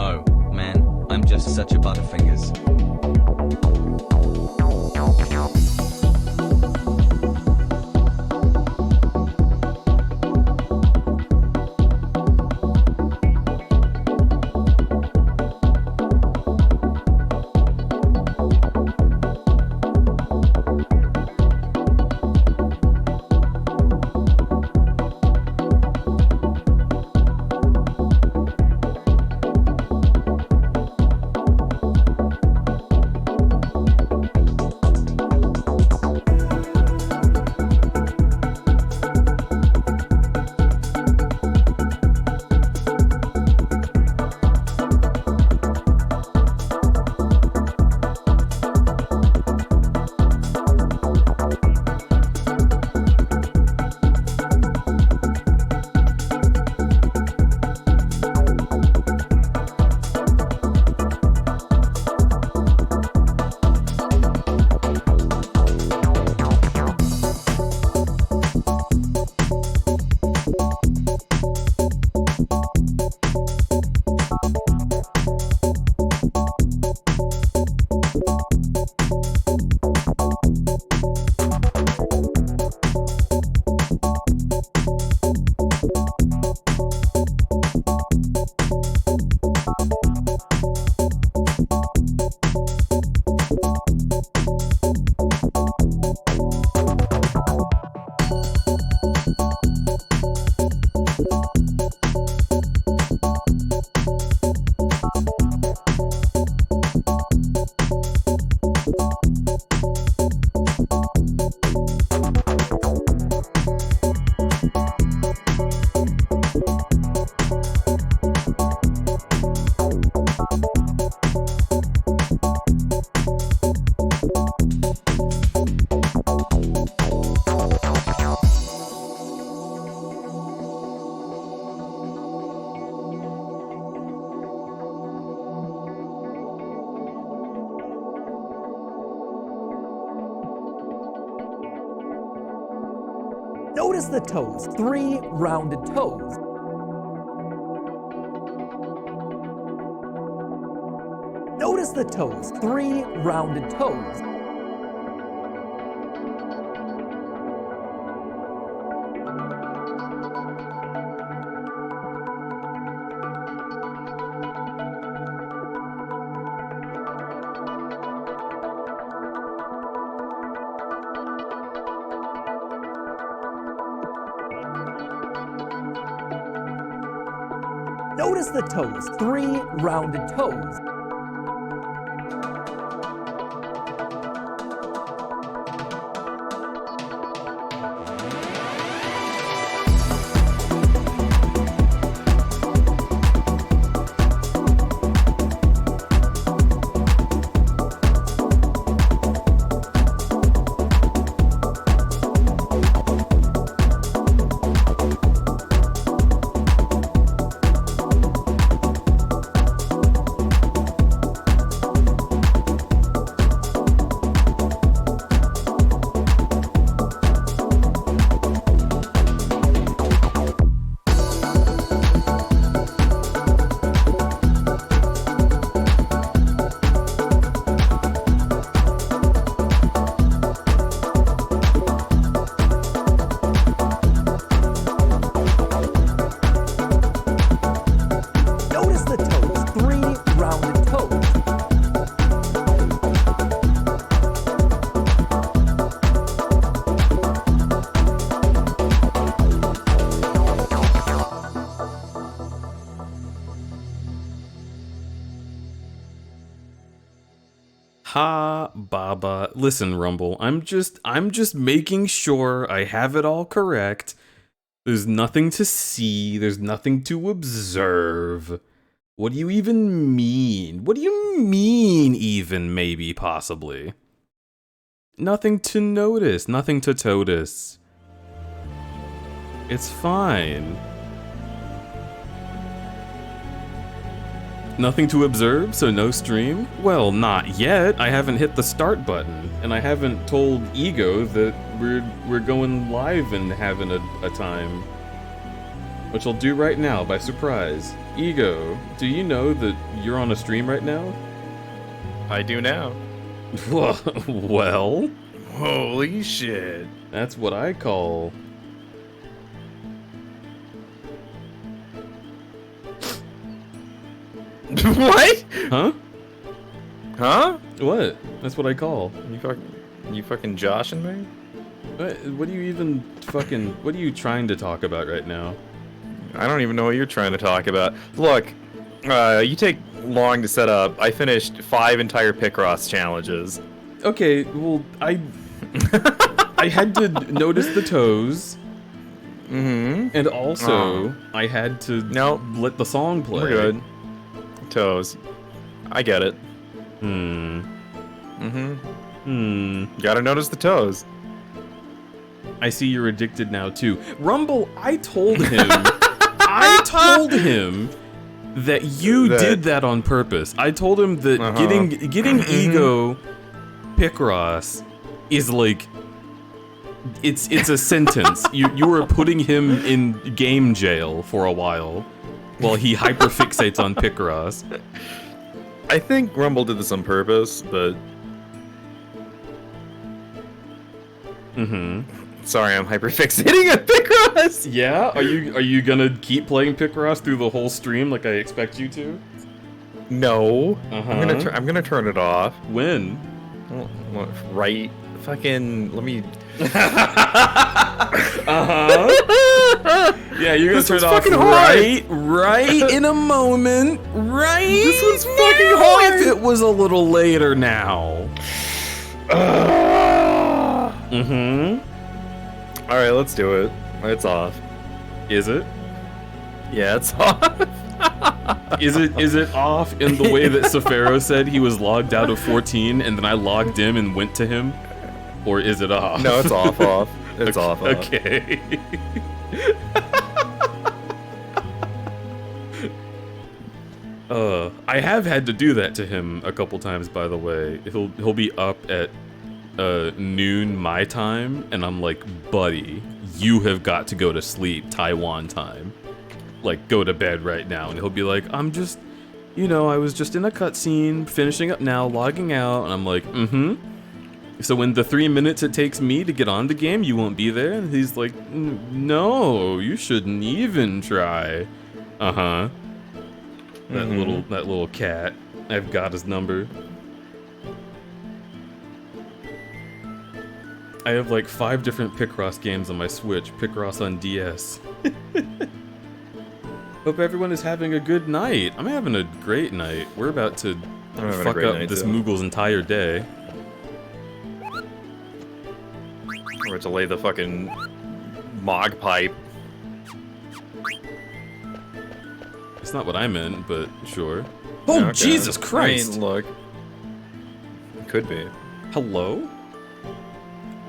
Oh, man, I'm just such a butterfingers. Notice the toes, 3 rounded toes. Notice the toes, 3 rounded toes. Notice the toes, 3 rounded toes. Ha, Baba. Listen, Rumble, I'm just making sure I have it all correct. There's nothing to see, there's nothing to observe. What do you even mean? What do you mean even, maybe, possibly? Nothing to notice, nothing to totus. It's fine. Nothing to observe, so no stream? Well, not yet. I haven't hit the start button, and I haven't told Ego that we're going live and having a time. Which I'll do right now, by surprise. Ego, do you know that you're on a stream right now? I do now. Well... Holy shit. That's what I call... What? Huh? Huh? What? That's what I call. You fucking joshing me? What do you even fucking... What are you trying to talk about right now? I don't even know what you're trying to talk about. Look, you take long to set up. I finished 5 entire Picross challenges. Okay, well, I had to notice the toes. Mm-hmm. And also, I had to let the song play. We're good. Toes. I get it. Gotta notice the toes. I see you're addicted now, too. Rumble, I told him... I told him that you did that on purpose. I told him that getting Ego Picross is like... It's a sentence. You were putting him in game jail for a while he hyperfixates on Picross. I think Rumble did this on purpose, but... Sorry, I'm hyperfixating on Picross! Yeah? Are you gonna keep playing Picross through the whole stream like I expect you to? No. I'm gonna turn it off. When? Right. Fucking... Let me... Yeah, you're gonna turn it off right in a moment. Right? This one's fucking hard! If it was a little later now. Alright, let's do it. It's off. Is it? Yeah, it's off. Is it off in the way that Safaro said he was logged out of 14 and then I logged in and went to him? Or is it off? No, it's off. It's off. Okay. I have had to do that to him a couple times, by the way. He'll be up at noon my time, and I'm like, buddy, you have got to go to sleep Taiwan time. Like, go to bed right now. And he'll be like, I'm just, I was just in a cutscene, finishing up now, logging out, and I'm like, So in the 3 minutes it takes me to get on the game, you won't be there? And he's like, no, you shouldn't even try. That little cat. I've got his number. I have like 5 different Picross games on my Switch. Picross on DS. Hope everyone is having a good night. I'm having a great night. We're about to fuck up this Moogle's entire day. We're to lay the fucking Mog pipe. It's not what I meant, but sure. Oh, okay. Jesus Christ! I mean, look. It could be. Hello?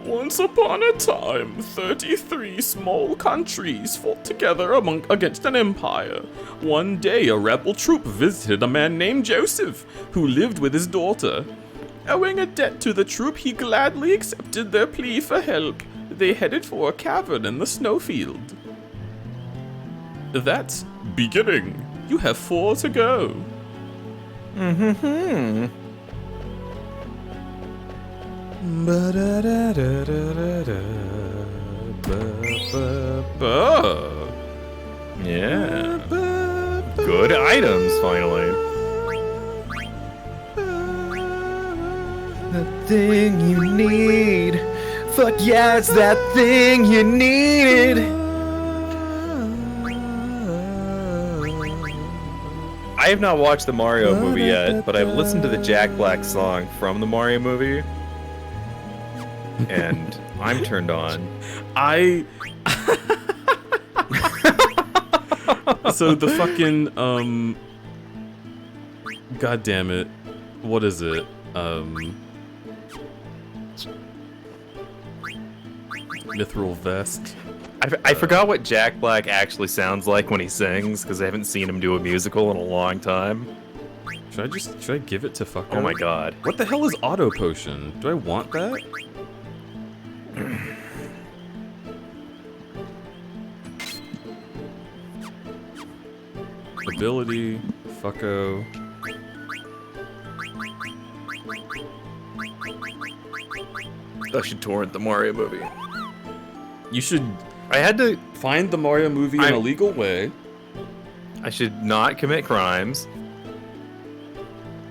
Once upon a time, 33 small countries fought together against an empire. One day, a rebel troop visited a man named Joseph, who lived with his daughter. Owing a debt to the troop, he gladly accepted their plea for help. They headed for a cavern in the snowfield. That's beginning. You have 4 to go. Yeah. Good items, finally. The thing you need. Fuck yeah, it's that thing you needed. I have not watched the Mario movie yet, but I've listened to the Jack Black song from the Mario movie, and I'm turned on. So the fucking God damn it, what is it? Mithril vest. I forgot what Jack Black actually sounds like when he sings, because I haven't seen him do a musical in a long time. Should I give it to fucker? Oh my god. What the hell is auto potion? Do I want that? Ability, fucko. I should torrent the Mario movie. You should I had to. find the Mario movie in a legal way. I should not commit crimes.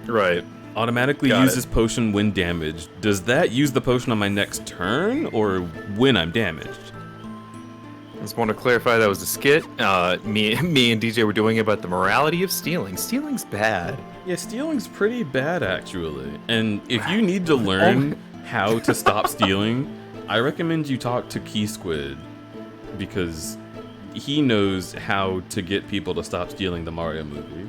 Right. Automatically Got uses it. potion when damaged. Does that use the potion on my next turn, or when I'm damaged? I just want to clarify that was a skit. Me and DJ were doing about the morality of stealing. Stealing's bad. Yeah, stealing's pretty bad, actually. And if you need to learn how to stop stealing, I recommend you talk to Key Squid, because he knows how to get people to stop stealing the Mario movie.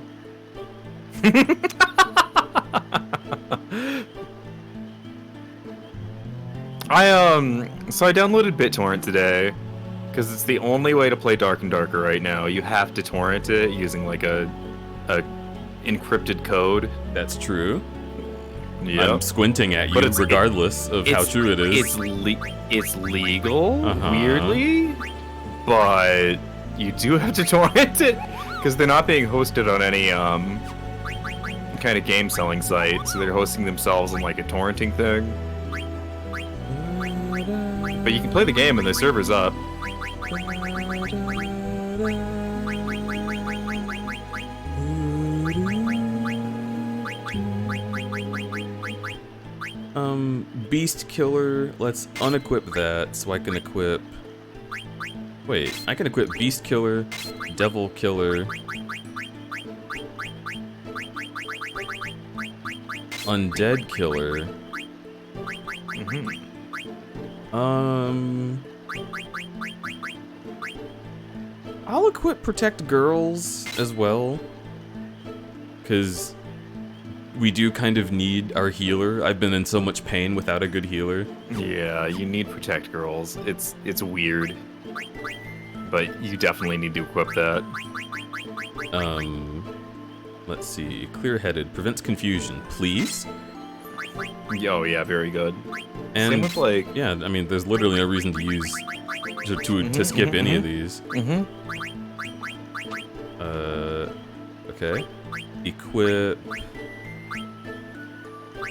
So I downloaded BitTorrent today because it's the only way to play Dark and Darker right now. You have to torrent it using like a encrypted code. That's true. Yeah. I'm squinting at you, But regardless of how true it is. It's legal, Uh-huh. weirdly, but you do have to torrent it because they're not being hosted on any kind of game selling site, so they're hosting themselves on like a torrenting thing. But you can play the game and the server's up. Beast Killer, let's unequip that so I can equip... Wait, I can equip Beast Killer, Devil Killer, Undead Killer. I'll equip Protect Girls as well, because we do kind of need our healer. I've been in so much pain without a good healer. Yeah, you need Protect Girls. It's weird, but you definitely need to equip that. Let's see. Clear-headed prevents confusion, please. Oh yeah, very good. And Same with like yeah, I mean, there's literally no reason to use to skip any of these. Okay. Equip.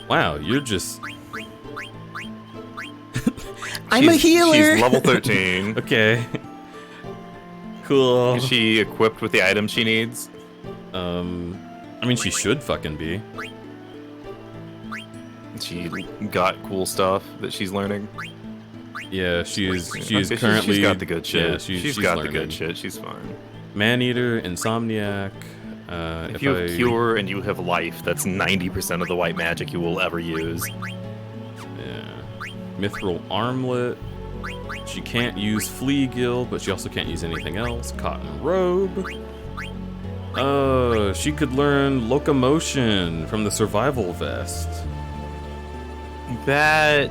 Wow, you're just. I'm a healer. She's level 13. Okay. Cool. Is she equipped with the items she needs? I mean, she should fucking be. She got cool stuff that she's learning. Yeah, she's Okay, currently. she's got the good shit. Yeah, she's got learning. the good shit. She's fine. Maneater, Insomniac. If you have Cure and you have Life, that's 90% of the white magic you will ever use. Yeah. Mithril Armlet. She can't use Flea Gill, but she also can't use anything else. Cotton Robe. She could learn Locomotion from the Survival Vest. That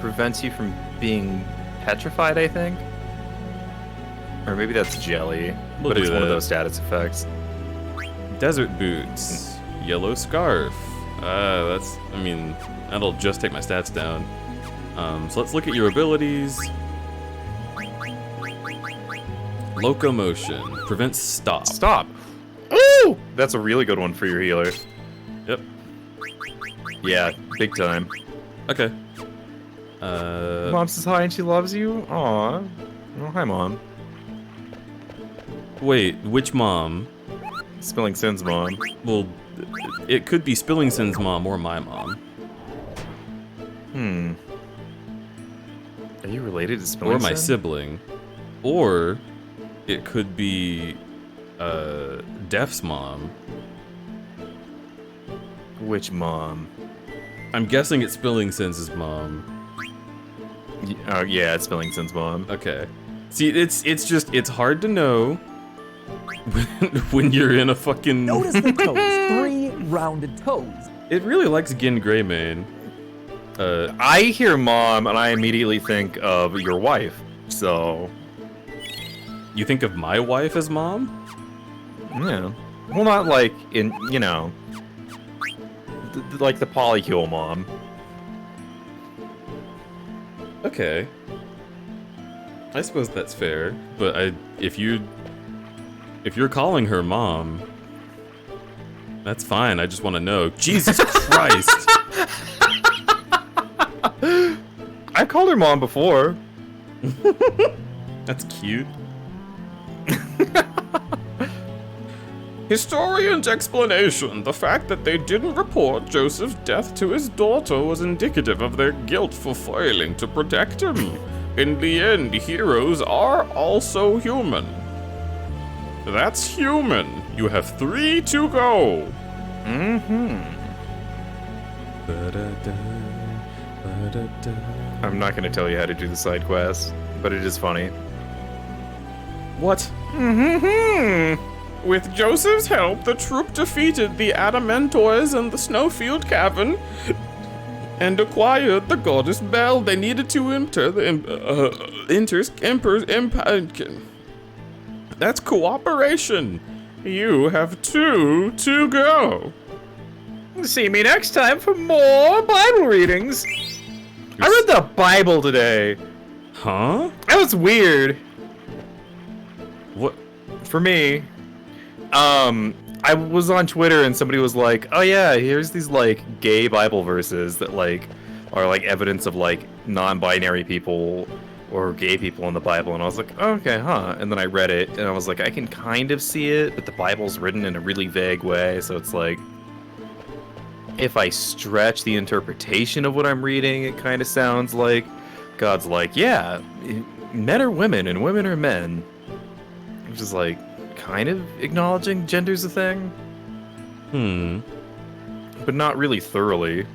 prevents you from being petrified, I think. Or maybe that's jelly, We'll but it's do one of that. those status effects. Desert Boots. Yellow Scarf. That's, I mean, that'll just take my stats down. So let's look at your abilities. Locomotion. Prevents stop. Stop! Ooh! That's a really good one for your healer. Yep. Yeah, big time. Okay. Mom says hi and she loves you? Aw. Oh, hi, Mom. Wait, which mom? Spilling Sin's mom. Well, it could be Spilling Sin's mom or my mom. Are you related to Spilling Or my Sin? sibling. Or it could be Death's mom. Which mom? I'm guessing it's Spillingson's mom. Oh yeah, it's Spillingson's mom. Okay. See, it's hard to know when you're in a fucking... Notice the toes. 3 rounded toes. It really likes Gin Greymane. I hear mom and I immediately think of your wife. So You think of my wife as mom? yeah, well, not like in like the polycule mom. Okay. I suppose that's fair, but if you're calling her mom, that's fine. I just want to know. Jesus Christ! I've called her mom before. That's cute. Historian's explanation. The fact that they didn't report Joseph's death to his daughter was indicative of their guilt for failing to protect him. In the end, heroes are also human. That's human. You have 3 to go. I'm not going to tell you how to do the side quest, but it is funny. What? With Joseph's help, the troop defeated the Adamantoids in the Snowfield Cavern and acquired the goddess Bell. They needed to enter the Emperor's Empire. That's cooperation. You have 2 to go. See me next time for more Bible readings. I read the Bible today. Huh? That was weird What? for me. I was on Twitter and somebody was like, "Oh yeah, here's these like gay Bible verses that like are like evidence of like non-binary people or gay people in the Bible." And I was like, oh, "Okay, huh?" And then I read it and I was like, "I can kind of see it, but the Bible's written in a really vague way, so it's like if I stretch the interpretation of what I'm reading, it kind of sounds like God's like, yeah, men are women and women are men," which is like kind of acknowledging gender's a thing, but not really thoroughly.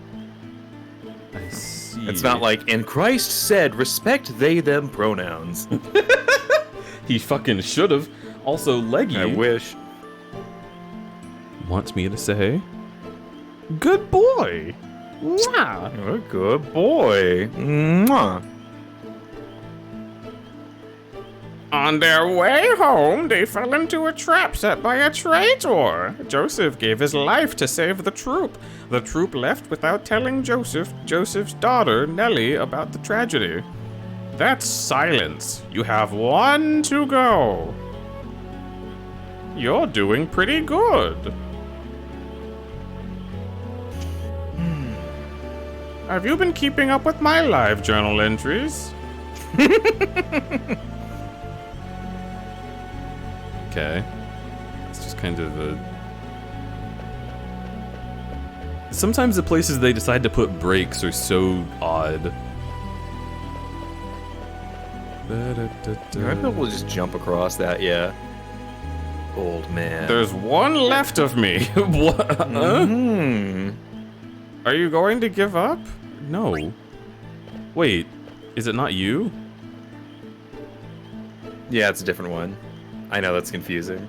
I see. It's not like, and Christ said, respect they them pronouns. He fucking should have. Also, Leggy I wish. wants me to say, good boy. Mwah. Oh, good boy. Mwah. On their way home, they fell into a trap set by a traitor. Joseph gave his life to save the troop. The troop left without telling Joseph's daughter, Nellie, about the tragedy. That's silence. You have 1 to go. You're doing pretty good. Have you been keeping up with my live journal entries? Okay. It's just kind of a... Sometimes the places they decide to put breaks are so odd. Maybe we'll just jump across that, yeah. Old man. There's 1 left of me. What? Huh? Are you going to give up? No. Wait, is it not you? Yeah, it's a different one. I know, that's confusing.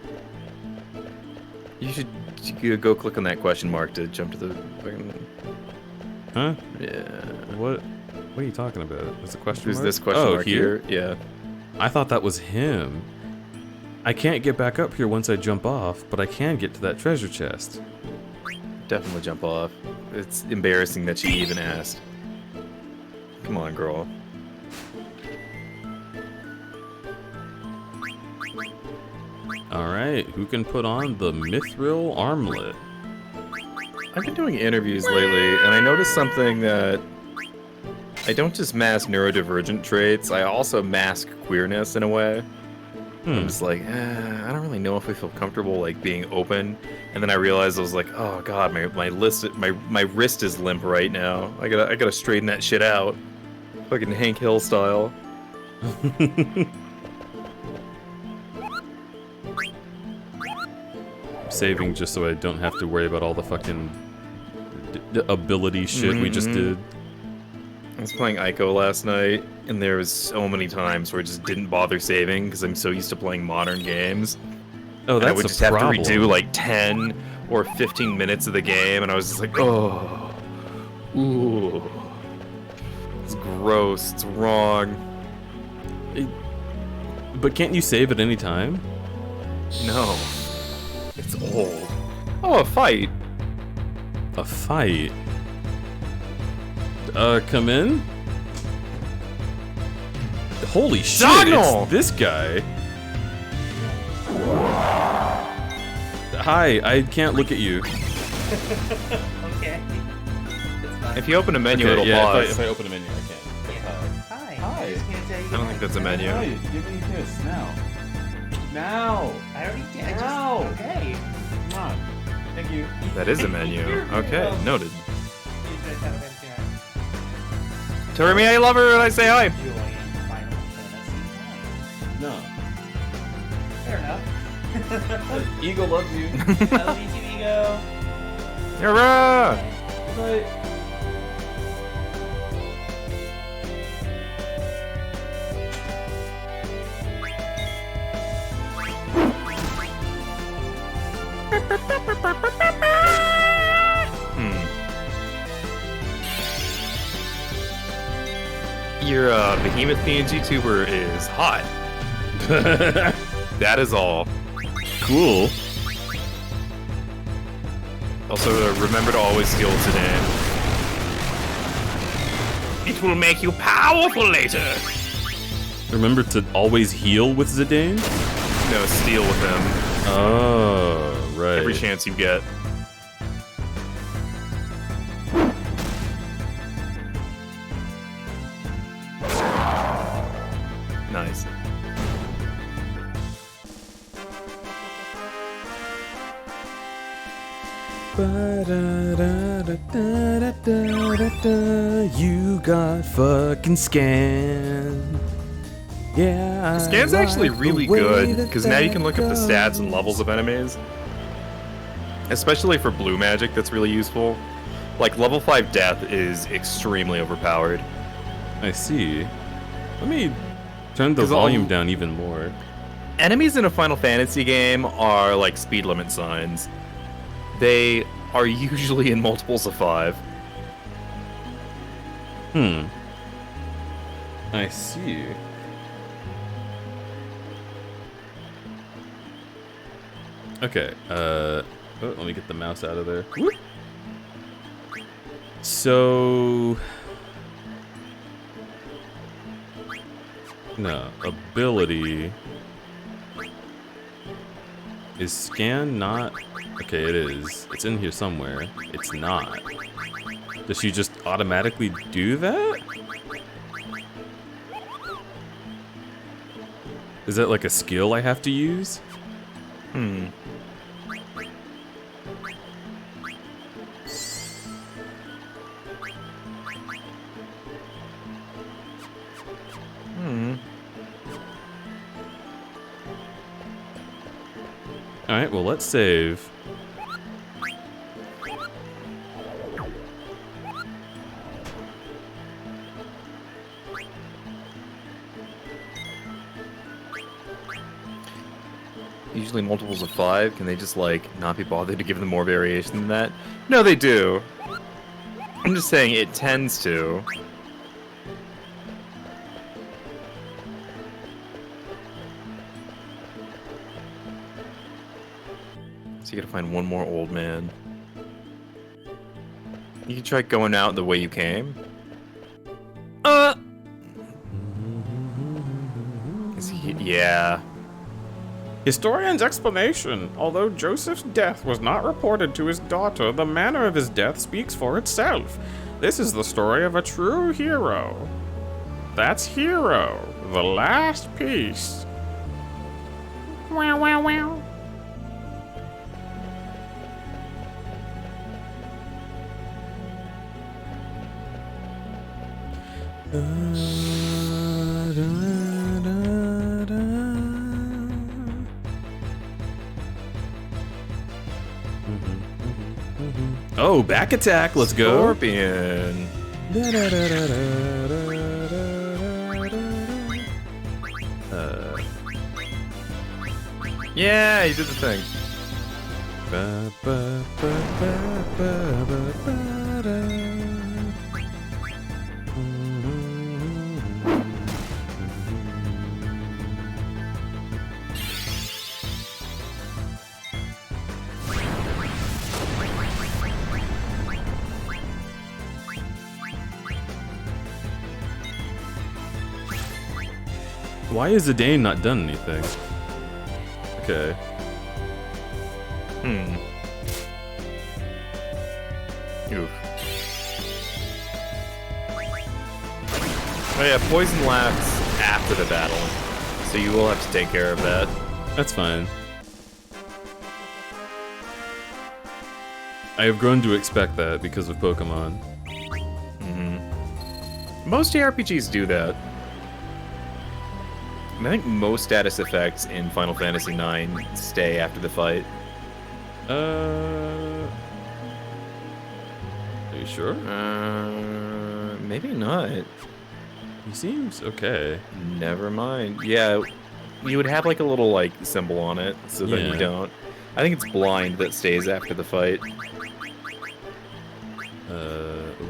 You should go click on that question mark to jump to the fucking... Huh? Yeah. What are you talking about? There's a question Who's mark? this question Oh, mark here? Yeah. I thought that was him. I can't get back up here once I jump off, but I can get to that treasure chest. Definitely jump off. It's embarrassing that she even asked. Come on, girl. Alright, who can put on the mithril armlet? I've been doing interviews lately, and I noticed something that I don't just mask neurodivergent traits, I also mask queerness in a way. I'm just like, I don't really know if I feel comfortable like being open. And then I realized I was like, oh god, my wrist is limp right now. I gotta straighten that shit out. Fucking Hank Hill style. saving just so I don't have to worry about all the fucking ability shit we just did. I was playing Ico last night, and there was so many times where I just didn't bother saving because I'm so used to playing modern games. Oh, And that's I would a just problem. have to redo like 10 or 15 minutes of the game, and I was just like, oh, ooh, it's gross, it's wrong. But can't you save at any time? No, it's old. Oh, a fight. A fight? Come in? Holy shit, Signal! it's this guy. Hi, I can't look at you. Okay. If you open a menu, Okay, it'll yeah, pause. if I open a menu, I can. Hi. Hi. I just can't tell you I don't think that's a menu. Give me a kiss, now. Now! I already did. I just, Ow. okay. Come on. Thank you. That is a menu. Okay, noted. You just haven't been to Tell me I love her and I say hi. enjoy Final Fantasy No. IX. Fair enough. Eagle loves you. I love you too, Ego. Hurrah! Bye. Your behemoth PNG tuber is hot. That is all. Cool. Also, remember to always steal today. It will make you powerful later. Remember to always heal with Zidane? No, steal with him Oh, right. every chance you get. Nice. You got fucking scan. Yeah. Scan's actually really good, because now you can look up the stats and levels of enemies. Especially for blue magic, that's really useful. Like, level 5 death is extremely overpowered. I see. Let me turn the 'Cause all- volume down even more. Enemies in a Final Fantasy game are like speed limit signs. They are usually in multiples of 5. I see. Okay, oh, let me get the mouse out of there. Whoop. So... No, ability... Is scan not... Okay, it is. It's in here somewhere. It's not. Does she just automatically do that? Is that like a skill I have to use? Alright, well, let's save. Usually multiples of 5. Can they just, like, not be bothered to give them more variation than that? No, they do. I'm just saying it tends to. So you gotta find one more old man. You can try going out the way you came. Yeah. Historian's explanation. Although Joseph's death was not reported to his daughter, the manner of his death speaks for itself. This is the story of a true hero. That's Hero, the last piece. Wow, wow, wow. Oh, back attack. Let's go. Scorpion. Yeah, you did the thing. Why is Zidane not done anything? Okay. Oof. Oh yeah, poison lasts after the battle, so you will have to take care of that. That's fine. I have grown to expect that because of Pokemon. Most JRPGs do that. And I think most status effects in Final Fantasy IX stay after the fight. Are you sure? Maybe not. He seems okay. Never mind. Yeah, you would have like a little like symbol on it, so that you Yeah. don't. I think it's blind that stays after the fight.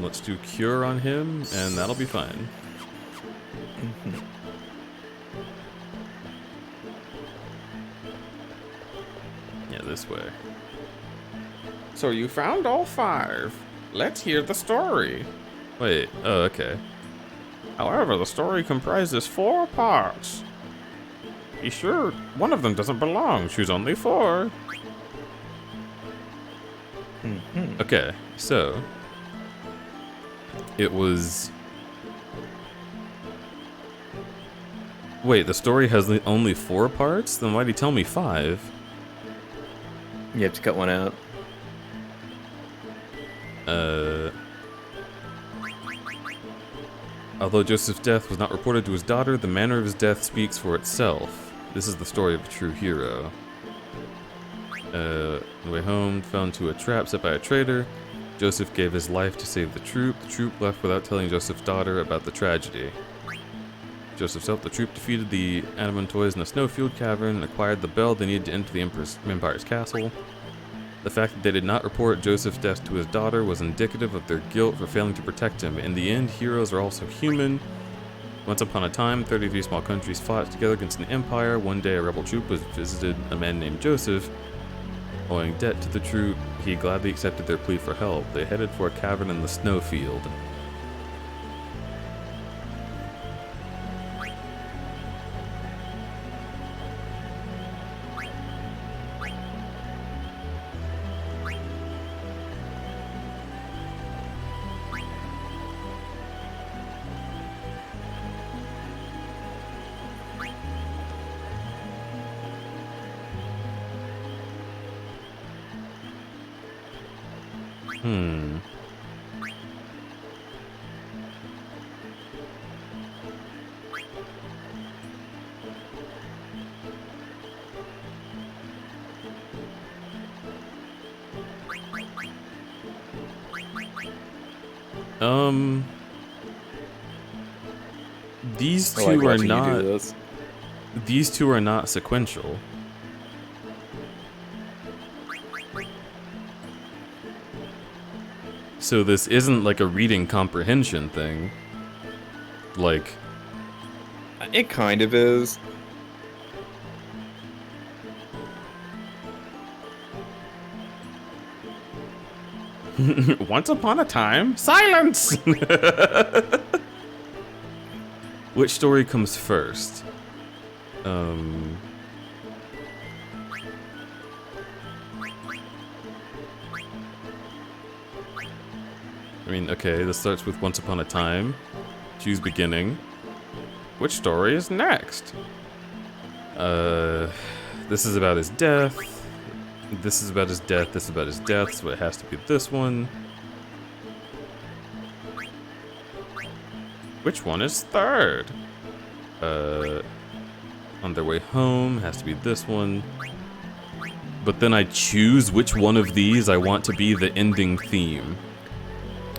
Let's do Cure on him, and that'll be fine. Yeah, this way. So you found all 5. Let's hear the story. Wait, oh, okay. However, the story comprises 4 parts. Be sure one of them doesn't belong. Choose only 4. Okay, so it was. Wait, the story has only 4 parts? Then why'd he tell me 5? You have to cut one out. Although Joseph's death was not reported to his daughter, the manner of his death speaks for itself. This is the story of a true hero. On the way home, fell into a trap set by a traitor. Joseph gave his life to save the troop. The troop left without telling Joseph's daughter about the tragedy. Joseph helped the troop defeated the Adamantoids in a snowfield cavern and acquired the bell they needed to enter the Empire's castle. The fact that they did not report Joseph's death to his daughter was indicative of their guilt for failing to protect him. In the end, heroes are also human. Once upon a time, 33 small countries fought together against an empire. One day, a rebel troop visited a man named Joseph. Owing debt to the troop, he gladly accepted their plea for help. They headed for a cavern in the snowfield. These I like two are watching you do not. this. These two are not sequential. So this isn't like a reading comprehension thing. Like, It kind of is. once upon a time, silence! Which story comes first? I mean, okay, this starts with Once Upon a Time. Choose beginning. Which story is next? This is about his death. This is about his death. This is about his death, so it has to be this one. Which one is third? On their way home, has to be this one. but then I choose which one of these I want to be the ending theme.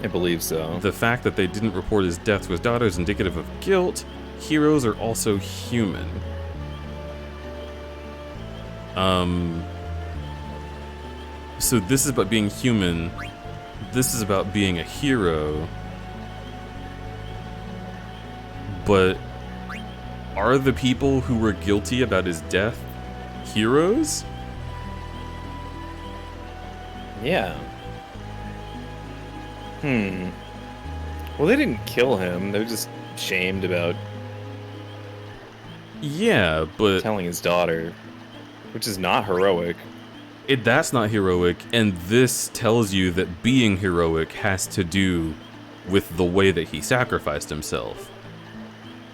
I believe so. The fact that they didn't report his death to his daughter is indicative of guilt. Heroes are also human. So this is about being human. This is about being a hero. But are the people who were guilty about his death heroes? Yeah. Well, they didn't kill him. They're just shamed about Yeah, but telling his daughter, which is not heroic. that's not heroic, and this tells you that being heroic has to do with the way that he sacrificed himself.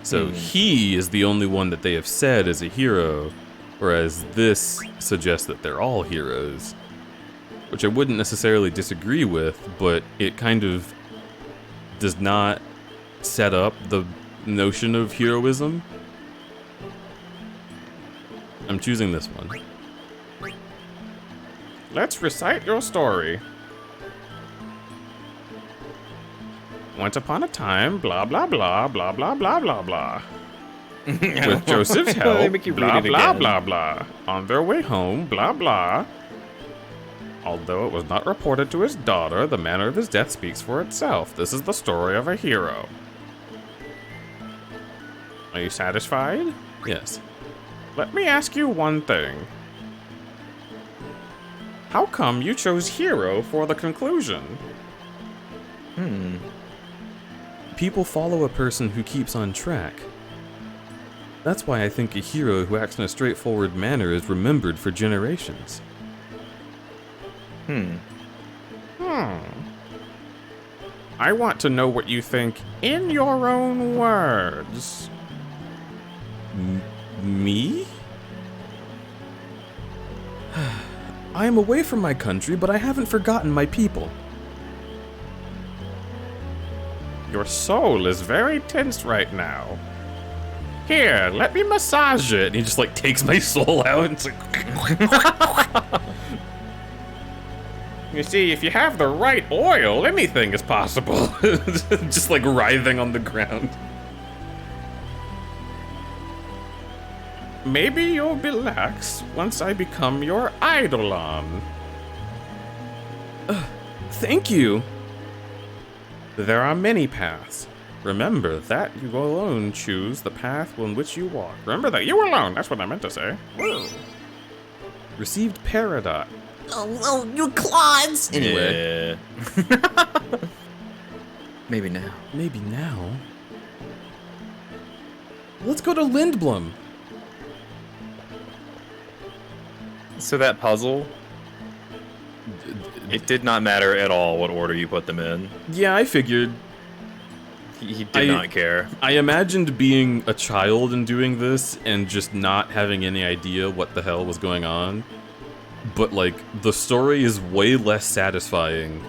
So he is the only one that they have said is a hero, whereas this suggests that they're all heroes. Which I wouldn't necessarily disagree with, but it kind of does not set up the notion of heroism. I'm choosing this one. Let's recite your story. Once upon a time, blah blah blah blah blah blah blah blah. With Joseph's They help, make you blah read it blah again. blah blah. On their way home, blah blah. Although it was not reported to his daughter, the manner of his death speaks for itself. This is the story of a hero. Are you satisfied? Yes. Let me ask you one thing. How come you chose hero for the conclusion? People follow a person who keeps on track. That's why I think a hero who acts in a straightforward manner is remembered for generations. I want to know what you think in your own words. Me? I am away from my country, but I haven't forgotten my people. Your soul is very tense right now. Here, let me massage it. And he just like takes my soul out and it's like You see, if you have the right oil, anything is possible. Just like writhing on the ground. Maybe you'll relax once I become your eidolon. Thank you. There are many paths. Remember that you alone choose the path on which you walk. Remember that you alone, that's what I meant to say. Received paradox. Oh, you clods! Anyway. Yeah. Maybe now. Maybe now. Let's go to Lindblom. So that puzzle, it did not matter at all what order you put them in. Yeah, I figured. He did not care. I imagined being a child and doing this and just not having any idea what the hell was going on. But, like, the story is way less satisfying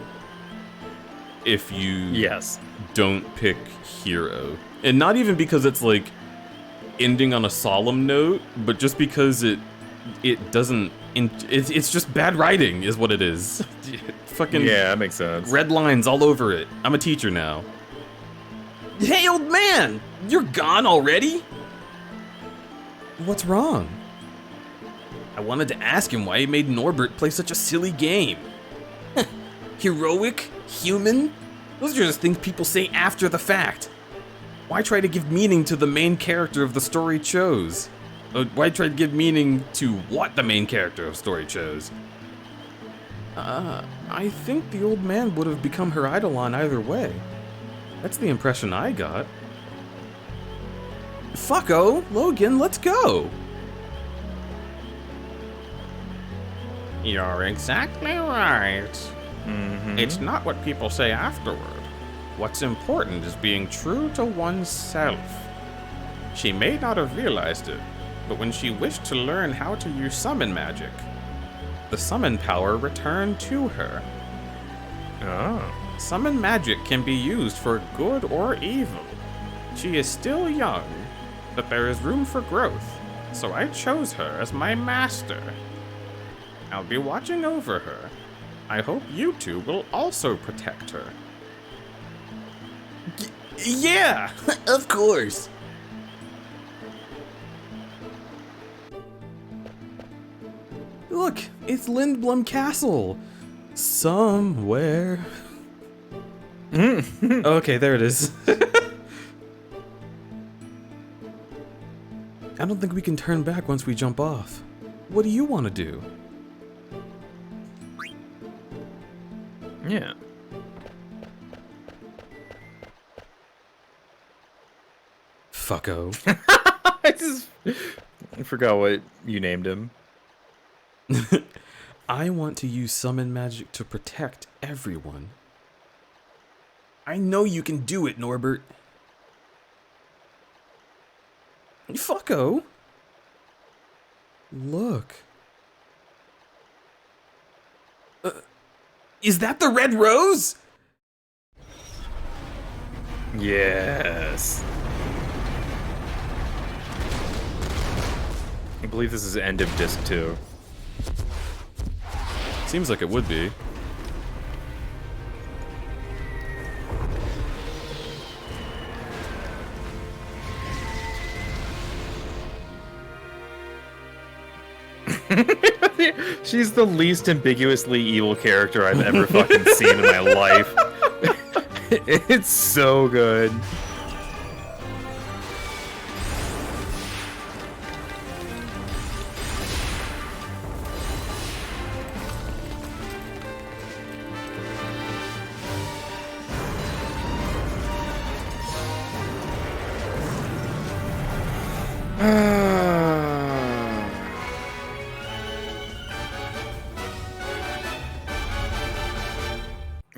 if you don't pick hero. And not even because it's, like, ending on a solemn note, but just because it doesn't... It's just bad writing is what it is. Fucking Yeah, that makes sense. red lines all over it. I'm a teacher now. Hey, old man! You're gone already? What's wrong? I wanted to ask him why he made Norbert play such a silly game. Heroic? Human? Those are just things people say after the fact. Why try to give meaning to the main character of the story chose? Why try to give meaning to what the main character of the story chose? I think the old man would have become her eidolon either way. That's the impression I got. Fucko, Logan, let's go! You're exactly right. It's not what people say afterward. What's important is being true to oneself. She may not have realized it, but when she wished to learn how to use summon magic, the summon power returned to her. Oh. Summon magic can be used for good or evil. She is still young, but there is room for growth, so I chose her as my master. I'll be watching over her. I hope you two will also protect her. Yeah! Of course. Look, it's Lindblom Castle. Somewhere. Okay, there it is. I don't think we can turn back once we jump off. What do you want to do? Yeah. Fucko. I forgot what you named him. I want to use summon magic to protect everyone. I know you can do it, Norbert. Fucko. Look. Is that the red rose? Yes. I believe this is end of disc 2. Seems like it would be. She's the least ambiguously evil character I've ever fucking seen in my life. It's so good.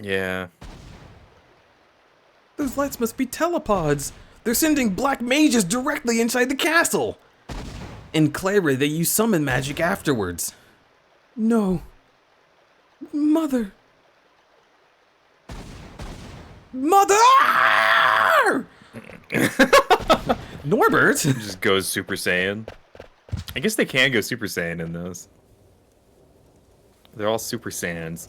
Yeah. Those lights must be telepods. They're sending black mages directly inside the castle. In Clara, they use summon magic afterwards. No. Mother. Mother! Norbert! Just goes Super Saiyan. I guess they can go Super Saiyan in those. They're all Super Saiyans.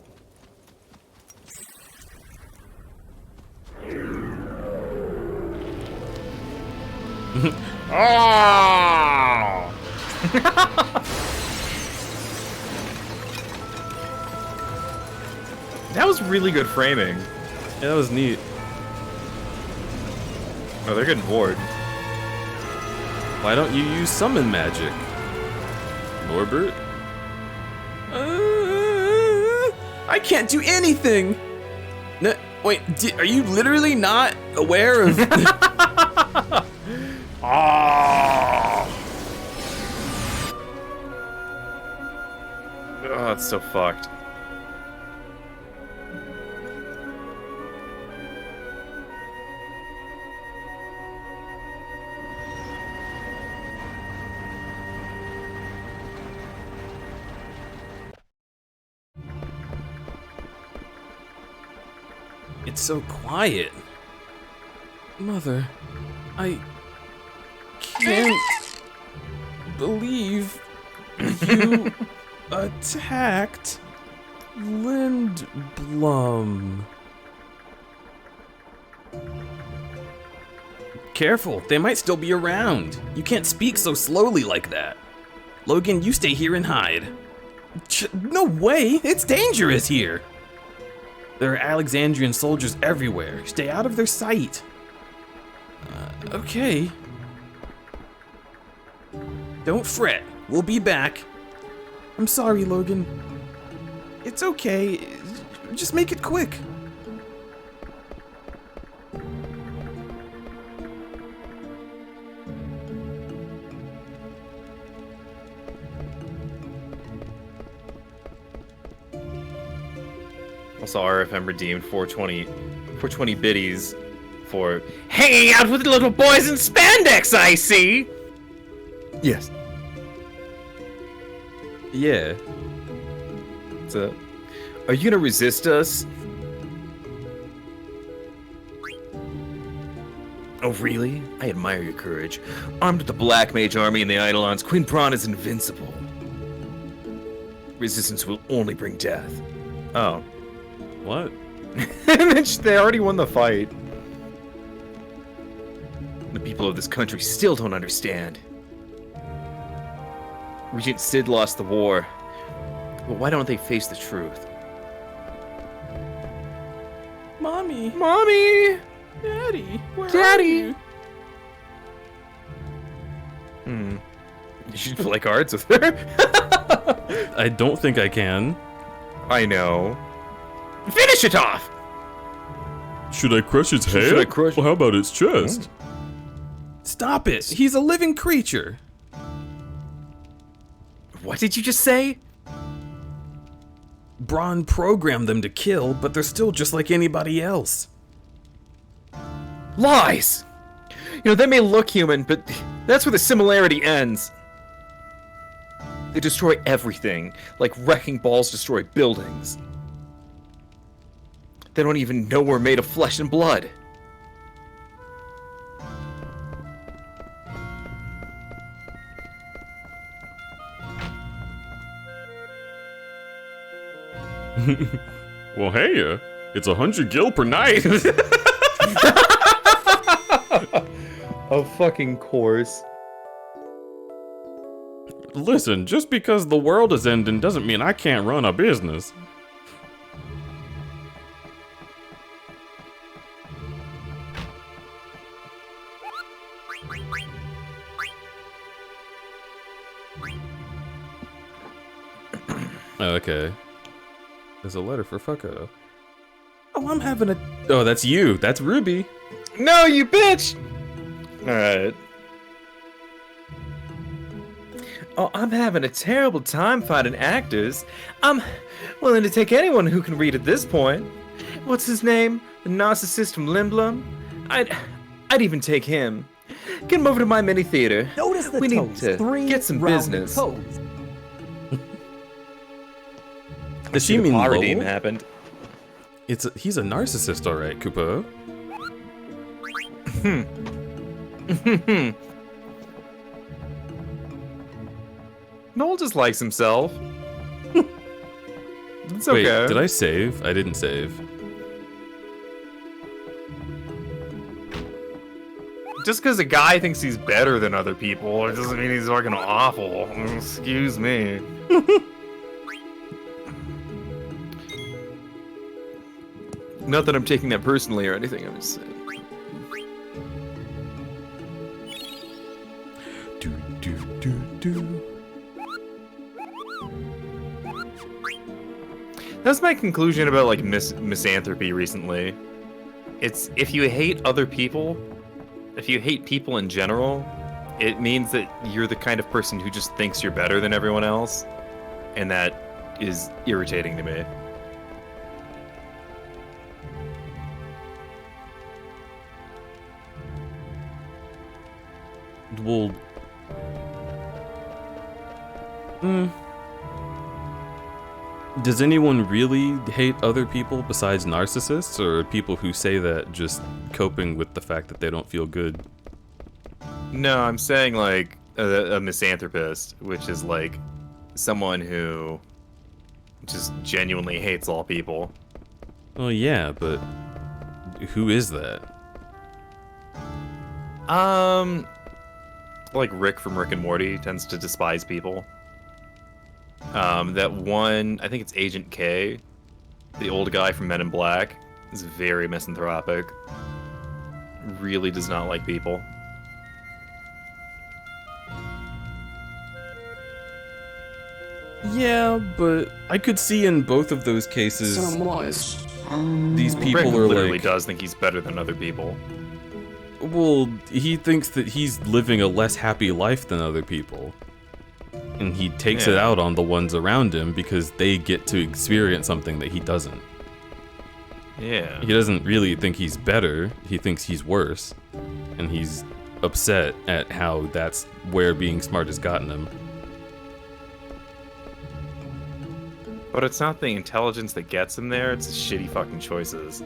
Oh! That was really good framing. Yeah, that was neat. Oh, they're getting bored. Why don't you use summon magic? Norbert? I can't do anything! No, wait, are you literally not aware of... Oh, it's so fucked. It's so quiet. Mother, I can't believe you attacked Lindblom. Careful, they might still be around. You can't speak so slowly like that. Logan, you stay here and hide. No way, it's dangerous here. There are Alexandrian soldiers everywhere. Stay out of their sight. Okay. Don't fret. We'll be back. I'm sorry, Logan. It's okay. Just make it quick. Also, RFM redeemed 420 biddies for hanging out with little boys in spandex, I see! Yes. Yeah. So, are you gonna resist us? Oh, really? I admire your courage. Armed with the Black Mage Army and the Eidolons, Queen Prawn is invincible. Resistance will only bring death. Oh. What? They already won the fight. The people of this country still don't understand. Regent Sid lost the war. But why don't they face the truth? Mommy. Mommy! Daddy. Where Daddy! You should play cards with her. I don't think I can. I know. Finish it off! Should I crush its head? Should I crush- Well, how about its chest? Stop it! He's a living creature! What did you just say? Braun programmed them to kill, but they're still just like anybody else. Lies! You know, they may look human, but that's where the similarity ends. They destroy everything, like wrecking balls destroy buildings. They don't even know we're made of flesh and blood. Well, hey, it's 100 gil per night. Of fucking course. Listen, just because the world is ending doesn't mean I can't run a business. Okay. There's a letter for Fucko. Oh, I'm having a... Oh, that's you. That's Ruby. No, you bitch! Alright. Oh, I'm having a terrible time finding actors. I'm willing to take anyone who can read at this point. What's his name? The narcissist from Limblum? I'd even take him. Get him over to my mini theater. Notice the We toes. need to 3 get some rounded business. toes. Does she mean Power Lowell? redeem happened. He's a narcissist, all right, Koopa. Noel just likes himself. It's okay. Wait, did I save? I didn't save. Just because a guy thinks he's better than other people, it doesn't mean he's fucking awful. Excuse me. Not that I'm taking that personally or anything, I'm just saying. That's my conclusion about like misanthropy recently. It's if you hate other people, if you hate people in general, it means that you're the kind of person who just thinks you're better than everyone else, and that is irritating to me. Well, does anyone really hate other people besides narcissists, or people who say that just coping with the fact that they don't feel good? No, I'm saying like a misanthropist, which is like someone who just genuinely hates all people. Well, yeah, but who is that? Like Rick from Rick and Morty tends to despise people. That one, I think it's Agent K, the old guy from Men in Black, is very misanthropic. Really does not like people. Yeah, but I could see in both of those cases these people Rick are literally like, does think he's better than other people. well, he thinks that he's living a less happy life than other people. And he takes it Yeah. out on the ones around him because they get to experience something that he doesn't. Yeah. He doesn't really think he's better, he thinks he's worse. And he's upset at how that's where being smart has gotten him. But it's not the intelligence that gets him there, it's the shitty fucking choices.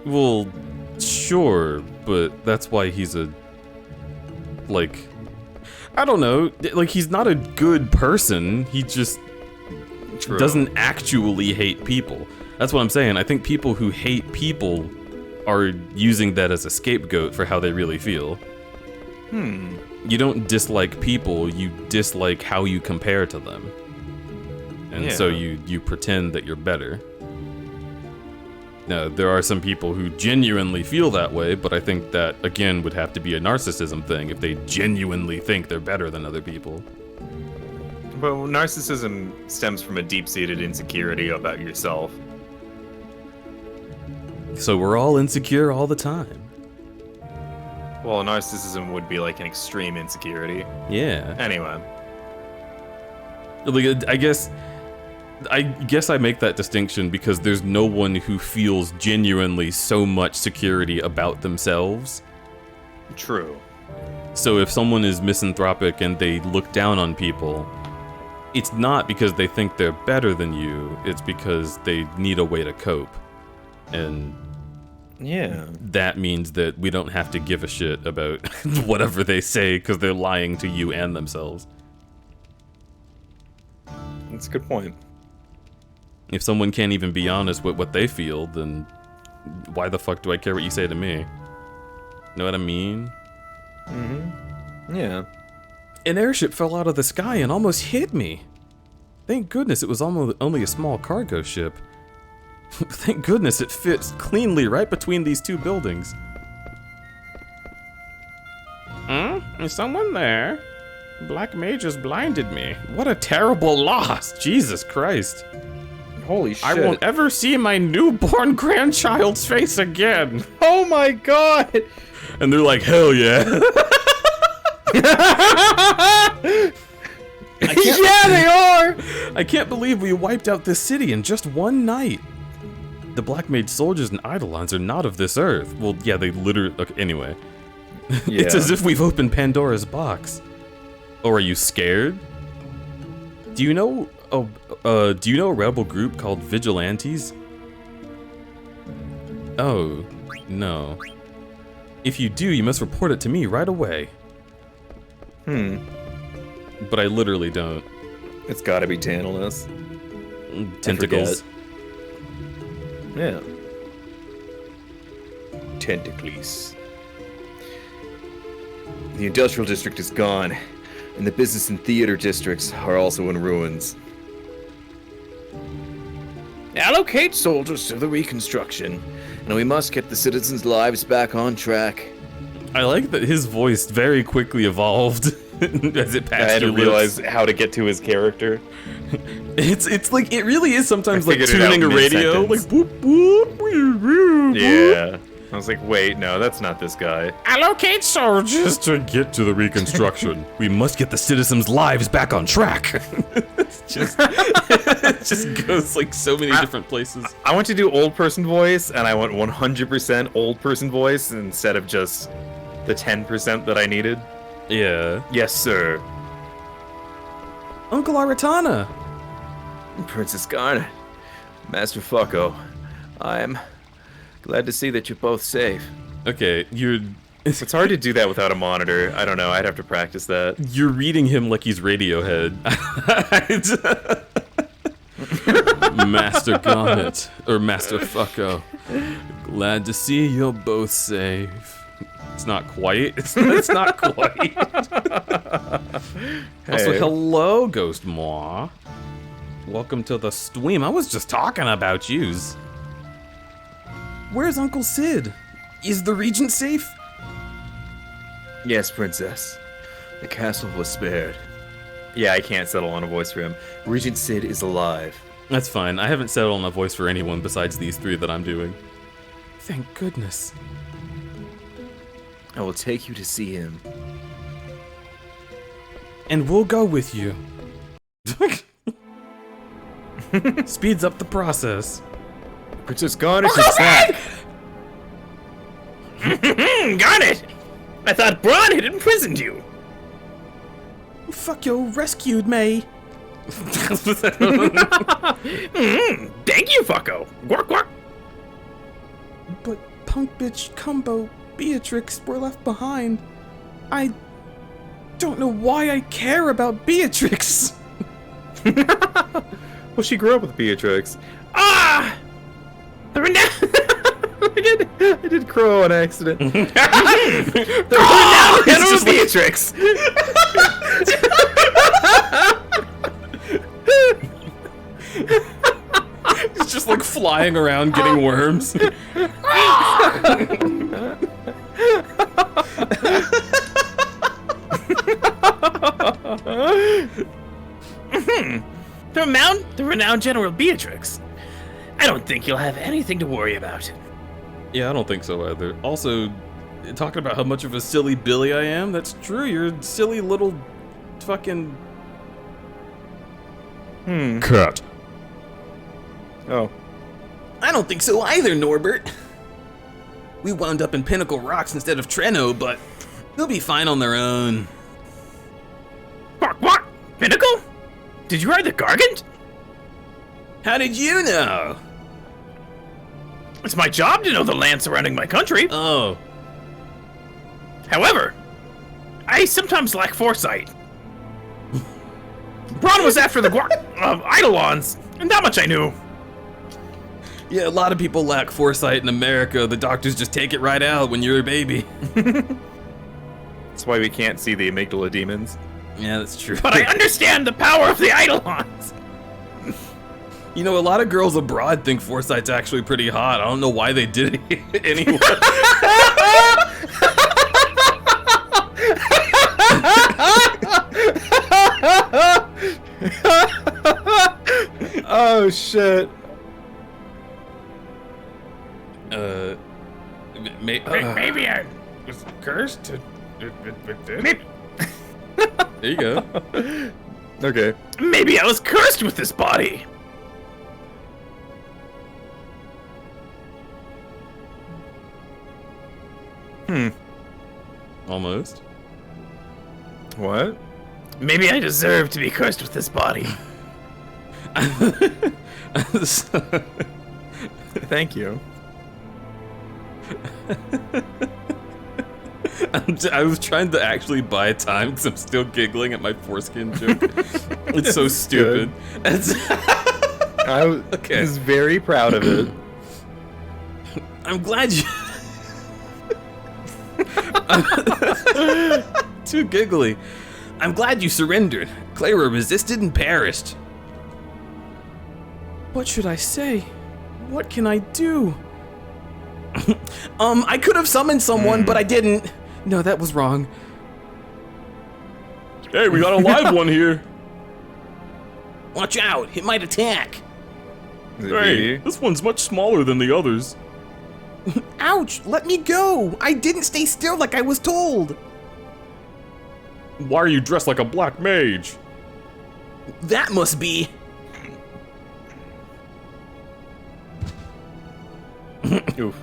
Well, sure, but that's why he's a... like... I don't know, like, he's not a good person, he just True. doesn't actually hate people. That's what I'm saying. I think people who hate people are using that as a scapegoat for how they really feel. You don't dislike people, you dislike how you compare to them. And so you pretend that you're better. Now, there are some people who genuinely feel that way, but I think that, again, would have to be a narcissism thing if they genuinely think they're better than other people. But narcissism stems from a deep-seated insecurity about yourself. So we're all insecure all the time. Well, narcissism would be like an extreme insecurity. Yeah. Anyway. Like, I guess I make that distinction because there's no one who feels genuinely so much security about themselves. True. So if someone is misanthropic and they look down on people, it's not because they think they're better than you, it's because they need a way to cope. And Yeah. that means that we don't have to give a shit about whatever they say because they're lying to you and themselves. That's a good point. If someone can't even be honest with what they feel, then why the fuck do I care what you say to me? Know what I mean? Yeah. An airship fell out of the sky and almost hit me. Thank goodness it was only a small cargo ship. Thank goodness it fits cleanly right between these two buildings. Is someone there? Black Mage has blinded me. What a terrible loss! Jesus Christ. Holy shit. I won't ever see my newborn grandchild's face again. Oh my god! And they're like, hell yeah. Yeah, they are! I can't believe we wiped out this city in just one night. The Black Mage soldiers and Eidolons are not of this earth. Well, yeah, they literally... Okay, anyway. Yeah. It's as if we've opened Pandora's box. Oh, are you scared? Do you know a rebel group called Vigilantes? Oh, no. If you do, you must report it to me right away. But I literally don't. It's gotta be Tantalus. Tentacles. Yeah. Tentacles. The industrial district is gone, and the business and theater districts are also in ruins. Allocate soldiers to the reconstruction, and we must get the citizens' lives back on track. I like that his voice very quickly evolved as it passed. I had to your realize lips. how to get to his character. It's like it really is sometimes like figured it out tuning a radio, like mid-sentence. boop boop. Boop, boop. Yeah. I was like, wait, no, that's not this guy. Allocate soldiers to get to the reconstruction. We must get the citizens' lives back on track. it just goes like so many different places. I want to do old person voice, and I want 100% old person voice instead of just the 10% that I needed. Yeah. Yes, sir. Uncle Aratana. Princess Garnet, Master Fucko, I'm glad to see that you're both safe. Okay, It's hard to do that without a monitor. I don't know, I'd have to practice that. you're reading him like he's Radiohead. Master Garnet, or Master Fucko. Glad to see you're both safe. It's not quite. It's not quite. Also, hello, Ghost Maw. Welcome to the stream. I was just talking about yous. Where's Uncle Sid? Is the Regent safe? Yes, Princess. The castle was spared. Yeah, I can't settle on a voice for him. Regent Sid is alive. That's fine. I haven't settled on a voice for anyone besides these three that I'm doing. Thank goodness. I will take you to see him. And we'll go with you. Speeds up the process. Princess Garnet is back! Garnet! I thought Braun had imprisoned you! Fuck you, rescued me. Thank you, fucko! Gork, gork! But punk bitch Combo, Beatrix were left behind. I don't know why I care about Beatrix. Well, she grew up with Beatrix. Ah! The renowned... I did crow on accident. The renowned General Beatrix! It's just like flying around getting worms. The renowned General Beatrix. I don't think you'll have anything to worry about. Yeah, I don't think so either. Also, talking about how much of a silly Billy I am, that's true. You're a silly little fucking... Cut. Oh. I don't think so either, Norbert. We wound up in Pinnacle Rocks instead of Treno, but they'll be fine on their own. What? Pinnacle? Did you ride the Gargant? How did you know? It's my job to know the land surrounding my country. Oh. However, I sometimes lack foresight. Braun was after the Eidolons, and that much I knew. Yeah, a lot of people lack foresight in America. The doctors just take it right out when you're a baby. That's why we can't see the amygdala demons. Yeah, that's true. But I understand the power of the Eidolons. You know, a lot of girls abroad think foresight's actually pretty hot. I don't know why they did it anyway. Oh, shit. Maybe I was cursed. Maybe, There you go. Okay. maybe I was cursed with this body. Almost. What? Maybe I deserve to be cursed with this body. Thank you. I was trying to actually buy time because I'm still giggling at my foreskin joke. It's so stupid. I was very proud of it. I'm glad you... Too giggly. I'm glad you surrendered. Clara resisted and perished. What should I say? What can I do? I could have summoned someone, but I didn't. No, that was wrong. Hey, we got a live one here. Watch out, it might attack. Is it Hey, me? this one's much smaller than the others. Ouch, let me go. I didn't stay still like I was told. Why are you dressed like a black mage? That must be... Oof.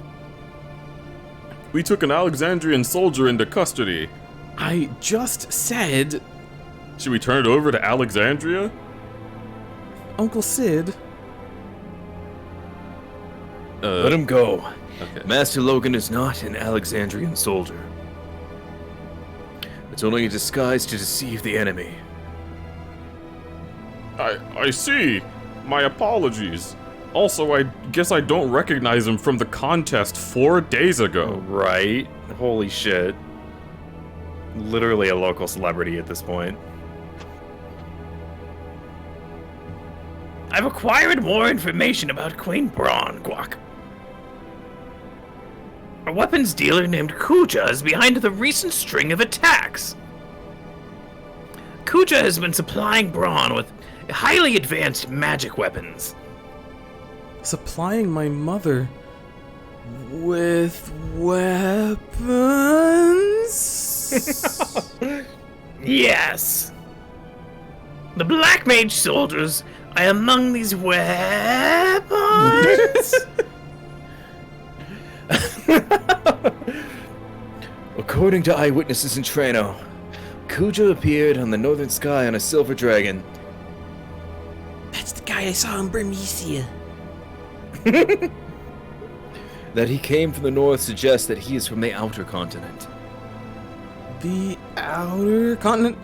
We took an Alexandrian soldier into custody. I just said... Should we turn it over to Alexandria? Uncle Sid... Let him go. Okay. Master Logan is not an Alexandrian soldier. It's only a disguise to deceive the enemy. I see. My apologies. Also, I guess I don't recognize him from the contest 4 days ago. Right. Holy shit. Literally a local celebrity at this point. I've acquired more information about Queen Braun, Guac. A weapons dealer named Kuja is behind the recent string of attacks. Kuja has been supplying Braun with highly advanced magic weapons. Supplying my mother... with weapons? Yes. The Black Mage soldiers are among these weapons. According to eyewitnesses in Treno, Kuja appeared on the northern sky on a silver dragon. That's the guy I saw in Bernicia. That he came from the north suggests that he is from the outer continent. The outer continent?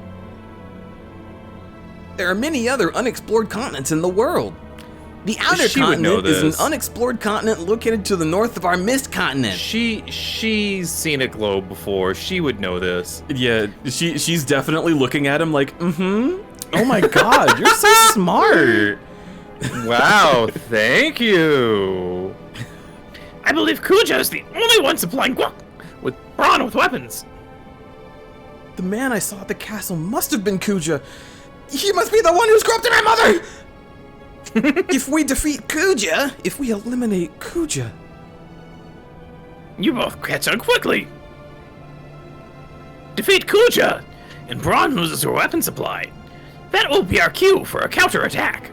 There are many other unexplored continents in the world. The outer She would know continent is this. an unexplored continent located to the north of our mist continent. She's seen a globe before. She would know this. Yeah, she's definitely looking at him like, mm-hmm. Oh my god, you're so smart. Wow, thank you. I believe Kuja is the only one supplying guac with brawn with weapons. The man I saw at the castle must have been Kuja. He must be the one who's corrupted my mother! If we defeat Kuja, if we eliminate Kuja, You both catch on quickly. Defeat Kuja, and Braun loses her weapon supply. That will be our cue for a counterattack.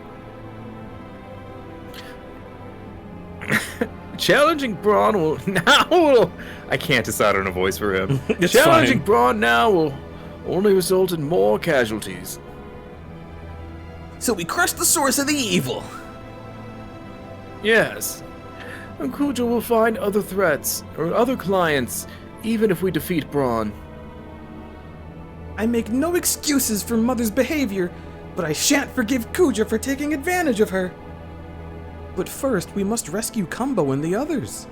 Challenging Braun will I can't decide on a voice for him. It's Challenging fine. Braun now will only result in more casualties. so we crush the source of the evil. Yes. And Kuja will find other threats, or other clients, even if we defeat Braun. I make no excuses for Mother's behavior, but I shan't forgive Kuja for taking advantage of her. But first, we must rescue Kumbo and the others.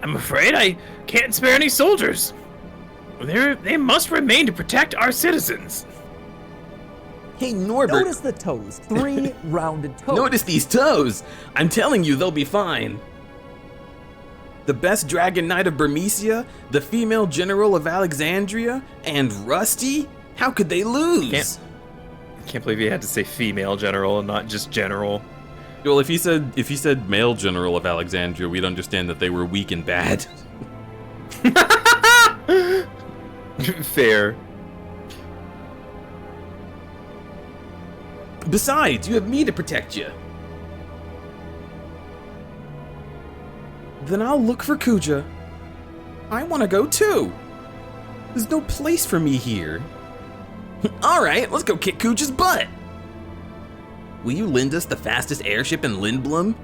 I'm afraid I can't spare any soldiers. They must remain to protect our citizens. Hey, Norbert, Notice the toes. 3 rounded toes. notice these toes. I'm telling you, they'll be fine. The best Dragon Knight of Burmecia, the female general of Alexandria, and Rusty? How could they lose? Can't believe you had to say female general and not just general. Well, if he said male general of Alexandria, we'd understand that they were weak and bad. Fair. Besides, you have me to protect you. Then I'll look for Kuja. I want to go too. There's no place for me here. Alright, let's go kick Kuja's butt. Will you lend us the fastest airship in Lindblom?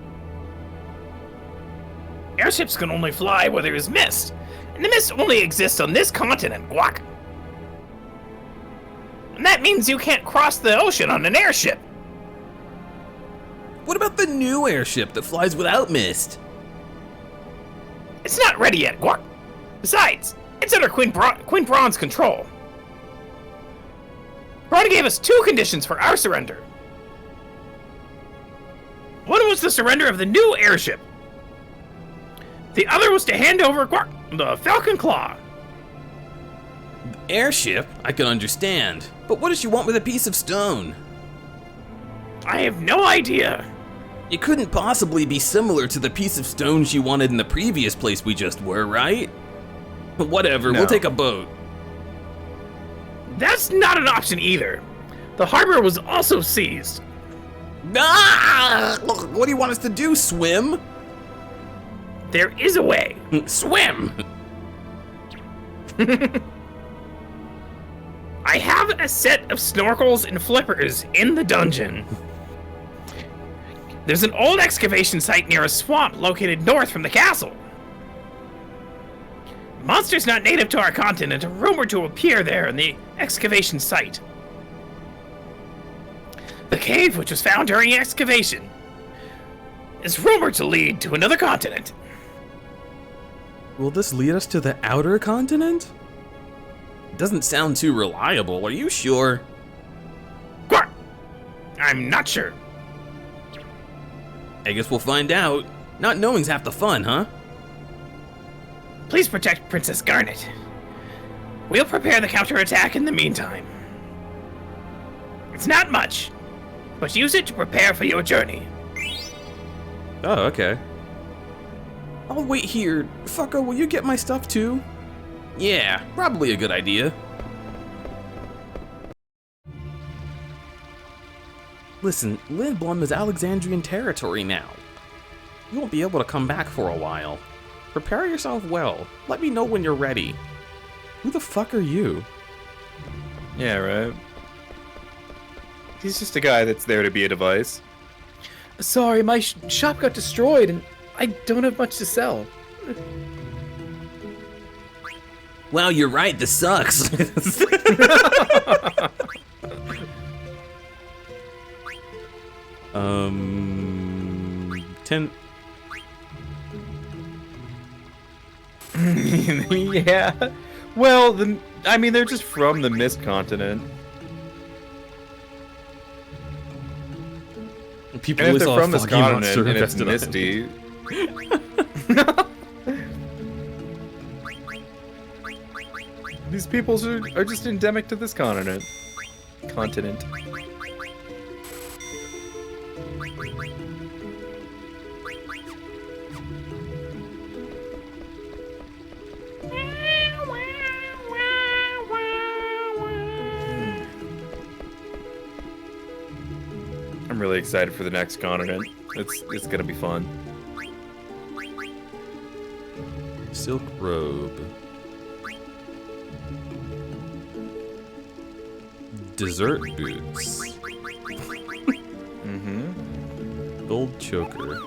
Airships can only fly where there is mist, and the mist only exists on this continent, guac. And that means you can't cross the ocean on an airship. What about the new airship that flies without mist? It's not ready yet, guac. Besides, it's under Queen Braun's control. Braun gave us 2 conditions for our surrender. One was the surrender of the new airship. The other was to hand over the Falcon Claw. Airship? I can understand. But what does she want with a piece of stone? I have no idea. It couldn't possibly be similar to the piece of stone she wanted in the previous place we just were, right? Whatever, No. we'll take a boat. That's not an option either. The harbor was also seized. Ah! What do you want us to do, swim? There is a way. Swim! I have a set of snorkels and flippers in the dungeon. There's an old excavation site near a swamp located north from the castle. Monsters not native to our continent are rumored to appear there in the excavation site. The cave, which was found during excavation, is rumored to lead to another continent. Will this lead us to the outer continent? Doesn't sound too reliable, are you sure? Quark! I'm not sure. I guess we'll find out. Not knowing's half the fun, huh? Please protect Princess Garnet. We'll prepare the counterattack in the meantime. It's not much, but use it to prepare for your journey. Oh, okay. I'll wait here. Fucko, will you get my stuff too? Yeah, probably a good idea. Listen, Lindblom is Alexandrian territory now. You won't be able to come back for a while. Prepare yourself well. Let me know when you're ready. Who the fuck are you? Yeah, right. He's just a guy that's there to be a device. Sorry, my shop got destroyed and I don't have much to sell. Wow, you're right, this sucks. 10. Yeah. Well, I mean, they're just from the Mist continent. People And if always they're saw a from this foggy monster continent and it's infested misty. These peoples are just endemic to this continent. I'm really excited for the next continent. It's gonna be fun. Silk robe. Dessert boots. Gold choker.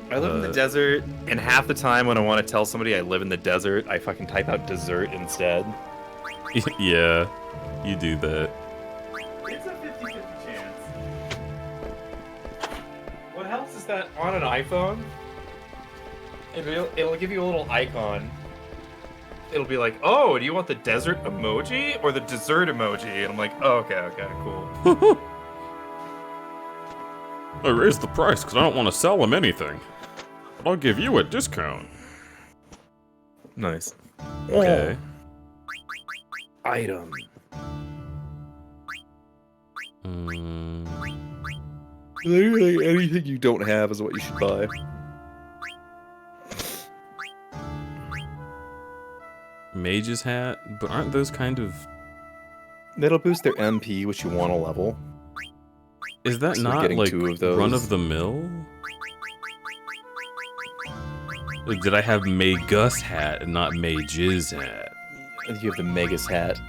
I live in the desert, and half the time when I want to tell somebody I live in the desert, I fucking type out dessert instead. Yeah, you do that. It's a 50-50 chance. What helps is that on an iPhone, it'll give you a little icon. It'll be like, oh, do you want the desert emoji or the dessert emoji? And I'm like, oh, okay, cool. I raised the price because I don't want to sell him anything. But I'll give you a discount. Nice. Okay. Item. Literally anything you don't have is what you should buy. Mage's hat, but aren't those kind of... That'll boost their MP, which you want to level. Is that So not getting like 2 of those. run of the mill? Or did I have Magus hat and not Mage's hat? I think you have the Megas hat.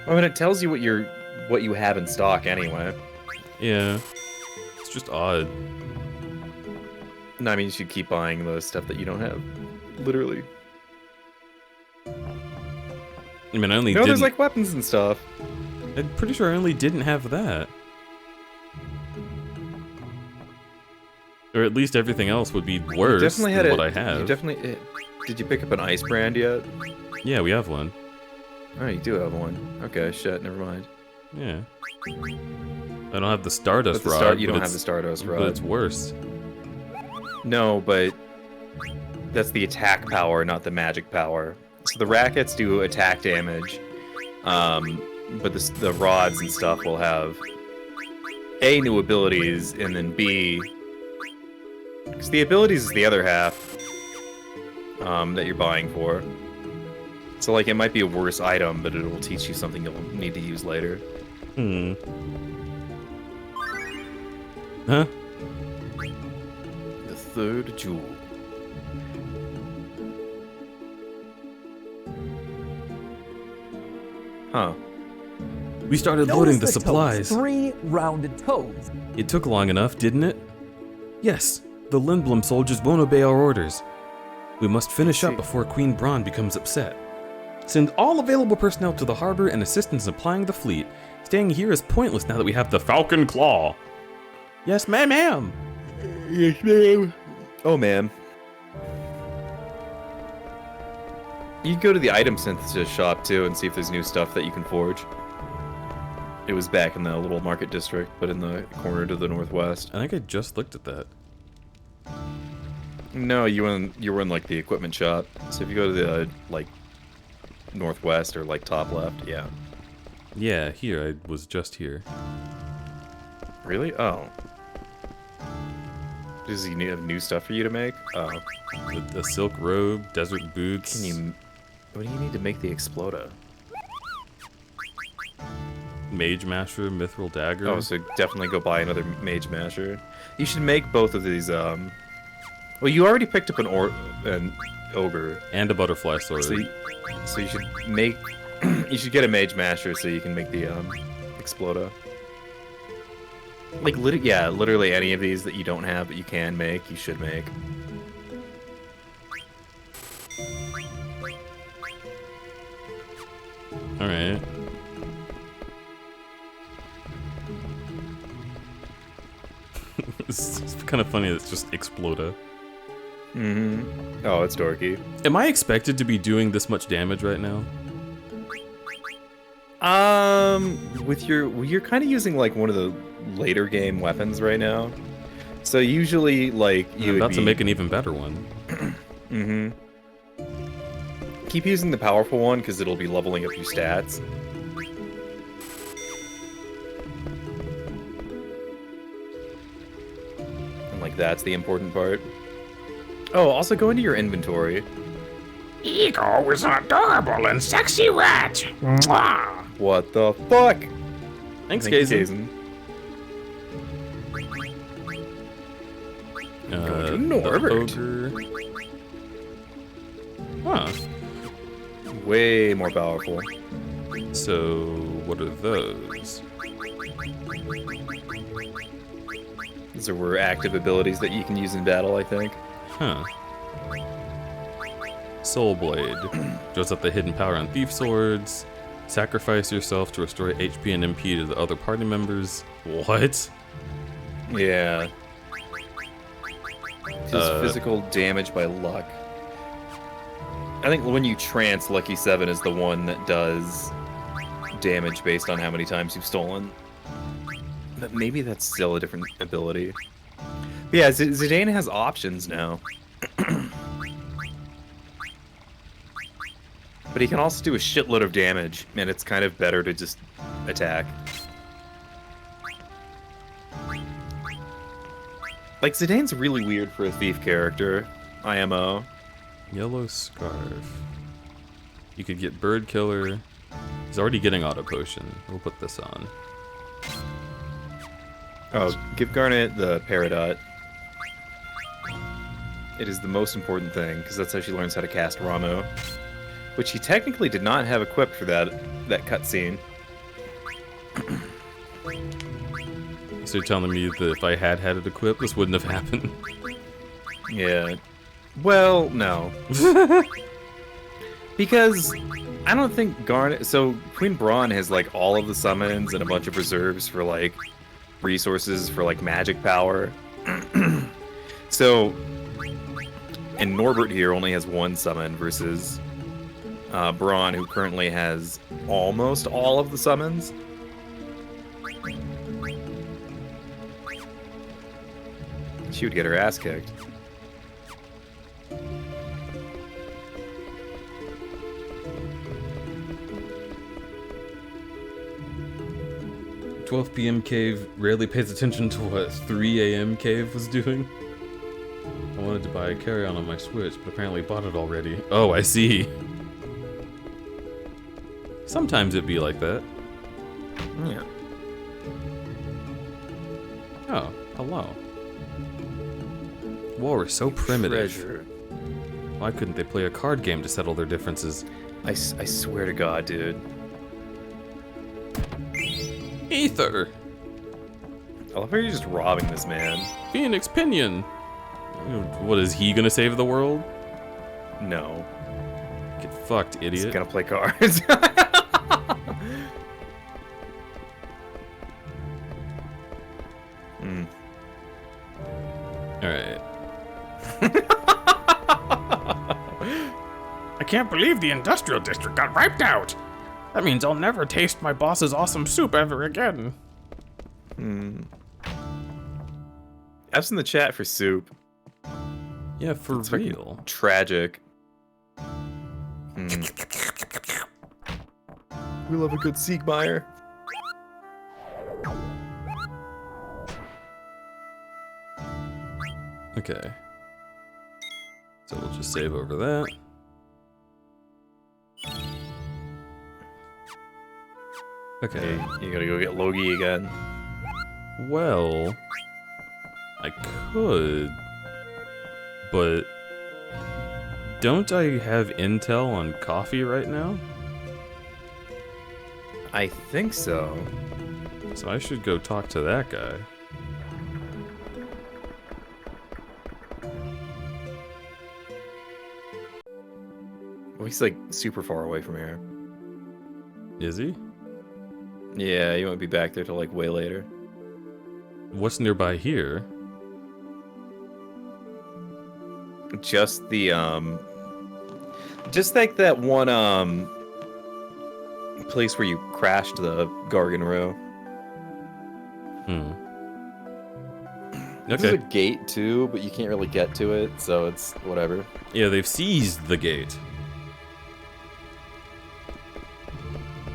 I mean, it tells you what you have in stock anyway. Yeah. It's just odd. No, I mean, you should keep buying the stuff that you don't have. Literally. I mean, I only No, didn't... there's like weapons and stuff. I'm pretty sure I only didn't have that. Or at least everything else would be worse than what I have. You definitely... Did you pick up an ice brand yet? Yeah, we have one. Oh, you do have one. Okay, shit, never mind. Yeah. I don't have the Stardust But the Rod. you don't have the Stardust Rod. But it's worse. No, but that's the attack power, not the magic power. So the rackets do attack damage, but the rods and stuff will have A, new abilities, and then B, because the abilities is the other half that you're buying for. So like it might be a worse item, but it will teach you something you'll need to use later. Huh? The third jewel. Huh. We started Notice loading the toes, supplies. 3 rounded toes. It took long enough, didn't it? Yes, the Lindblom soldiers won't obey our orders. We must finish up before Queen Braun becomes upset. Send all available personnel to the harbor and assist in supplying the fleet. Staying here is pointless now that we have the Falcon Claw. Yes, ma'am. Yes, ma'am. Oh, man. You can go to the item synthesis shop, too, and see if there's new stuff that you can forge. It was back in the little market district, but in the corner to the northwest. I think I just looked at that. No, you were in, like, the equipment shop. So if you go to the, like, northwest or, like, top left, yeah. Yeah, here. I was just here. Really? Oh. Does he have new stuff for you to make? Oh. A silk robe, desert boots. Can you... What do you need to make the Exploda? Mage Masher, Mithril Dagger. Oh, so definitely go buy another Mage Masher. You should make both of these, Well, you already picked up an Ogre. And a Butterfly Sword. So you should make... you should get a Mage Masher so you can make the, Exploda. Like, literally any of these that you don't have but you can make, you should make. Alright. It's kind of funny that it's just Exploda. Mm-hmm. Oh, it's dorky. Am I expected to be doing this much damage right now? You're kind of using like one of the later game weapons right now. So usually, like I'm about to make an even better one. Mm-hmm. Keep using the powerful one because it'll be leveling up your stats. And like that's the important part. Oh, also go into your inventory. Ego is an adorable and sexy rat. Mwah. What the fuck? Thanks, Thank you, Kazin. Go to The Norbert. ogre. Huh. Way more powerful. So, what are those? These were active abilities that you can use in battle, I think. Huh. Soul Blade. Draws up the hidden power on thief swords. Sacrifice yourself to restore HP and MP to the other party members. What? Yeah. Does physical damage by luck. I think when you trance, Lucky 7 is the one that does damage based on how many times you've stolen. But maybe that's still a different ability. But yeah, Zidane has options now. But he can also do a shitload of damage, and it's kind of better to just attack. Like, Zidane's really weird for a thief character. IMO. Yellow Scarf. You could get Bird Killer. He's already getting Auto Potion. We'll put this on. Oh, give Garnet the Peridot. It is the most important thing, because that's how she learns how to cast Ramo. Which he technically did not have equipped for that cutscene. So you're telling me that if I had it equipped, this wouldn't have happened? Yeah. Well, no. Because I don't think Garnet... So, Queen Braun has, like, all of the summons and a bunch of reserves for, like, resources for, like, magic power. So, and Norbert here only has one summon versus Braun, who currently has almost all of the summons. She would get her ass kicked. 12 p.m. Cave rarely pays attention to what 3 a.m. Cave was doing. I wanted to buy a carry-on on my Switch, but apparently bought it already. Oh, I see. Sometimes it'd be like that. Yeah. Oh, hello. Whoa, we're so primitive. Treasure. Why couldn't they play a card game to settle their differences? I swear to God, dude. Ether! I love how you're just robbing this man. Phoenix Pinion! What, is he gonna save the world? No. Get fucked, He's idiot. gonna play cards. Alright. I can't believe the industrial district got wiped out. That means I'll never taste my boss's awesome soup ever again. F's in the chat for soup. Yeah, for It's fucking real. tragic. We love a good Siegmeyer. Okay. So we'll just save over that. Okay. Hey, you gotta go get Logie again. Well, I could, but don't I have intel on coffee right now? I think so. So I should go talk to that guy. Well, he's like super far away from here. Is he? Yeah, you won't be back there till like way later. What's nearby here? just the just like that one place where you crashed the Gargan Row. There's a Okay. gate too, but you can't really get to it, so it's whatever. Yeah, they've seized the gate.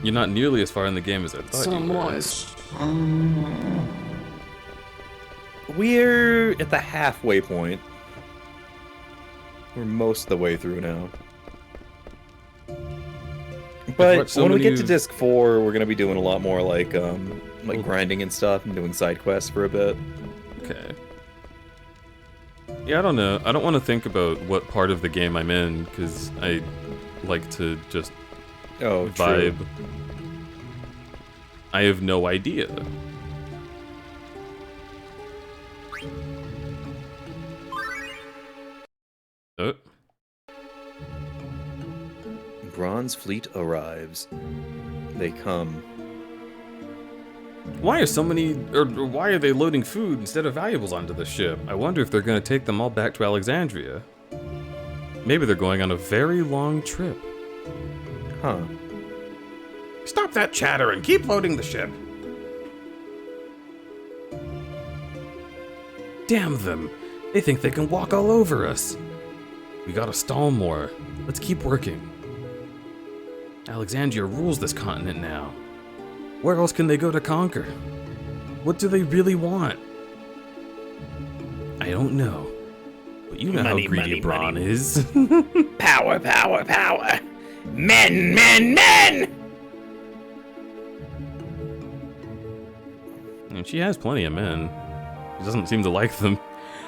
You're not nearly as far in the game as I thought you were. We're at the halfway point. We're most of the way through now. But watched so when we get many- to disc 4, we're gonna be doing a lot more like grinding and stuff and doing side quests for a bit. Okay. Yeah, I don't know. I don't want to think about what part of the game I'm in, because I like to just Oh, vibe. true. I have no idea. Oh. Bronze Fleet arrives. They come. Why are so many, or why are they loading food instead of valuables onto the ship? I wonder if they're going to take them all back to Alexandria. Maybe they're going on a very long trip. Huh. Stop that chatter and keep loading the ship. Damn them! They think they can walk all over us. We gotta stall more. Let's keep working. Alexandria rules this continent now. Where else can they go to conquer? What do they really want? I don't know. But you know Money, how greedy money, Braun money. is. Power, power, power! Men, men, men! And she has plenty of men. She doesn't seem to like them.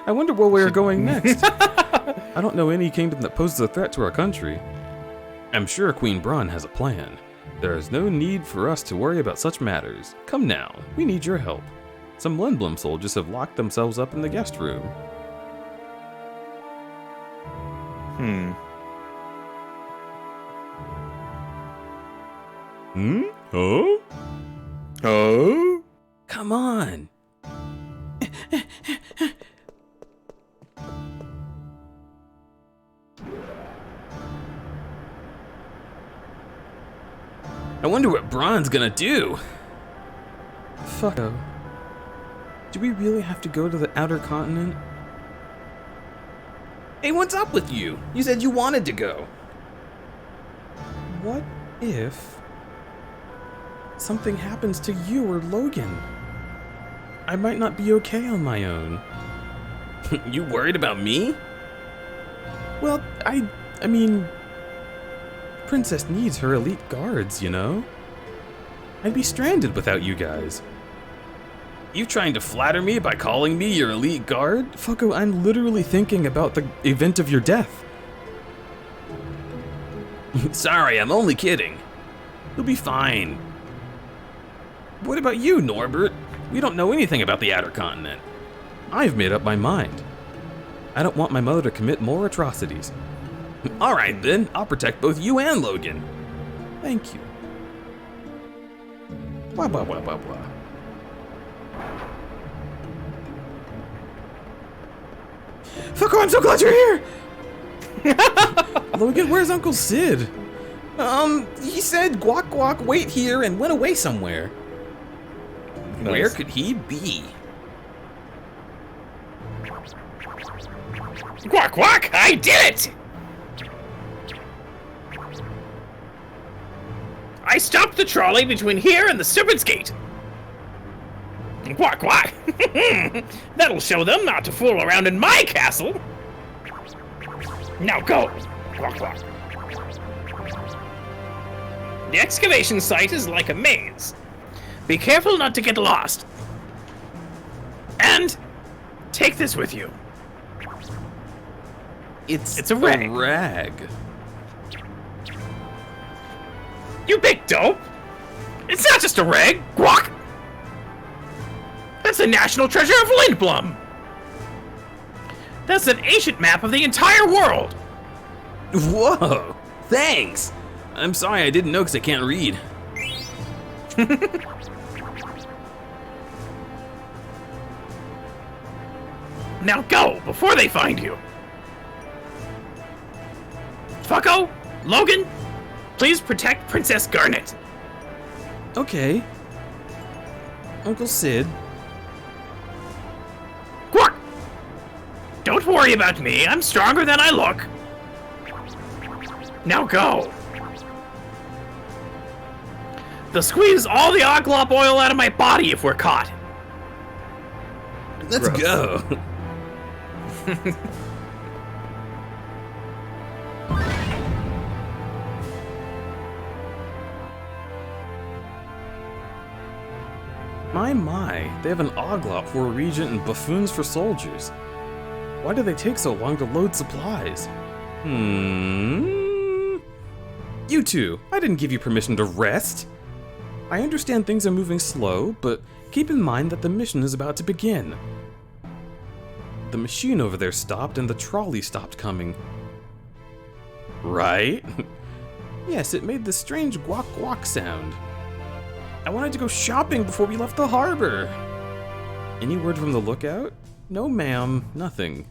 I wonder where we're going next. I don't know any kingdom that poses a threat to our country. I'm sure Queen Braun has a plan. There is no need for us to worry about such matters. Come now, we need your help. Some Lindblom soldiers have locked themselves up in the guest room. Huh? Oh? Come on. I wonder what Braun's gonna do. Fucko. Do we really have to go to the outer continent? Hey, what's up with you? You said you wanted to go. What if something happens to you or Logan? I might not be okay on my own. You worried about me? Well, I mean, Princess needs her elite guards, you know? I'd be stranded without you guys. You trying to flatter me by calling me your elite guard? Fucko, I'm literally thinking about the event of your death. Sorry, I'm only kidding. You'll be fine. What about you, Norbert? We don't know anything about the outer continent. I've made up my mind. I don't want my mother to commit more atrocities. All right, then. I'll protect both you and Logan. Thank you. Blah, blah, blah, blah, blah. Fucko, I'm so glad you're here! Logan, where's Uncle Sid? He said, guac, guac, wait here, and went away somewhere. Where could he be? Quack, quack! I did it! I stopped the trolley between here and the Serpent's Gate. Quack, quack! That'll show them not to fool around in my castle. Now go! Quack, quack. The excavation site is like a maze. Be careful not to get lost. And take this with you. It's a rag. Rag. You big dope! It's not just a rag, guac! That's the national treasure of Lindblom! That's an ancient map of the entire world! Whoa! Thanks! I'm sorry I didn't know because I can't read. Now go, before they find you! Fucko, Logan, please protect Princess Garnet. Okay. Uncle Sid. Quark! Don't worry about me. I'm stronger than I look. Now go. They'll squeeze all the oglop oil out of my body if we're caught. Let's go. My, they have an oglop for a regent and buffoons for soldiers. Why do they take so long to load supplies? You two, I didn't give you permission to rest. I understand things are moving slow, but keep in mind that the mission is about to begin. The machine over there stopped and the trolley stopped coming. Right? Yes, it made this strange guac guac sound. I wanted to go shopping before we left the harbor. Any word from the lookout? No, ma'am, nothing.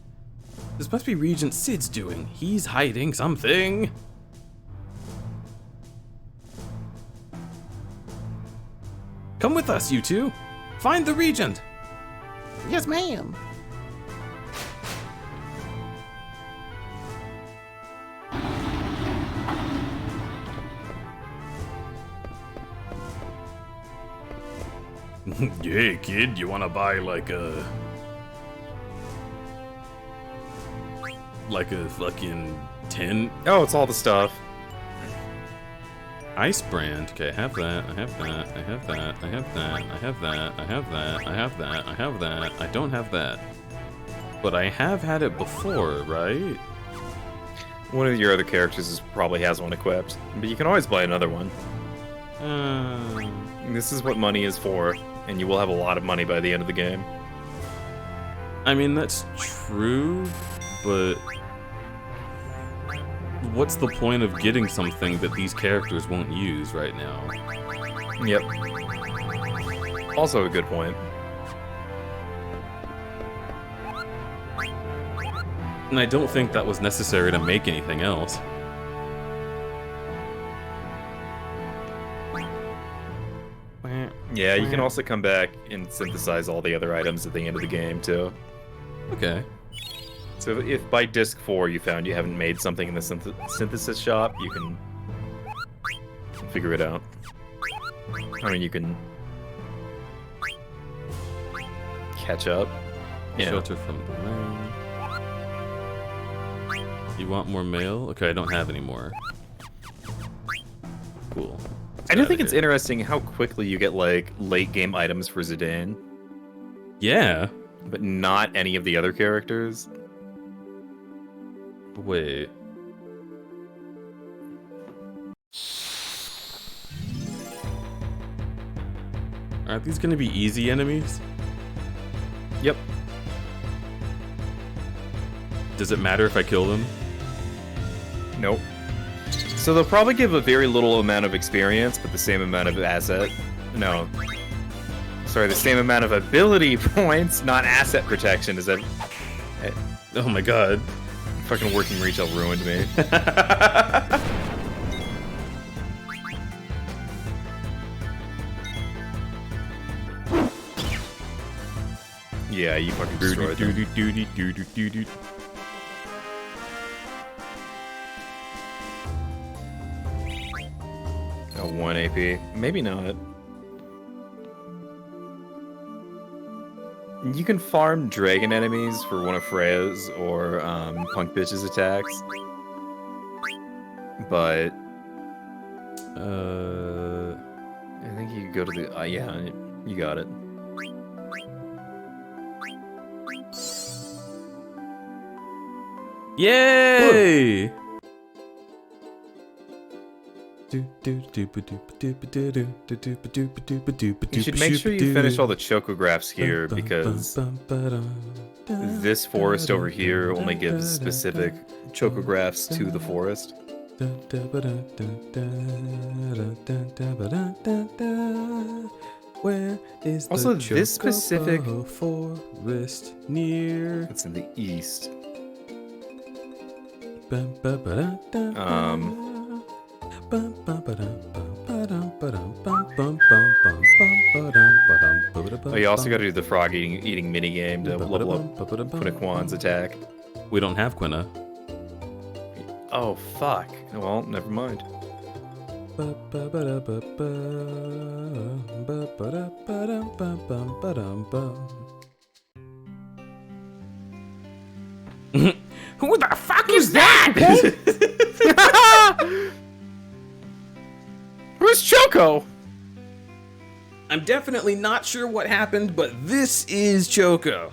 This must be Regent Sid's doing. He's hiding something. Come with us, you two. Find the Regent. Yes, ma'am. Hey, kid, you wanna buy like a fucking tin Oh, it's all the stuff. ice brand? Okay, I have that. I have that. I have that. I have that. I have that. I have that. I have that. I have that. I don't have that. But I have had it before, right? One of your other characters probably has one equipped, but you can always buy another one. This is what money is for, and you will have a lot of money by the end of the game. I mean, that's true, but what's the point of getting something that these characters won't use right now? Yep. Also a good point. And I don't think that was necessary to make anything else. Yeah, you can also come back and synthesize all the other items at the end of the game, too. Okay. So if by disc 4 you found you haven't made something in the synthesis shop, you can figure it out. I mean, you can catch up. Yeah. Shelter from the rain. You want more mail? Okay, I don't have any more. Cool. I do think it's interesting how quickly you get, like, late-game items for Zidane, Yeah. but not any of the other characters. Wait. Are these gonna be easy enemies? Yep. Does it matter if I kill them? Nope. So they'll probably give a very little amount of experience, but the same amount of asset. No. Sorry, the same amount of ability points, not asset protection. Is that... Oh my god. Fucking working retail ruined me. Yeah, you fucking destroyed them. Oh, 1 AP. Maybe not. You can farm dragon enemies for one of Freya's or Punk Bitch's attacks. But... I think you go to the... yeah, you got it. Yay! You should make sure you finish all the chocographs here, because this forest over here only gives specific chocographs to the forest. Where is Also, the this specific Chocobo forest near? It's in the east. Oh, you also got to do the frog eating mini game to level up Quinaquan's attack. We don't have Quina. Oh fuck. Well, never mind. Who the fuck is that? Where's Choco? I'm definitely not sure what happened, but this is Choco.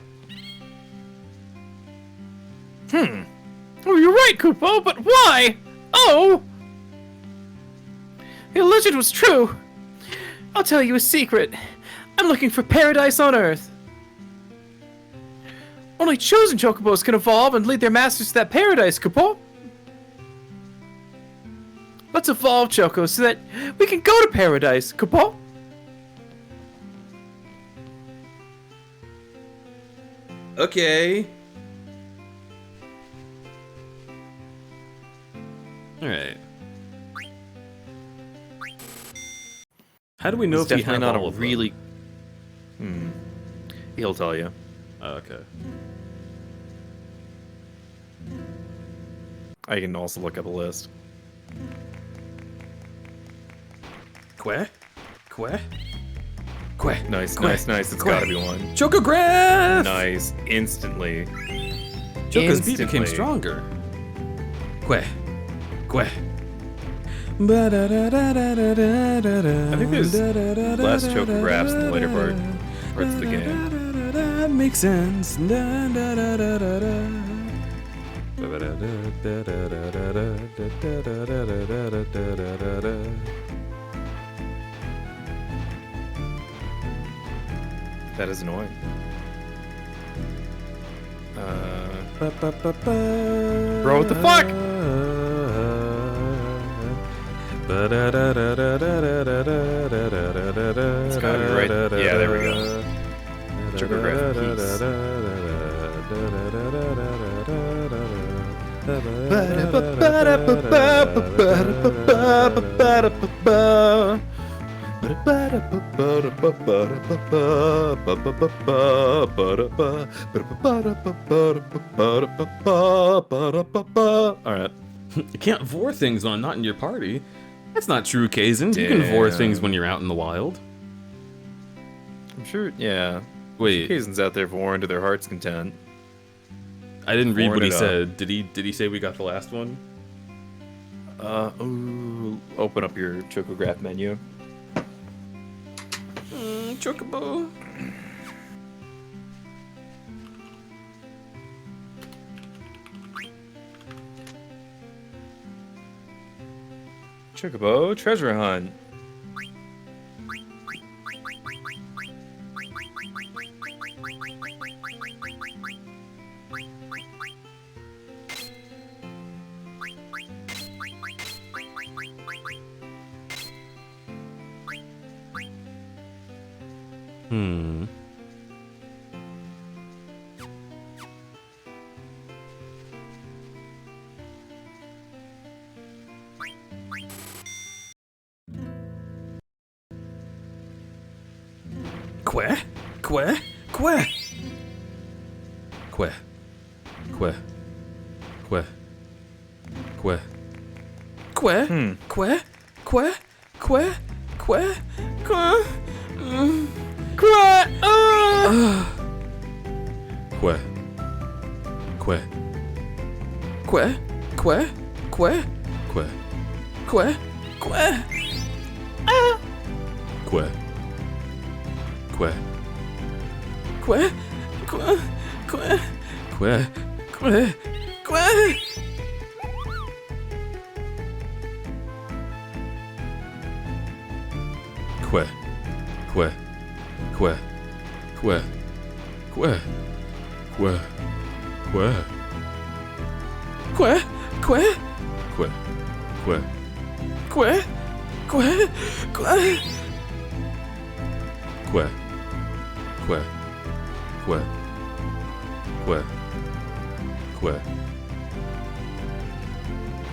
Oh, you're right, Kupo, but why? Oh! The legend was true. I'll tell you a secret. I'm looking for paradise on Earth. Only chosen chocobos can evolve and lead their masters to that paradise, Kupo. Let's evolve Choco so that we can go to paradise, Kupo. Okay. Alright. How do we know It's if we definitely have not all a of them? really. He'll tell you. Oh, okay. I can also look up a list. Que? Nice, Quick, nice, nice. It's quick. gotta be one. Chocograph! Nice. Instantly. Choco's beat became Instantly. stronger. Que. I think there's less chocographs in the later parts of the game. Makes sense. That is annoying. Bro, what the fuck? It's gotta be right. Yeah, there we go. Chocograph piece. Alright. You can't vor things when I'm not in your party. That's not true, Kazin. You can vor things when you're out in the wild. I'm sure, yeah. Wait, Kaizen's out there voring to their heart's content. I didn't read what he Voring it up. said. Did he say we got the last one? Ooh, open up your chocograph menu. Chocobo. Chocobo treasure hunt. Hmm. Que?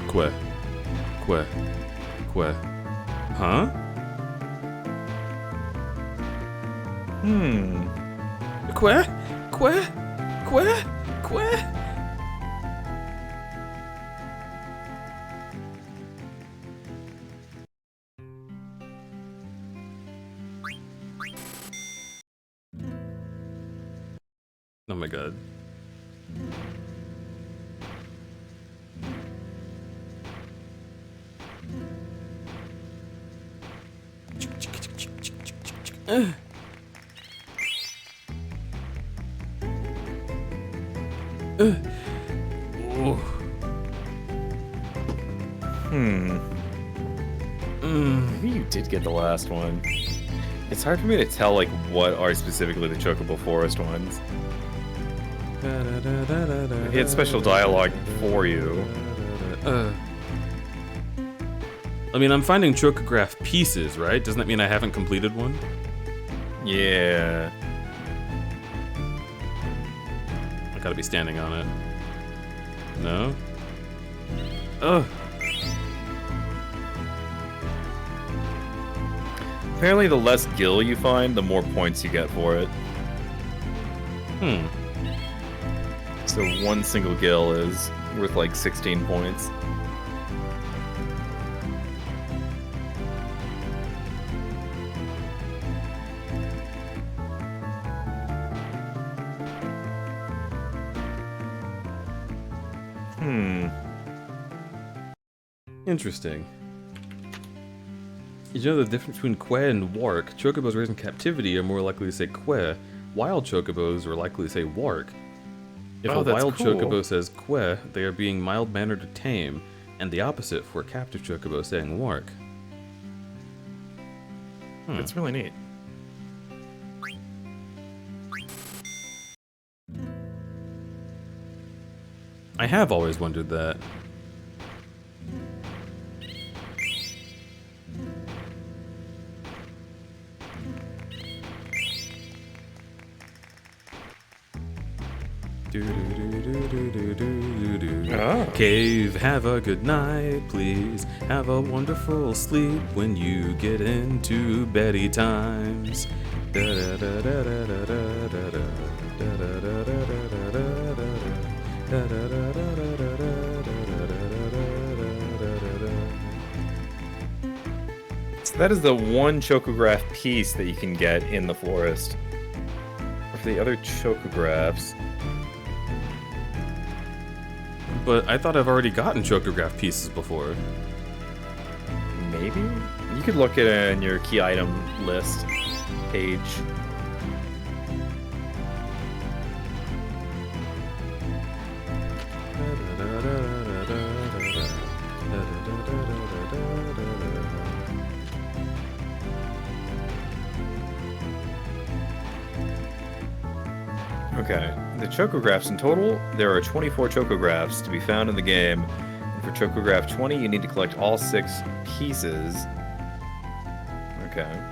Que. Huh? Que? Oh my god. Maybe you did get the last one. It's hard for me to tell like what are specifically the Chocobo Forest ones. He had special dialogue for you. I mean, I'm finding chocograph pieces, right? Doesn't that mean I haven't completed one? Yeah. I gotta be standing on it. No? Ugh. Apparently the less gill you find, the more points you get for it. So one single gill is worth like 16 points. Interesting. You know the difference between que and wark? Chocobos raised in captivity are more likely to say que. Wild chocobos are likely to say wark. If a that's wild cool. chocobo says que, they are being mild-mannered or tame, and the opposite for a captive chocobo saying wark. That's really neat. I have always wondered that. Cave, have a good night, please. Have a wonderful sleep when you get into beddy times. So that is the one chocograph piece that you can get in the forest. For the other chocographs... But I thought I've already gotten chocograph pieces before. Maybe? You could look at it in your key item list page. Okay, the chocographs in total, there are 24 chocographs to be found in the game. And for chocograph 20, you need to collect all 6 pieces. Okay.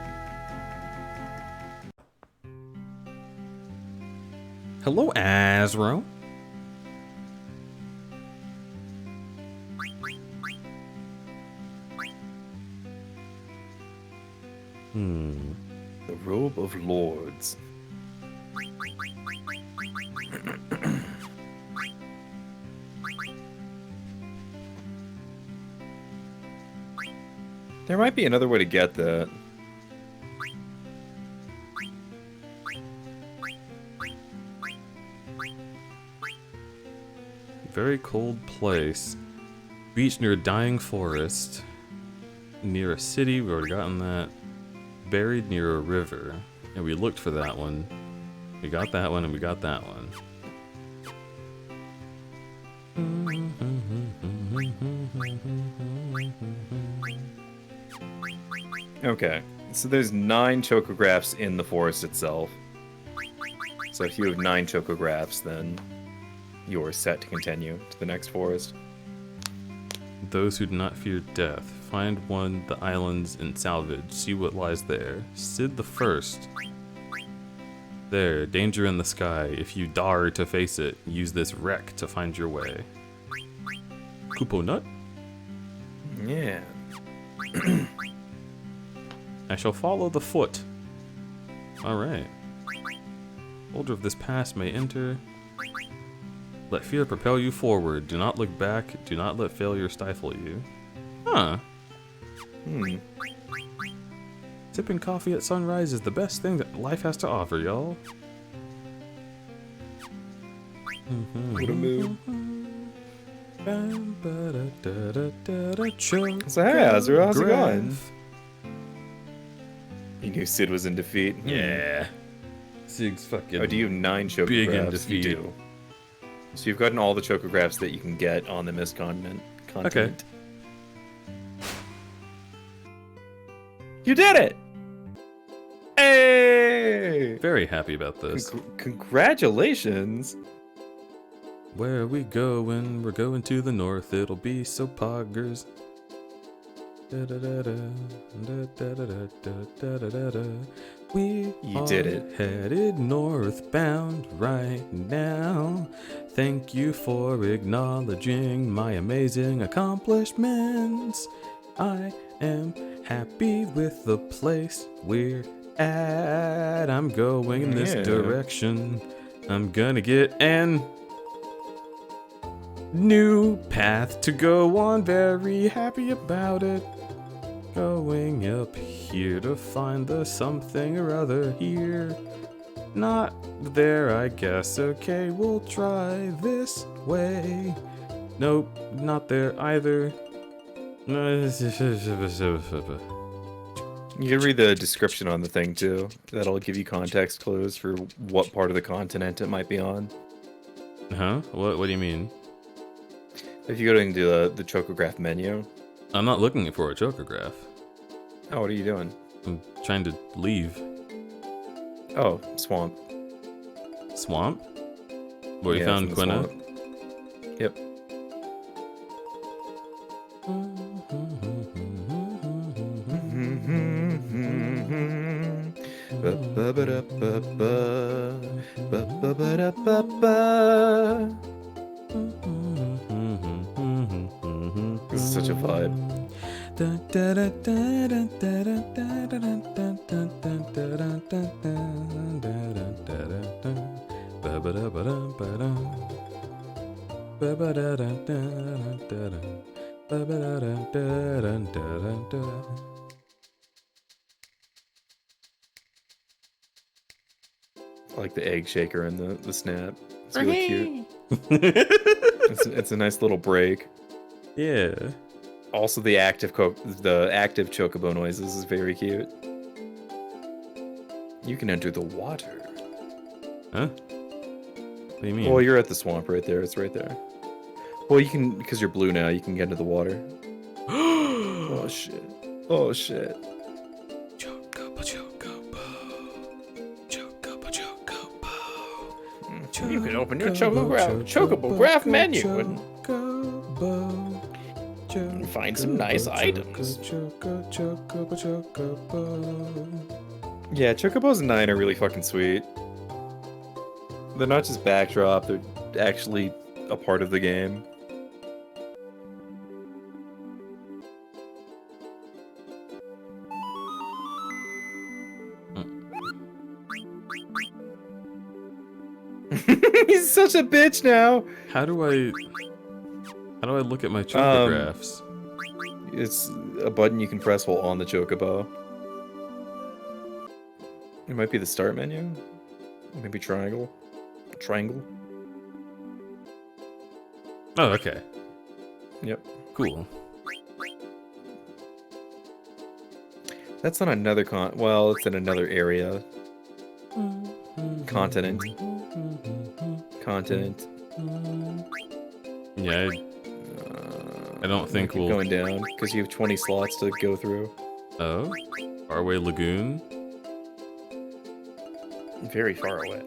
Hello, Azro. The Robe of Lords. There might be another way to get that. Very cold place. Beach near a dying forest. Near a city, we've already gotten that. Buried near a river. And we looked for that one. We got that one and we got that one. Okay, so there's 9 chocographs in the forest itself. So if you have 9 chocographs, then you're set to continue to the next forest. Those who do not fear death. Find one the islands and salvage. See what lies there. Sid the First. There, danger in the sky. If you dare to face it, use this wreck to find your way. Kupo Nut? Yeah. I shall follow the foot. Alright. Holder of this pass may enter. Let fear propel you forward. Do not look back. Do not let failure stifle you. Huh. Sipping coffee at sunrise is the best thing that life has to offer, y'all. What a move. So So hey, Azura, how's it going? You knew Sid was in defeat? Yeah. Sig's fucking. Oh, do you have 9 chocographs? Big in You defeat. do. So you've gotten all the chocographs that you can get on the Mist Continent. Okay. You did it! Hey! Very happy about this. Congratulations! Where are we going? We're going to the north. It'll be so poggers. We You did it. headed northbound right now. Thank you for acknowledging my amazing accomplishments. I am happy with the place we're at. I'm going in this Yeah. direction. I'm gonna get an new path to go on. Very happy about it. Going up here to find the something or other here. Not there, I guess. Okay, we'll try this way. Nope, not there either. You can read the description on the thing too. That'll give you context clues for what part of the continent it might be on. Huh? What do you mean? If you go into the chocograph menu. I'm not looking for a chocograph. Oh, what are you doing? I'm trying to leave. Oh, swamp. Swamp? Where you Yeah, it's found in the Quina? swamp. Yep. This is such a vibe. I like the egg shaker and the snap. It's really cute. It's a nice little break. Yeah. Also, the active chocobo noises is very cute. You can enter the water. Huh? What do you mean? Well, you're at the swamp right there. It's right there. Well, you can, because you're blue now, you can get into the water. Oh, shit. Oh, shit. Chocobo, chocobo. Chocobo, chocobo. You can open your chocobo graph menu and find some nice items. Yeah, Chocobos 9 are really fucking sweet. They're not just backdrop, they're actually a part of the game. He's such a bitch now. How do I look at my chocographs? It's a button you can press while on the Chocobo. It might be the start menu. Maybe triangle. Triangle. Oh, okay. Yep. Cool. That's on another well, it's in another area. Continent. Continent. Yeah, I don't think Keep we'll... going down because you have 20 slots to go through. Oh? Faraway Lagoon? Very far away.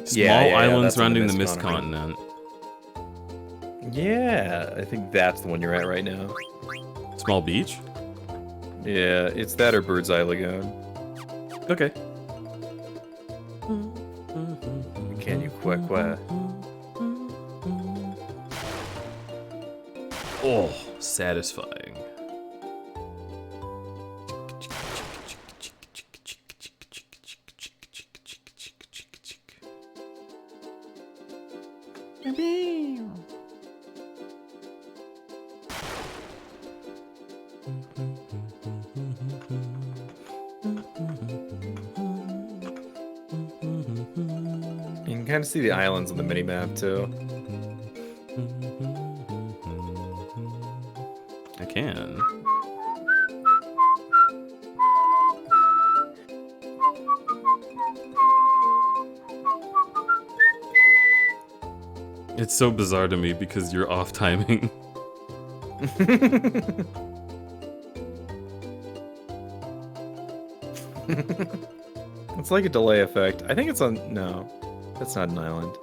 Small islands surrounding the Mist Continent. Yeah, I think that's the one you're at right now. Small beach? Yeah, it's that or Bird's Eye Lagoon. Okay. Can you quack quack? Oh, satisfying. You can kind of see the islands on the minimap too. I can. It's so bizarre to me because you're off timing. It's like a delay effect. I think it's on. No, that's not an island.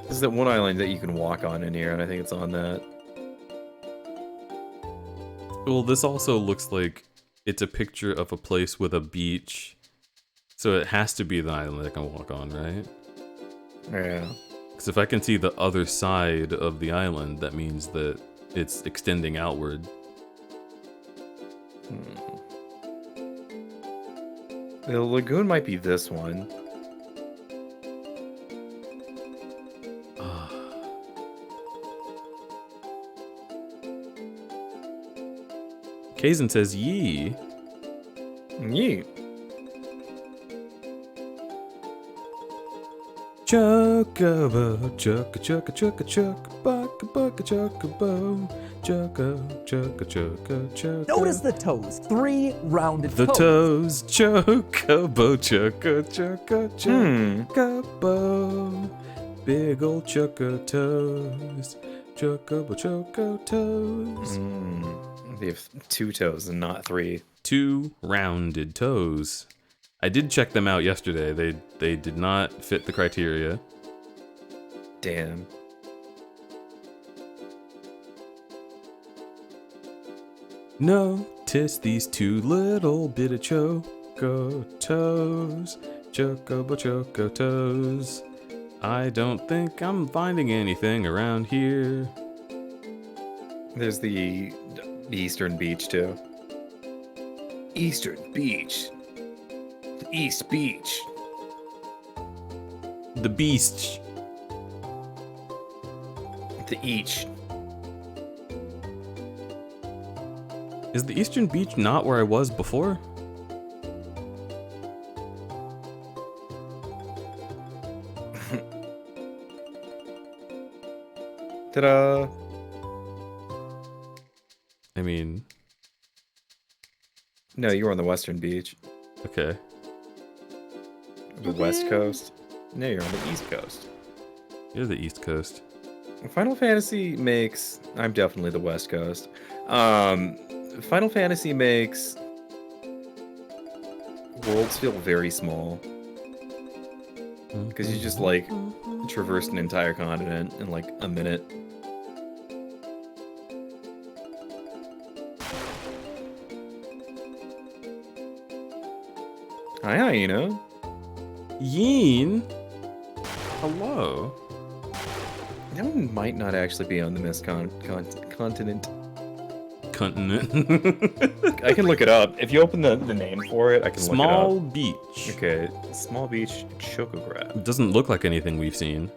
This is that one island that you can walk on in here, and I think it's on that. Well, this also looks like it's a picture of a place with a beach. So it has to be the island I can walk on, right? Yeah. Because if I can see the other side of the island, that means that it's extending outward. The lagoon might be this one. Kazan says, yee. Yeet. Chocobo, choco, choco, choco, choco, baka, baka, chocobo, choco, choco, choco, choco. Notice the toes. 3 rounded The toes, chocobo, choco, choco, chocobo. Big old choco toes, chocobo, choco toes. They have 2 toes and not 3. 2 rounded toes. I did check them out yesterday. They did not fit the criteria. Damn. Notice these 2 little bit of choco toes, chocobo choco toes. I don't think I'm finding anything around here. There's the eastern beach too. Eastern beach. The East Beach. The beast. The Each. Is the Eastern Beach not where I was before? Ta-da! I mean, No, you were on the Western Beach. okay. The West Coast. No, you're on the East Coast. You're the East Coast. Final Fantasy makes... I'm definitely the West Coast. Final Fantasy makes... worlds feel very small. Because you just, like, traversed an entire continent in, like, a minute. Hi, Hyena. Yeen? Hello. That one might not actually be on the Mist continent. Continent. I can look it up. If you open the name for it, I can Small look it up. beach. Okay, Small Beach Chocograph. It doesn't look like anything we've seen.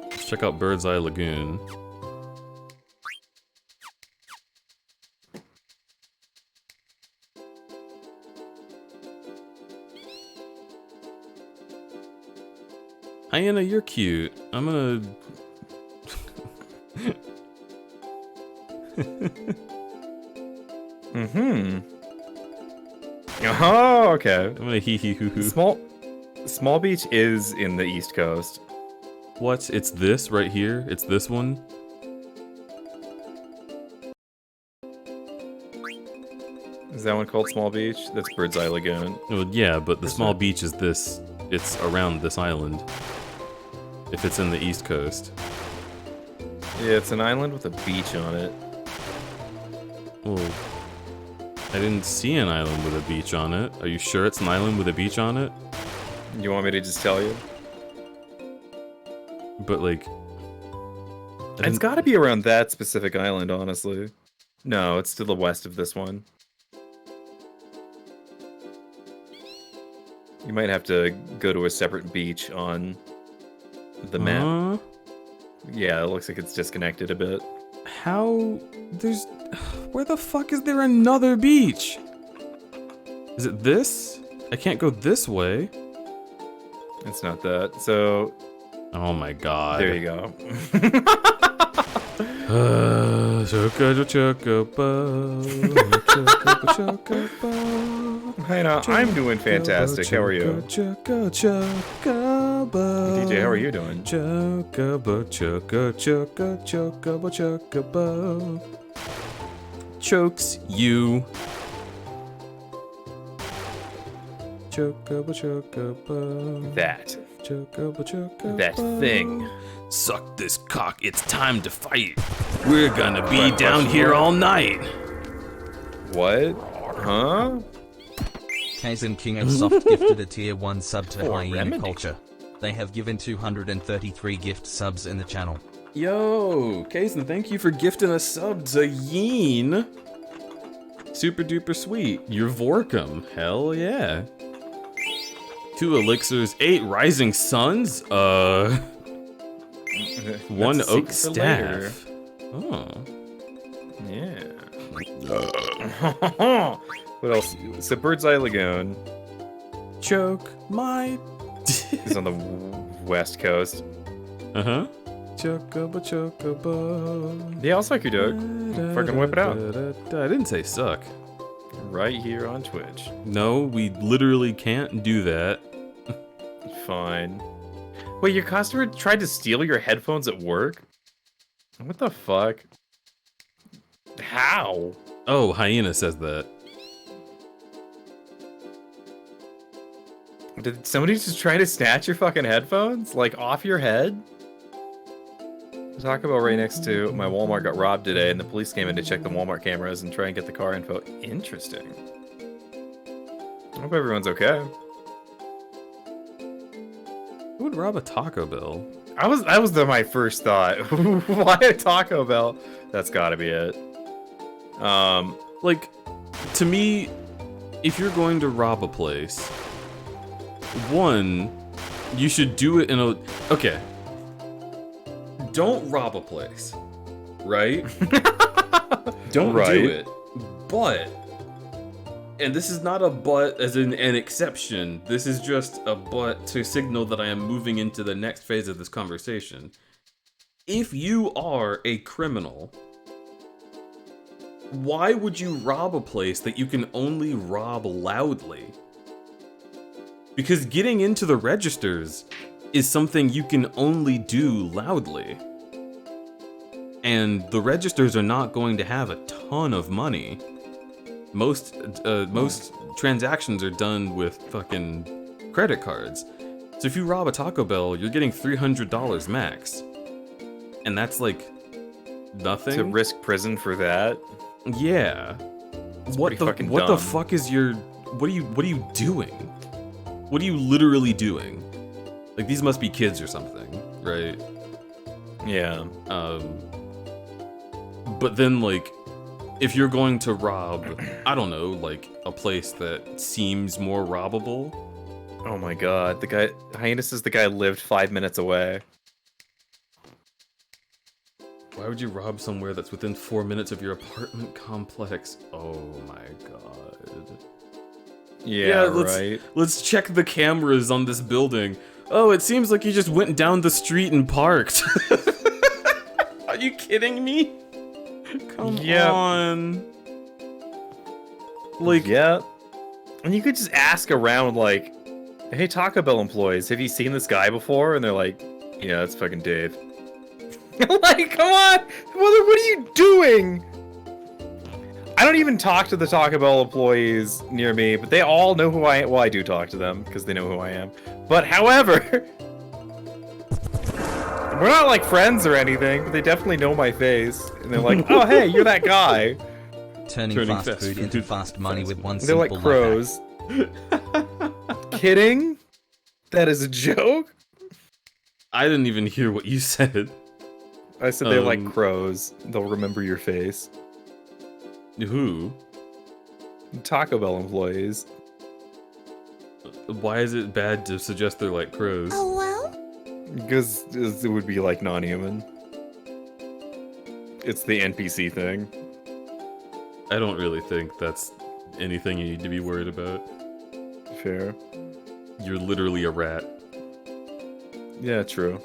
Let's check out Bird's Eye Lagoon. Hyena, you're cute. I'm gonna... Oh, okay. I'm gonna hee hee hoo hoo. Small Beach is in the East Coast. What? It's this right here? It's this one? Is that one called Small Beach? That's Bird's Eye Lagoon. Well, yeah, but the small beach is this. It's around this island. If it's in the East Coast. Yeah, it's an island with a beach on it. Well, I didn't see an island with a beach on it. Are you sure it's an island with a beach on it? You want me to just tell you? But like, It's got to be around that specific island, honestly. No, it's to the west of this one. You might have to go to a separate beach on the map. Yeah, it looks like it's disconnected a bit. How? There's... Where the fuck is there another beach? Is it this? I can't go this way. It's not that. So... Oh my god. There you go. Hey, now, I'm doing fantastic. How are you? DJ, how are you doing? Chokes you. That thing. Suck this cock, it's time to fight. We're gonna be down here all night. What? Huh? Kaizen King of Soft gifted a tier 1 sub to Hyena remedy. Culture. They have given 233 gift subs in the channel. Yo, Kaizen, thank you for gifting a sub to Yeen. Super duper sweet. You're Vorkum. Hell yeah. 2 elixirs, 8 rising suns. 1 That's oak secret for later. staff. Oh. Yeah. What else? So Bird's Eye Lagoon Choke my. is on the west coast. Uh huh. Chocobo, chocobo. Yeah, I'll suck your dick. Fucking whip it out. I didn't say suck. Right here on Twitch. No, we literally can't do that. Fine. Wait, your customer tried to steal your headphones at work? What the fuck? How? Oh, Hyena says that. Did somebody just try to snatch your fucking headphones? Like, off your head? Taco Bell right next to my Walmart got robbed today, and the police came in to check the Walmart cameras and try and get the car info. Interesting. I hope everyone's okay. Who would rob a Taco Bell? That was my first thought. Why a Taco Bell? That's gotta be it. Like, to me, if you're going to rob a place, one, you should do it in a... Okay. Don't rob a place, right? Don't Right. do it. But, and this is not a but as in an exception, this is just a but to signal that I am moving into the next phase of this conversation. If you are a criminal, why would you rob a place that you can only rob loudly? Because getting into the registers is something you can only do loudly. And the registers are not going to have a ton of money. Most transactions are done with fucking credit cards. So if you rob a Taco Bell, you're getting $300 max. And that's like nothing. To risk prison for that? Yeah. What the fucking what the dumb. fuck is your what are you doing? What are you literally doing? Like, these must be kids or something, right? Yeah. But then, like, if you're going to rob, I don't know, like, a place that seems more robbable. Oh my god, the guy... Hyena says the guy lived 5 minutes away. Why would you rob somewhere that's within 4 minutes of your apartment complex? Oh my god. Yeah, let's, right. Let's check the cameras on this building. Oh, it seems like you just went down the street and parked. Are you kidding me? Come on. Like, yeah. And you could just ask around, like, hey, Taco Bell employees, have you seen this guy before? And they're like, yeah, that's fucking Dave. Like, come on! What are you doing? I don't even talk to the Taco Bell employees near me, but they all know who I am. Well, I do talk to them, because they know who I am. But, however... we're not, like, friends or anything, but they definitely know my face. And they're like, oh, hey, you're that guy. Turning fast food into fast money with one They're simple like crows. Kidding? That is a joke? I didn't even hear what you said. I said they're like crows. They'll remember your face. Who? Taco Bell employees. Why is it bad to suggest they're like crows? Because it would be like non-human. It's the NPC thing. I don't really think that's anything you need to be worried about. Fair. You're literally a rat. Yeah, true.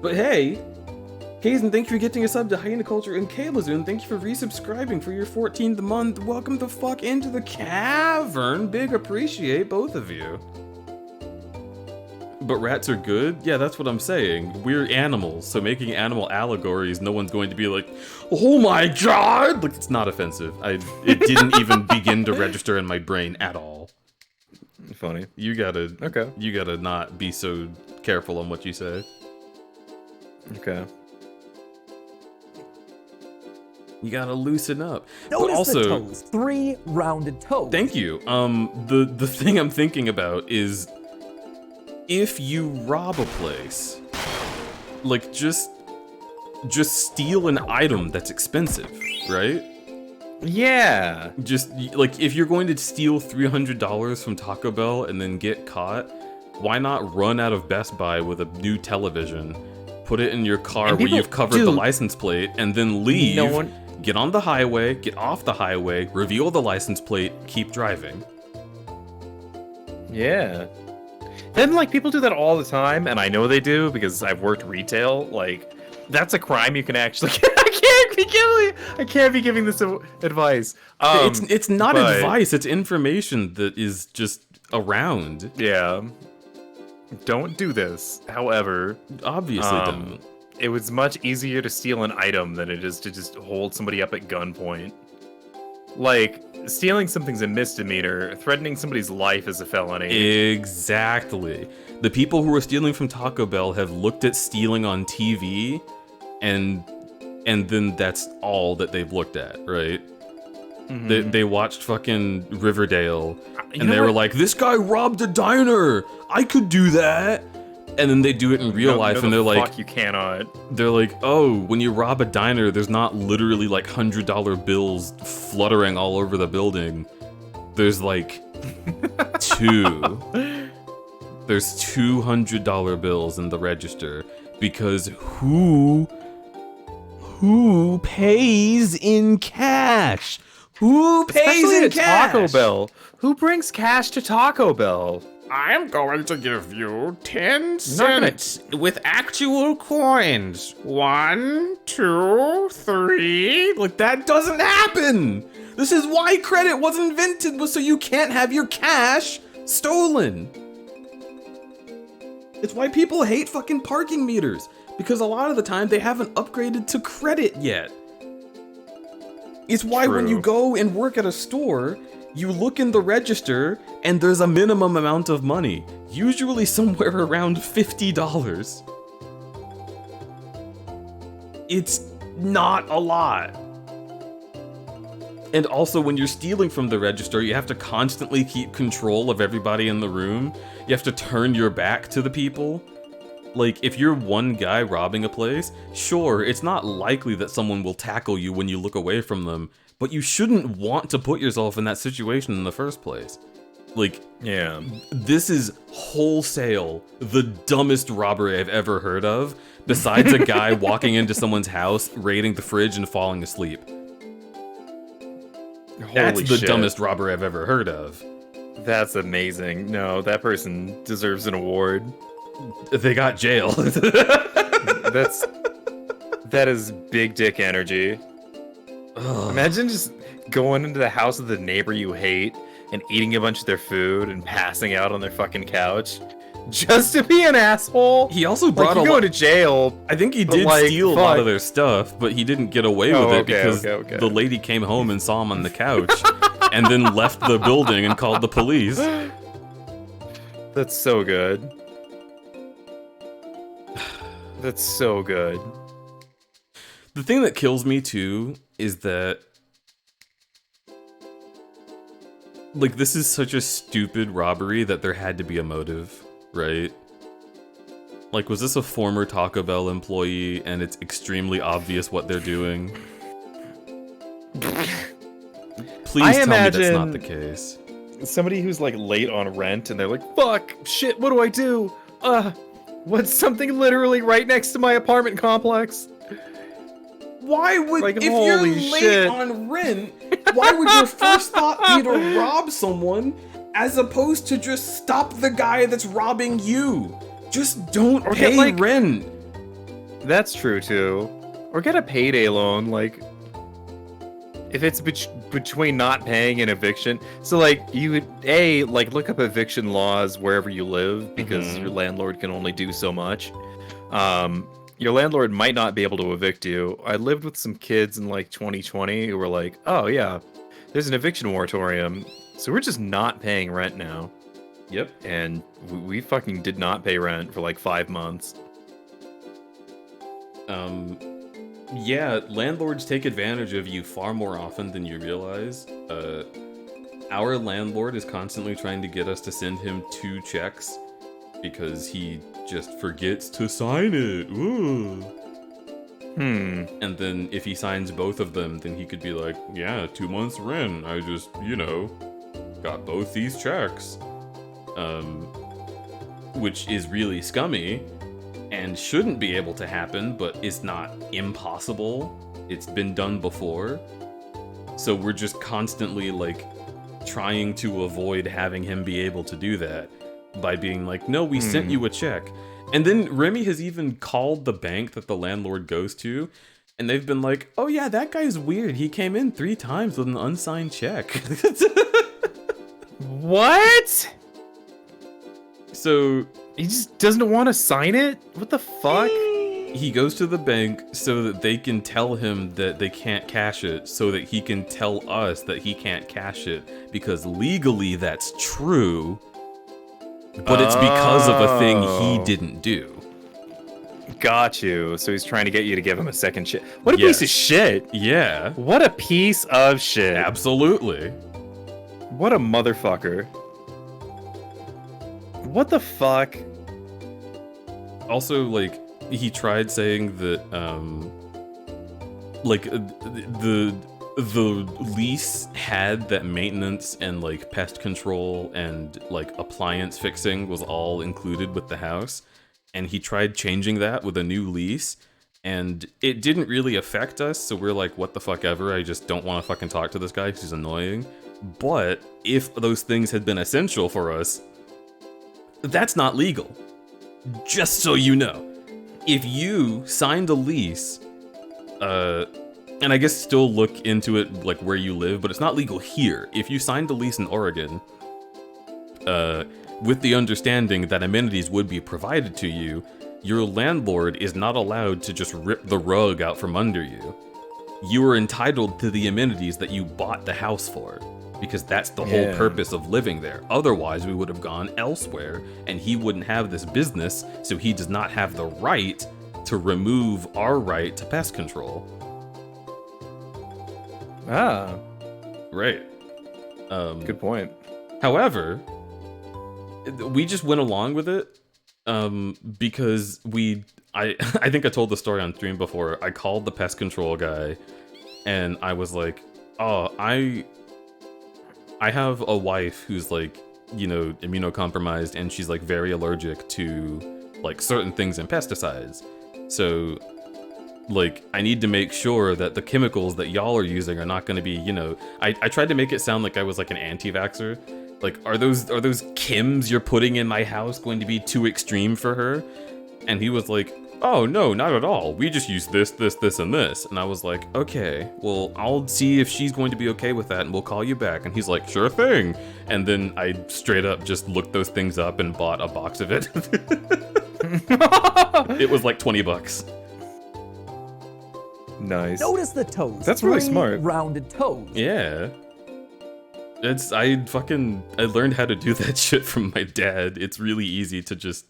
But hey, Hazen, thank you for getting a sub to Hyena Culture and Kaylazoon. Thank you for resubscribing for your 14th month. Welcome the fuck into the cavern. Big appreciate both of you. But rats are good? Yeah, that's what I'm saying. We're animals, so making animal allegories, no one's going to be like, oh my god! Like, it's not offensive. It didn't even begin to register in my brain at all. Funny. You gotta not be so careful on what you say. Okay. You gotta loosen up. Notice but also, the toes. 3 rounded toes. Thank you. The thing I'm thinking about is if you rob a place, like just steal an item that's expensive, right? Yeah. Just like if you're going to steal $300 from Taco Bell and then get caught, why not run out of Best Buy with a new television, put it in your car where you've covered the license plate, and then leave? Get on the highway, get off the highway, reveal the license plate, keep driving. Yeah. Then, like, people do that all the time, and I know they do because I've worked retail. Like, that's a crime you can actually. I can't be giving this advice. It's not advice. It's information that is just around. Yeah. Don't do this. However, obviously don't. It was much easier to steal an item than it is to just hold somebody up at gunpoint. Like, stealing something's a misdemeanor, threatening somebody's life is a felony. Exactly. The people who are stealing from Taco Bell have looked at stealing on TV, and then that's all that they've looked at, right? Mm-hmm. They watched fucking Riverdale, and they were like, this guy robbed a diner! I could do that! And then they do it in real life, and they're like, fuck, you cannot. They're like, oh, when you rob a diner, there's not literally like $100 bills fluttering all over the building. There's like There's $200 bills in the register, because who pays in cash? Who pays Especially in cash? Taco Bell. Who brings cash to Taco Bell? I'm going to give you 10 cents with actual coins. 1, 2, 3. Like, that doesn't happen! This is why credit was invented, was so you can't have your cash stolen. It's why people hate fucking parking meters, because a lot of the time they haven't upgraded to credit yet. It's why when you go and work at a store, you look in the register, and there's a minimum amount of money, usually somewhere around $50. It's not a lot. And also, when you're stealing from the register, you have to constantly keep control of everybody in the room. You have to turn your back to the people. Like, if you're one guy robbing a place, sure, it's not likely that someone will tackle you when you look away from them, but you shouldn't want to put yourself in that situation in the first place. Like, yeah, this is wholesale the dumbest robbery I've ever heard of, besides a guy walking into someone's house, raiding the fridge, and falling asleep. That's the dumbest robbery I've ever heard of. That's amazing. No, that person deserves an award. They got jail. That is big dick energy. Ugh. Imagine just going into the house of the neighbor you hate and eating a bunch of their food and passing out on their fucking couch just to be an asshole. He also brought a lot to jail. I think he did steal a lot of their stuff, but he didn't get away with it because the lady came home and saw him on the couch and then left the building and called the police. That's so good. That's so good. The thing that kills me too is that, like, this is such a stupid robbery that there had to be a motive, right? Like, was this a former Taco Bell employee and it's extremely obvious what they're doing? Please tell me that's not the case. Somebody who's like late on rent and they're like, fuck, shit, what do I do? What's something literally right next to my apartment complex? Why would, Like, if you're holy late shit. on rent, why would your first thought be to rob someone as opposed to just stop the guy that's robbing you? Just don't Or pay get, like- rent. That's true too. Or get a payday loan, like if it's between not paying and eviction. So like you would like look up eviction laws wherever you live because your landlord can only do so much. Your landlord might not be able to evict you. I lived with some kids in like 2020 who were like, "Oh yeah, there's an eviction moratorium, so we're just not paying rent now." Yep. And we fucking did not pay rent for like 5 months. Yeah, landlords take advantage of you far more often than you realize. Our landlord is constantly trying to get us to send him 2 checks because he just forgets to sign it. Ooh. And then if he signs both of them, then he could be like, yeah, 2 months rent. I just, got both these checks. Which is really scummy and shouldn't be able to happen, but is not impossible. It's been done before. So we're just constantly, like, trying to avoid having him be able to do that by being like, no, we sent you a check. And then Remy has even called the bank that the landlord goes to, and they've been like, oh yeah, that guy's weird. He came in 3 times with an unsigned check. What? So He just doesn't want to sign it? What the fuck? he goes to the bank so that they can tell him that they can't cash it, so that he can tell us that he can't cash it, because legally that's true, but it's because of a thing he didn't do. Got you. So he's trying to get you to give him a second shit. What a piece of shit. Yeah, What a piece of shit. absolutely. What a motherfucker. What the fuck? Also, like, he tried saying that, like, the lease had that maintenance and, like, pest control and, like, appliance fixing was all included with the house, and he tried changing that with a new lease, and it didn't really affect us, so we're like, what the fuck ever, I just don't want to fucking talk to this guy because he's annoying. But if those things had been essential for us, that's not legal. Just so you know. If you signed a lease, and I guess still look into it like where you live, but it's not legal here. If you signed a lease in Oregon, with the understanding that amenities would be provided to you, your landlord is not allowed to just rip the rug out from under you. You are entitled to the amenities that you bought the house for, because that's the whole purpose of living there. Otherwise, we would have gone elsewhere, and he wouldn't have this business, so he does not have the right to remove our right to pest control. Ah, Right. good point. However, we just went along with it, because I think I told the story on stream before. I called the pest control guy, and I was like, oh, I have a wife who's like, immunocompromised, and she's like very allergic to like certain things in pesticides. So like, I need to make sure that the chemicals that y'all are using are not going to be, I tried to make it sound like I was like an anti-vaxxer. Like, are those chems you're putting in my house going to be too extreme for her? And he was like, oh, no, not at all. We just use this, this, this, and this. And I was like, okay, well, I'll see if she's going to be okay with that, and we'll call you back. And he's like, sure thing. And then I straight up just looked those things up and bought a box of it. It was like $20. Nice. Notice the toes. That's really 3 smart. rounded toes. Yeah. I learned how to do that shit from my dad. It's really easy to just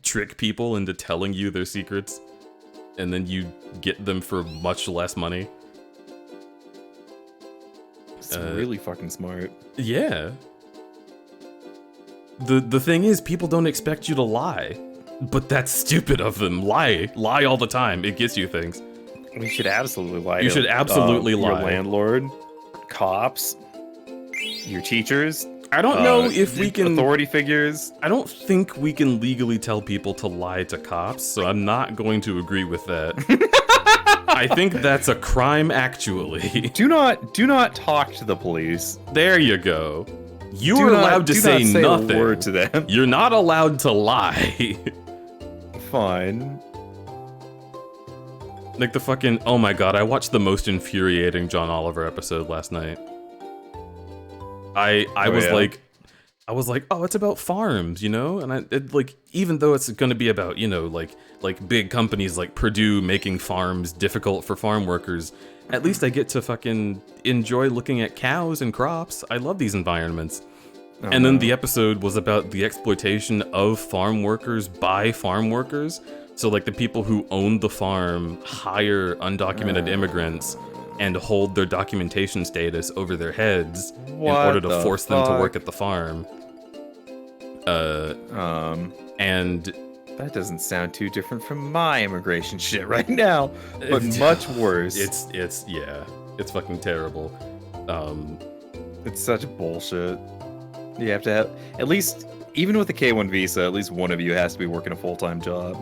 trick people into telling you their secrets, and then you get them for much less money. It's really fucking smart. Yeah. The thing is, people don't expect you to lie. But that's stupid of them. Lie all the time. It gets you things. We should absolutely lie. You should absolutely lie. Your landlord, cops, your teachers. I don't know if we can... Authority figures. I don't think we can legally tell people to lie to cops, so I'm not going to agree with that. I think that's a crime, actually. Do not talk to the police. There you go. You are allowed to say nothing. A word to them. You're not allowed to lie. Fine. Like the fucking... Oh my god, I watched the most infuriating John Oliver episode last night. I was like, oh, it's about farms, you know? And like, even though it's gonna be about, you know, like big companies like Purdue making farms difficult for farm workers, at least I get to fucking enjoy looking at cows and crops. I love these environments. And then the episode was about the exploitation of farm workers by farm workers. So like the people who own the farm hire undocumented immigrants and hold their documentation status over their heads in order to force them to work at the farm. And that doesn't sound too different from my immigration shit right now, but much worse. Yeah, it's fucking terrible. It's such bullshit. You have to have, at least, even with the K-1 visa, at least one of you has to be working a full-time job.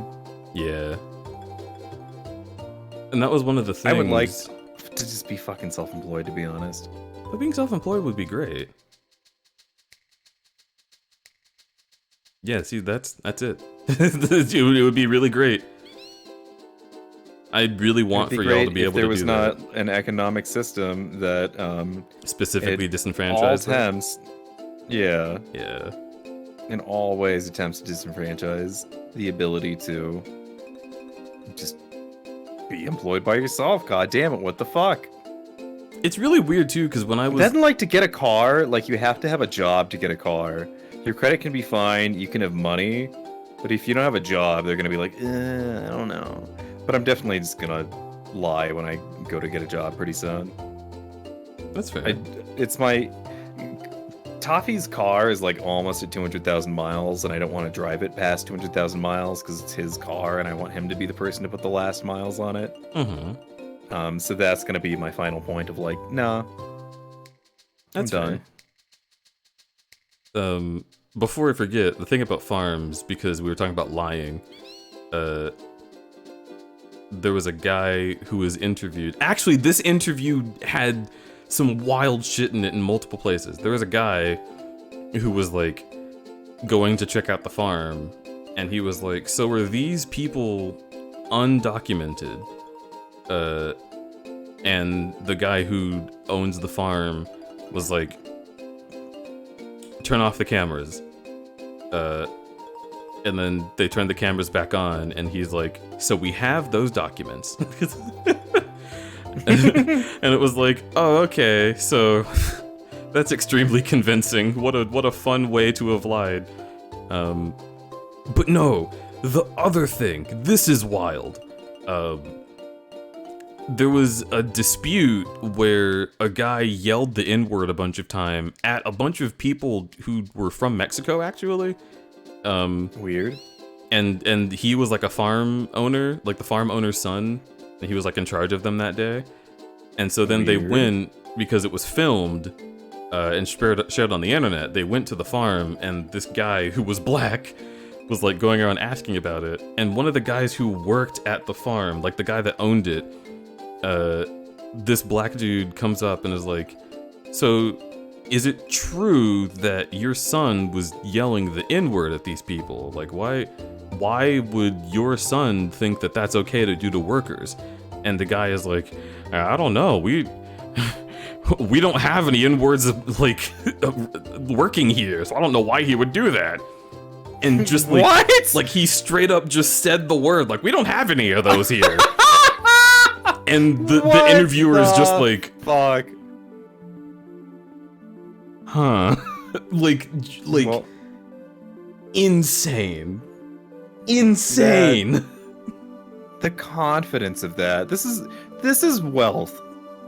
Yeah. And that was one of the things. I would like to just be fucking self-employed, to be honest. But being self-employed would be great. Yeah, see, that's it. It would be really great. I really want for y'all to be able to do that. If there was not an economic system that specifically disenfranchised all attempts, yeah, yeah, in all ways attempts to disenfranchise the ability to just be employed by yourself. God damn it, what the fuck? It's really weird too, because when I was... Then, like, to get a car, like, you have to have a job to get a car. Your credit can be fine, you can have money, but if you don't have a job, they're gonna be like, I don't know. But I'm definitely just gonna lie when I go to get a job pretty soon. That's fair. It's my... Toffee's car is, like, almost at 200,000 miles, and I don't want to drive it past 200,000 miles, because it's his car, and I want him to be the person to put the last miles on it. Mm-hmm. So that's gonna be my final point of, like, nah. That's I'm done. Before I forget, the thing about farms, because we were talking about lying, there was a guy who was interviewed. Actually, this interview had some wild shit in it in multiple places. There was a guy who was like going to check out the farm, and he was like, so are these people undocumented? And the guy who owns the farm was like, turn off the cameras. And then they turned the cameras back on, and he's like, so we have those documents. And it was like, oh, okay, so that's extremely convincing. What a fun way to have lied. But no, the other thing, this is wild. There was a dispute where a guy yelled the N-word a bunch of time at a bunch of people who were from Mexico, actually. Weird. And he was like a farm owner, like the farm owner's son, and he was like in charge of them that day. And so then they went, because it was filmed and shared on the internet, they went to the farm, and this guy who was black was like going around asking about it. And one of the guys who worked at the farm, like the guy that owned it, this black dude comes up and is like, so is it true that your son was yelling the N-word at these people? Like, why would your son think that that's okay to do to workers? And the guy is like, I don't know, we don't have any N-words like working here, so I don't know why he would do that. And just like, what? Like he straight up just said the word, like, we don't have any of those here. And the interviewer is just like, fuck. Huh. like, well, insane. The confidence of that. This is wealth.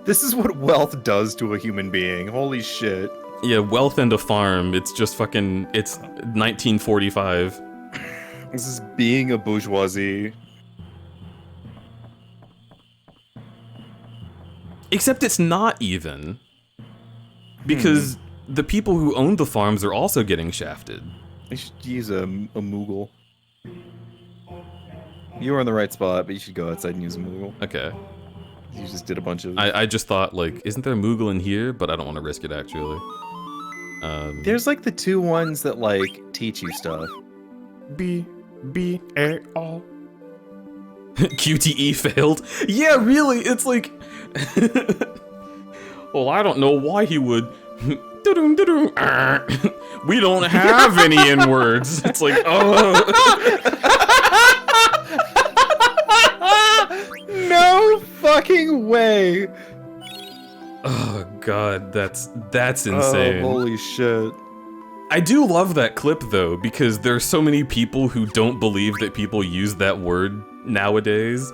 This is what wealth does to a human being. Holy shit. Yeah, wealth and a farm. It's just fucking, it's 1945. This is being a bourgeoisie. Except it's not even. Because the people who own the farms are also getting shafted. I should use a Moogle. You were in the right spot, but you should go outside and use a Moogle. Okay. You just did a bunch of... I just thought, like, isn't there a Moogle in here? But I don't want to risk it, actually. There's, like, the 2 ones that, like, teach you stuff. B-A-R. QTE failed. Yeah, really, it's like... Well, I don't know why he would... We don't have any N-words. It's like, oh... No fucking way! Oh, God, that's insane. Oh, holy shit. I do love that clip, though, because there are so many people who don't believe that people use that word nowadays.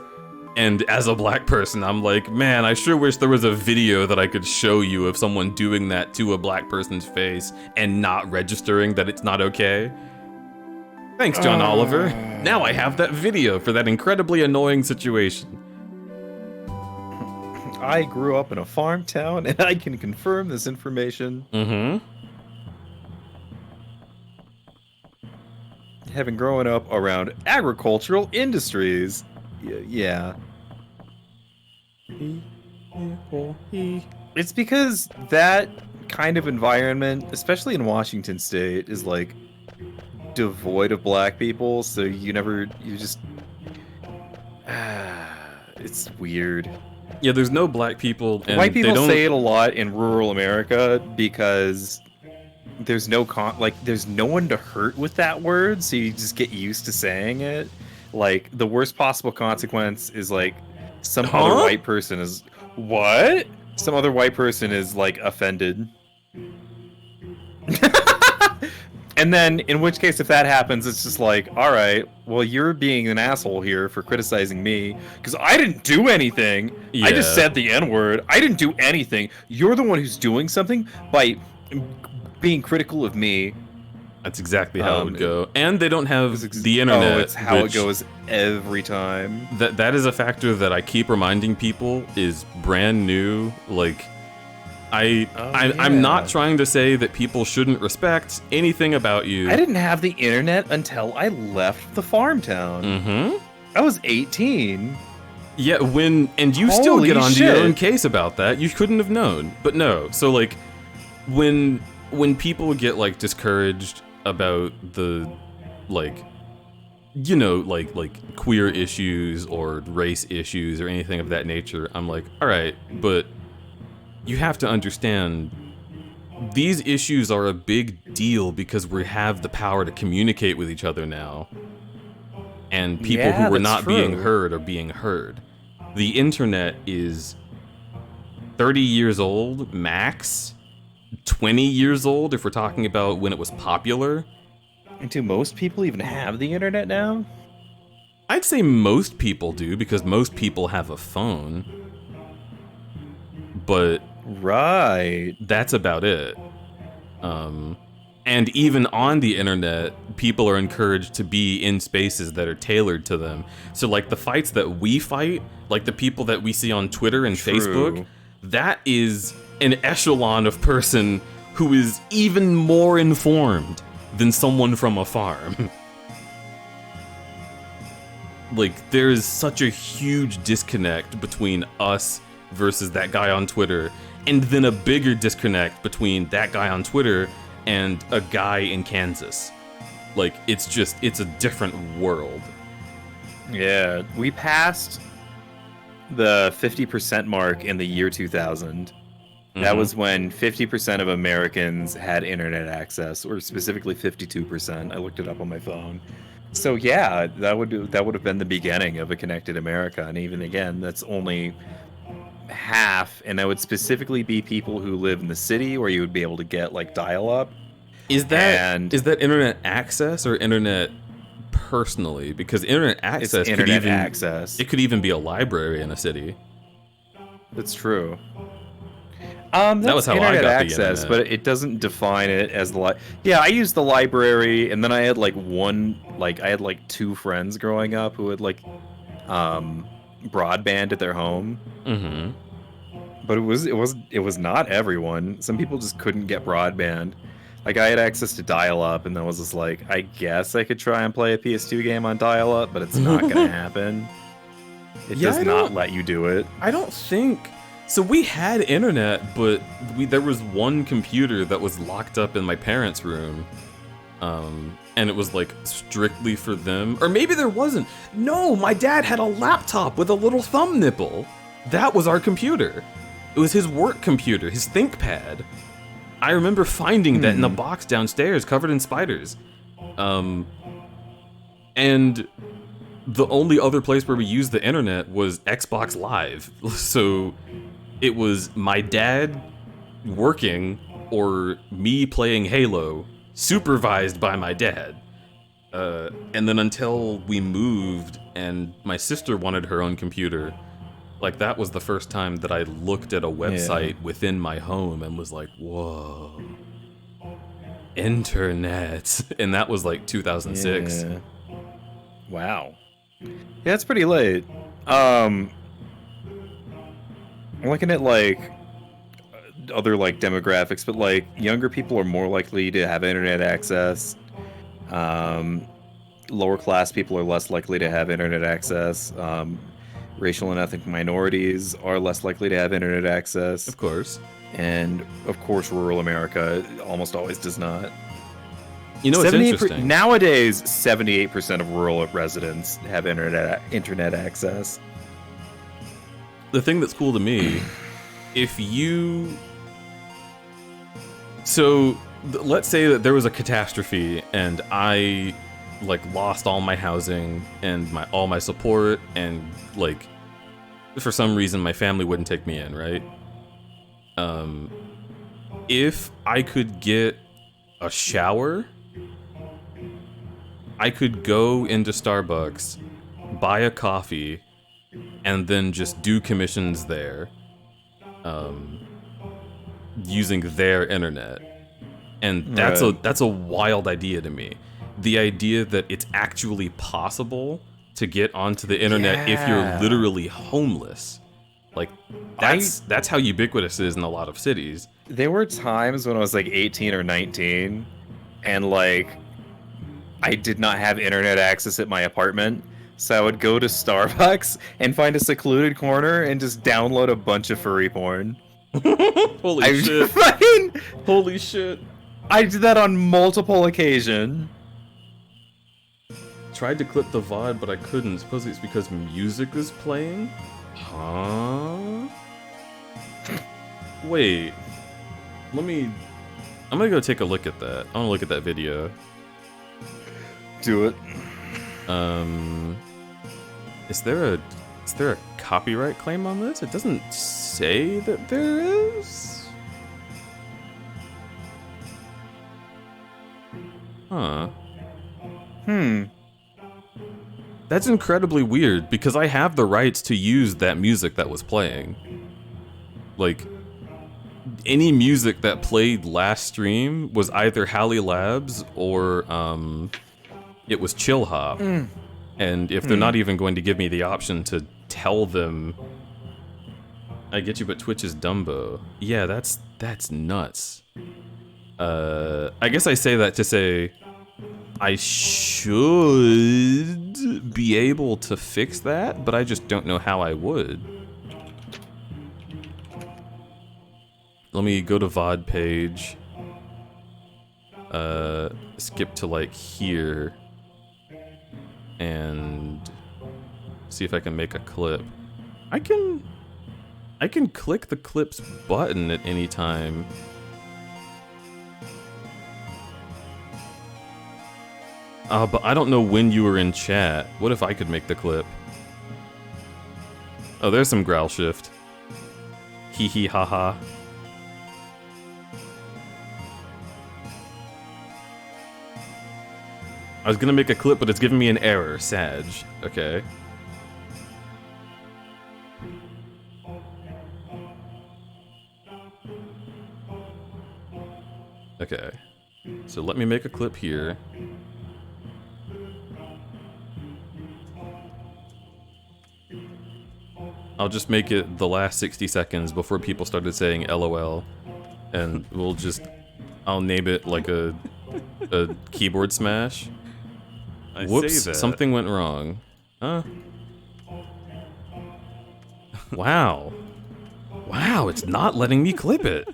And as a black person, I'm like, man, I sure wish there was a video that I could show you of someone doing that to a black person's face and not registering that it's not okay. Thanks, John Oliver. Now I have that video for that incredibly annoying situation. I grew up in a farm town, and I can confirm this information. Mm-hmm. Having grown up around agricultural industries. Yeah. It's because that kind of environment, especially in Washington State, is like devoid of black people, so you just... it's weird. Yeah, there's no black people, and White people they don't... say it a lot in rural America because there's no there's no one to hurt with that word, so you just get used to saying it. Like, the worst possible consequence is like some other white person is what? Some other white person is like offended. And then, in which case, if that happens, it's just like, all right, well, you're being an asshole here for criticizing me because I didn't do anything. Yeah. I just said the N-word. I didn't do anything. You're the one who's doing something by being critical of me. That's exactly how it would go. And they don't have the internet. Oh, it's how it goes every time. That is a factor that I keep reminding people is brand new. Like, I'm not trying to say that people shouldn't respect anything about you. I didn't have the internet until I left the farm town. Mm-hmm. I was 18. Yeah, and you still Holy get onto shit. your own case about that. You couldn't have known. But no, so like, when people get like discouraged about the, like, you know, like queer issues or race issues or anything of that nature, I'm like, all right, but you have to understand these issues are a big deal because we have the power to communicate with each other now. And people who were not being heard are being heard. The internet is 30 years old, max. 20 years old if we're talking about when it was popular. And do most people even have the internet now? I'd say most people do because most people have a phone. But right, that's about it. And even on the internet, people are encouraged to be in spaces that are tailored to them. So like the fights that we fight, like the people that we see on Twitter and Facebook, that is an echelon of person who is even more informed than someone from a farm. Like, there is such a huge disconnect between us versus that guy on Twitter, and then a bigger disconnect between that guy on Twitter and a guy in Kansas. Like, it's a different world. Yeah, we passed the 50% mark in the year 2000. That was when 50% of Americans had internet access, or specifically 52%. I looked it up on my phone. So yeah, that would have been the beginning of a connected America. And even again, that's only half, and that would specifically be people who live in the city where you would be able to get like dial-up. Is that internet access or internet personally? Because internet access access. It could even be a library in a city. That's true. That was how I internet got the access, internet. but it doesn't define it as the Yeah, I used the library, and then I had like I had like 2 friends growing up who had like broadband at their home. Mm-hmm. But it was not everyone. Some people just couldn't get broadband. Like I had access to dial-up, and then was just like, I guess I could try and play a PS2 game on dial-up, but it's not gonna happen. It does not let you do it. I don't think so. We had internet, but there was one computer that was locked up in my parents' room, and it was like strictly for them. Or maybe there wasn't. No, my dad had a laptop with a little thumb nipple. That was our computer. It was his work computer, his ThinkPad. I remember finding that in a box downstairs, covered in spiders. And the only other place where we used the internet was Xbox Live. So it was my dad working or me playing Halo, supervised by my dad. And then until we moved and my sister wanted her own computer, like that was the first time that I looked at a website within my home and was like, whoa, internet. And that was like 2006. Yeah. Wow. Yeah, that's pretty late. I'm looking at like other like demographics, but like younger people are more likely to have internet access. Lower class people are less likely to have internet access. Racial and ethnic minorities are less likely to have internet access. Of course. And of course, rural America almost always does not. You know, it's interesting. Nowadays, 78% of rural residents have internet access. The thing that's cool to me, if you... So, let's say that there was a catastrophe and I, like, lost all my housing and all my support and, like, for some reason my family wouldn't take me in, right? If I could get a shower, I could go into Starbucks, buy a coffee, and then just do commissions there, using their internet. And that's a wild idea to me. The idea that it's actually possible to get onto the internet if you're literally homeless. Like, that's how ubiquitous it is in a lot of cities. There were times when I was like 18 or 19, and like, I did not have internet access at my apartment, so I would go to Starbucks and find a secluded corner and just download a bunch of furry porn. Holy shit. Holy shit. I did that on multiple occasions. Tried to clip the VOD, but I couldn't. Supposedly it's because music is playing? Huh? Wait. I'm gonna go take a look at that. I wanna look at that video. Do it. Is there a copyright claim on this? It doesn't say that there is. Huh. That's incredibly weird because I have the rights to use that music that was playing. Like, any music that played last stream was either Halley Labs or it was Chill Hop. And if they're not even going to give me the option to tell them, I get you, but Twitch is Dumbo. Yeah, that's nuts. I guess I say that to say I should be able to fix that, but I just don't know how I would. Let me go to VOD page. Skip to like here. And see if I can make a clip. I can click the clips button at any time. But I don't know when you were in chat. What if I could make the clip? Oh, there's some growl shift. Hee hee ha ha. I was gonna make a clip, but it's giving me an error. Sag. Okay. Okay. So let me make a clip here. I'll just make it the last 60 seconds before people started saying LOL. And I'll name it like a keyboard smash. Whoops, something went wrong. Huh? Wow. Wow, it's not letting me clip it.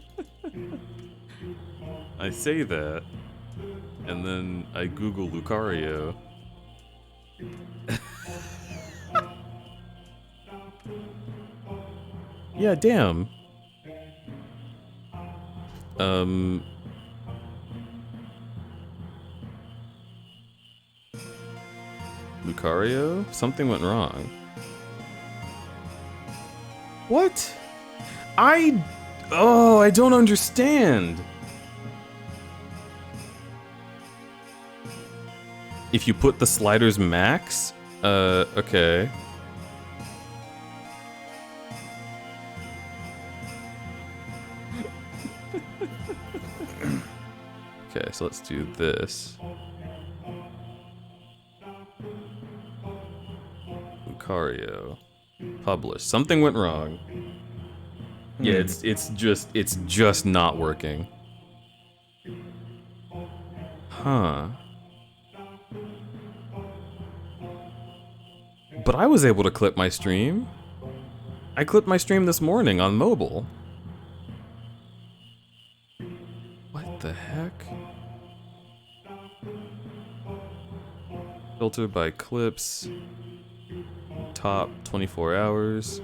I say that, and then I Google Lucario. Yeah, damn. Lucario? Something went wrong. What? I don't understand. If you put the sliders max? Okay. Okay, so let's do this. Lucario. Publish. Something went wrong. Yeah, it's just not working. Huh. But I was able to clip my stream. I clipped my stream this morning on mobile. What the heck? Filtered by clips. Top 24 hours.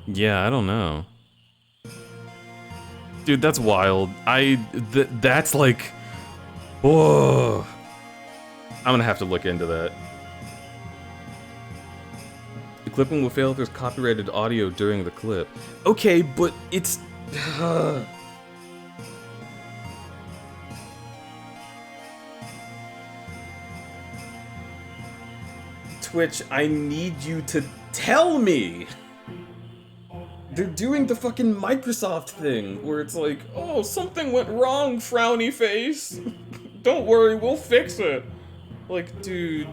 Yeah, I don't know. Dude, that's wild. That's like... Whoa. I'm gonna have to look into that. The clipping will fail if there's copyrighted audio during the clip. Okay, but it's... Twitch, I need you to tell me! They're doing the fucking Microsoft thing, where it's like, oh, something went wrong, frowny face. Don't worry, we'll fix it. Like, dude...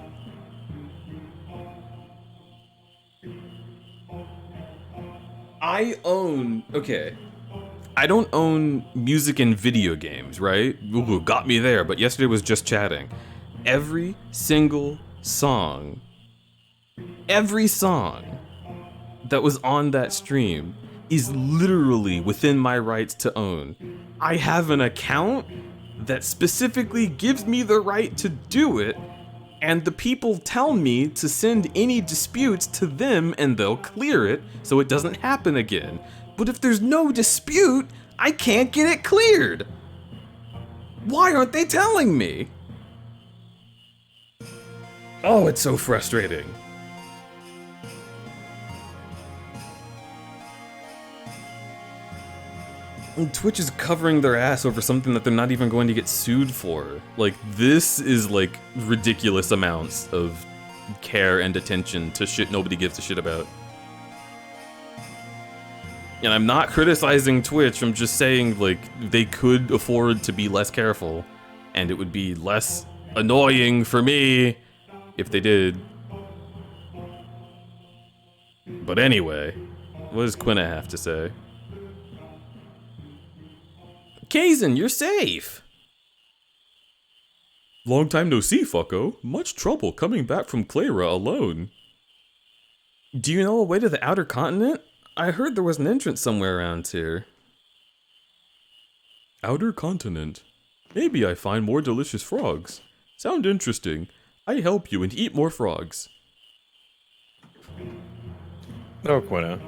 Okay. I don't own music and video games, right? Ooh, got me there, but yesterday was just chatting. Every single song that was on that stream is literally within my rights to own. I have an account that specifically gives me the right to do it, and the people tell me to send any disputes to them and they'll clear it so it doesn't happen again. But if there's no dispute, I can't get it cleared. Why aren't they telling me? Oh, it's so frustrating. And Twitch is covering their ass over something that they're not even going to get sued for. Like, this is like ridiculous amounts of care and attention to shit nobody gives a shit about. And I'm not criticizing Twitch, I'm just saying, like, they could afford to be less careful, and it would be less annoying for me if they did. But anyway, what does Quinna have to say? Kaizen, you're safe! Long time no see, fucko. Much trouble coming back from Clara alone. Do you know a way to the outer continent? I heard there was an entrance somewhere around here. Outer continent? Maybe I find more delicious frogs. Sound interesting. I help you and eat more frogs. Oh, Quinna.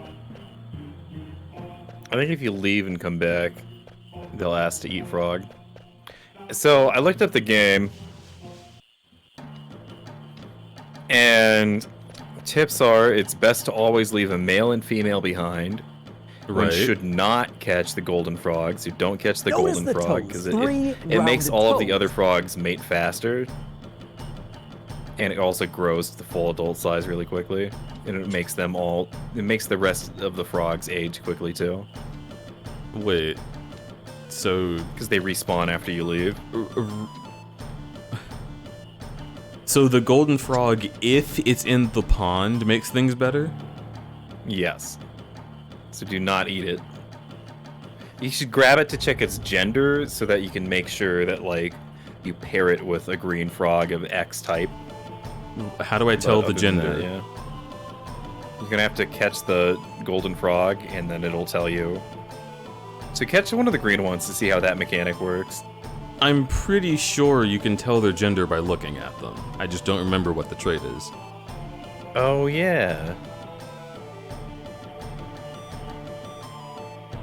I think if you leave and come back, they'll ask to eat frog. So, I looked up the game, and tips are, it's best to always leave a male and female behind, One Right. should not catch the golden frog, so don't catch the Notice golden the frog toes, because three it makes rounded all of the toes. other frogs mate faster. And it also grows to the full adult size really quickly. And it makes the rest of the frogs age quickly too. Wait. So Because they respawn after you leave. So the golden frog, if it's in the pond, makes things better? Yes. So do not eat it. You should grab it to check its gender so that you can make sure that, like, you pair it with a green frog of X type. How do I But tell the other than gender? that, yeah. You're gonna have to catch the golden frog, and then it'll tell you. So catch one of the green ones to see how that mechanic works. I'm pretty sure you can tell their gender by looking at them. I just don't remember what the trait is. Oh, yeah.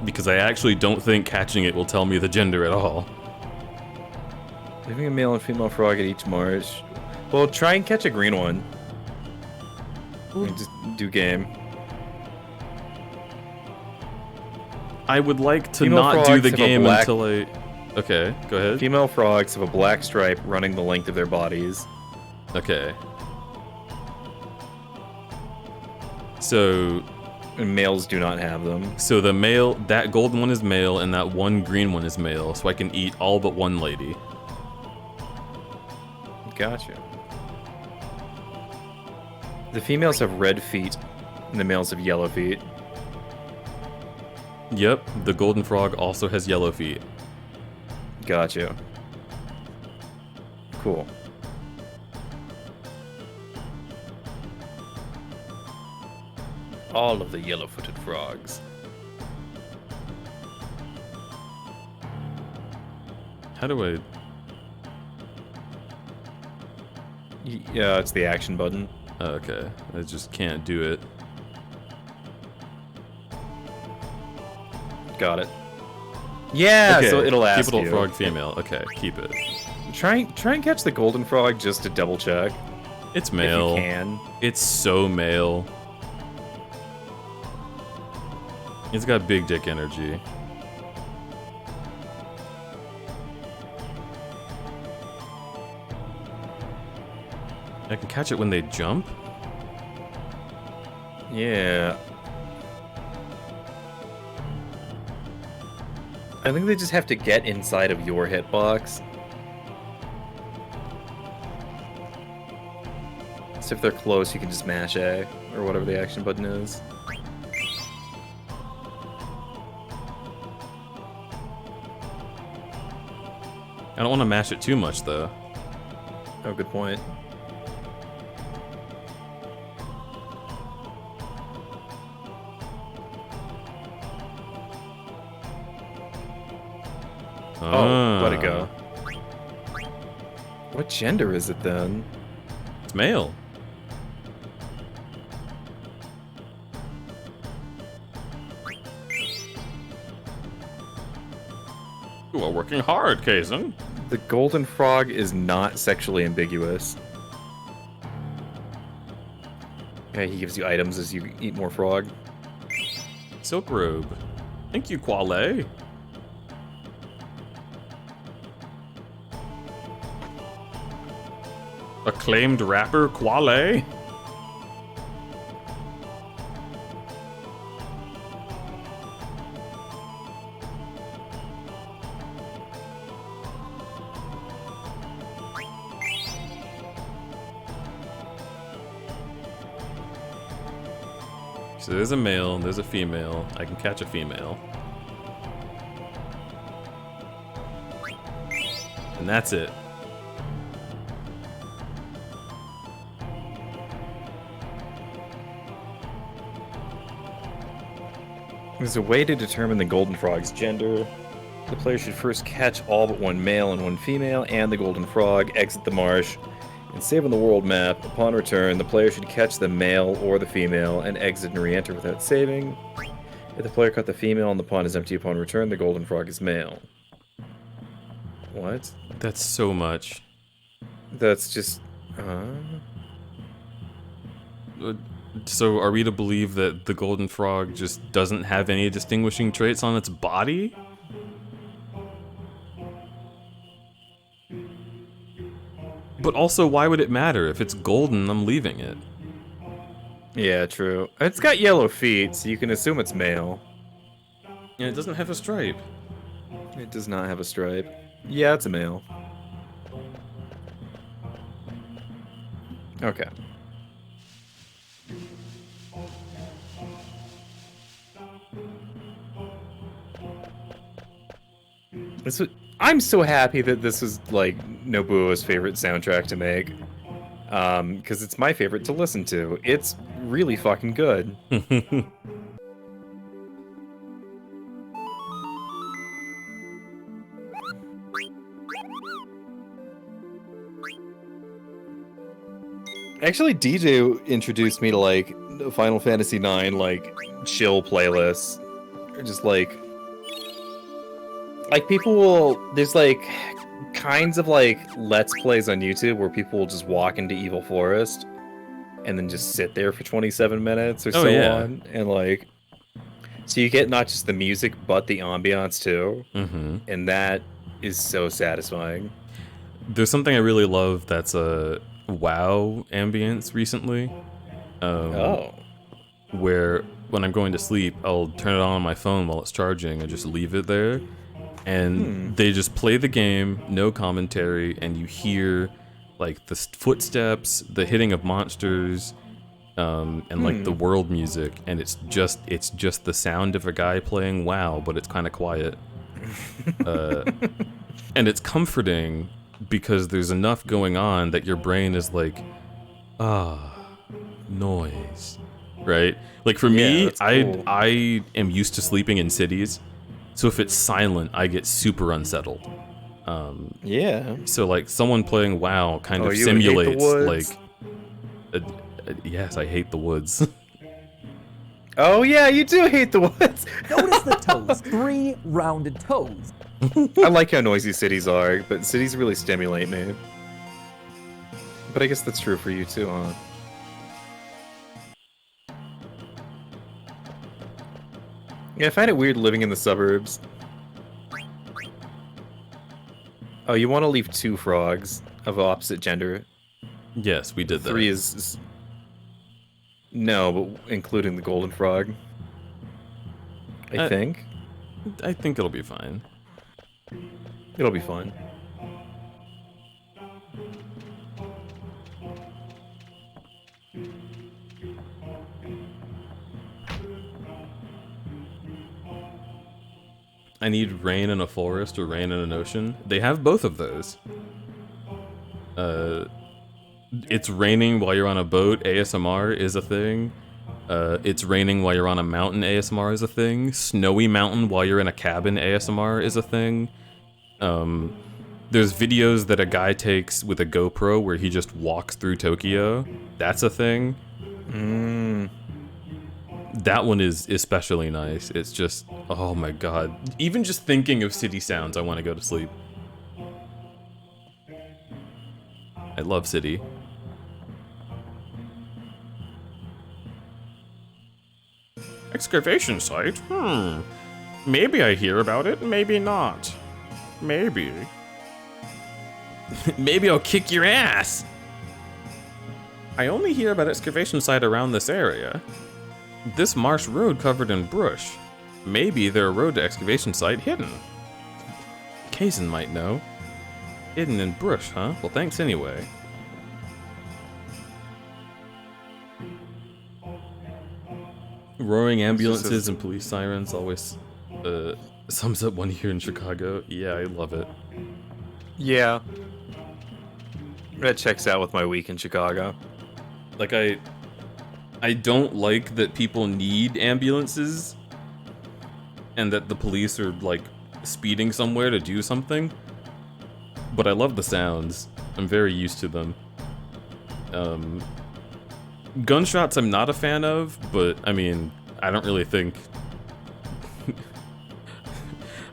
Because I actually don't think catching it will tell me the gender at all. Leaving a male and female frog at each marsh. Well, try and catch a green one. And just do game. I would like to Female not do frogs the have a game black- until I... Okay, go ahead. Female frogs have a black stripe running the length of their bodies. Okay. So And males do not have them. So the male, that golden one is male, and that one green one is male, so I can eat all but one lady. Gotcha. The females have red feet, and the males have yellow feet. Yep, the golden frog also has yellow feet. Gotcha. Cool. All of the yellow-footed frogs. How do I... Yeah, it's the action button. Oh, okay, I just can't do it. Got it. Yeah, Okay, so it'll ask keep it you. frog female. Okay, keep it. Try and catch the golden frog just to double check. It's If male. you can. It's so male. It's got big dick energy. I can catch it when they jump? Yeah. I think they just have to get inside of your hitbox. So if they're close, you can just mash A, or whatever the action button is. I don't want to mash it too much, though. Oh, good point. Oh, let it go. What gender is it then? It's male. You are working hard, Kazan. The golden frog is not sexually ambiguous. Yeah, he gives you items as you eat more frog. Silk robe. Thank you, Quale. Acclaimed rapper Quale. So there's a male, there's a female. I can catch a female. And that's it. There's a way to determine the golden frog's gender. The player should first catch all but one male and one female and the golden frog, exit the marsh, and save on the world map. Upon return, the player should catch the male or the female and exit and re-enter without saving. If the player caught the female and the pond is empty upon return, the golden frog is male. What? That's so much. That's just... So are we to believe that the golden frog just doesn't have any distinguishing traits on its body? But also, why would it matter? If it's golden, I'm leaving it. Yeah, true. It's got yellow feet, so you can assume it's male. And it doesn't have a stripe. It does not have a stripe. Yeah, it's a male. Okay. I'm so happy that this is like Nobuo's favorite soundtrack to make, because it's my favorite to listen to. It's really fucking good. Actually, DJ introduced me to like Final Fantasy IX like chill playlists, or just like people will, there's like kinds of like let's plays on YouTube where people will just walk into Evil Forest and then just sit there for 27 minutes or so on, and like, so you get not just the music but the ambiance too, and that is so satisfying. There's something I really love that's a WoW ambience recently. Where when I'm going to sleep, I'll turn it on my phone while it's charging and just leave it there. And they just play the game, no commentary, and you hear like the footsteps, the hitting of monsters, and like the world music, and it's just the sound of a guy playing WoW, but it's kind of quiet. And it's comforting because there's enough going on that your brain is like, noise, right? Like for me, cool. I am used to sleeping in cities. So if it's silent, I get super unsettled. Yeah. So like someone playing WoW kind of you hate the simulates woods? like, yes, I hate the woods. Oh yeah, you do hate the woods. Notice the toes. 3 rounded toes. I like how noisy cities are, but cities really stimulate me. But I guess that's true for you too, huh? Yeah, I find it weird living in the suburbs. Oh, you want to leave 2 frogs of opposite gender? Yes, we did that. 3 is... No, but including the golden frog. I think. I think it'll be fine. It'll be fun. I need rain in a forest or rain in an ocean. They have both of those. It's raining while you're on a boat, ASMR is a thing. It's raining while you're on a mountain, ASMR is a thing. Snowy mountain while you're in a cabin, ASMR is a thing. There's videos that a guy takes with a GoPro where he just walks through Tokyo. That's a thing. That one is especially nice. It's just, oh my god. Even just thinking of city sounds, I want to go to sleep. I love city. Excavation site? Maybe I hear about it, maybe not. Maybe. Maybe I'll kick your ass. I only hear about excavation site around this area. This marsh road covered in brush. Maybe there's a road to excavation site hidden. Kaizen might know. Hidden in brush, huh? Well, thanks anyway. Roaring ambulances and police sirens always sums up one here in Chicago. Yeah, I love it. Yeah. That checks out with my week in Chicago. Like, I don't like that people need ambulances and that the police are, like, speeding somewhere to do something. But I love the sounds. I'm very used to them. Gunshots I'm not a fan of, but, I mean, I don't really think...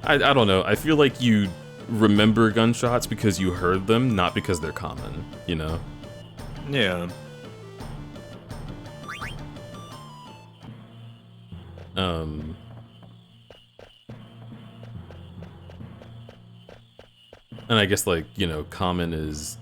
I don't know. I feel like you remember gunshots because you heard them, not because they're common, you know? Yeah. And I guess, like, you know, common is...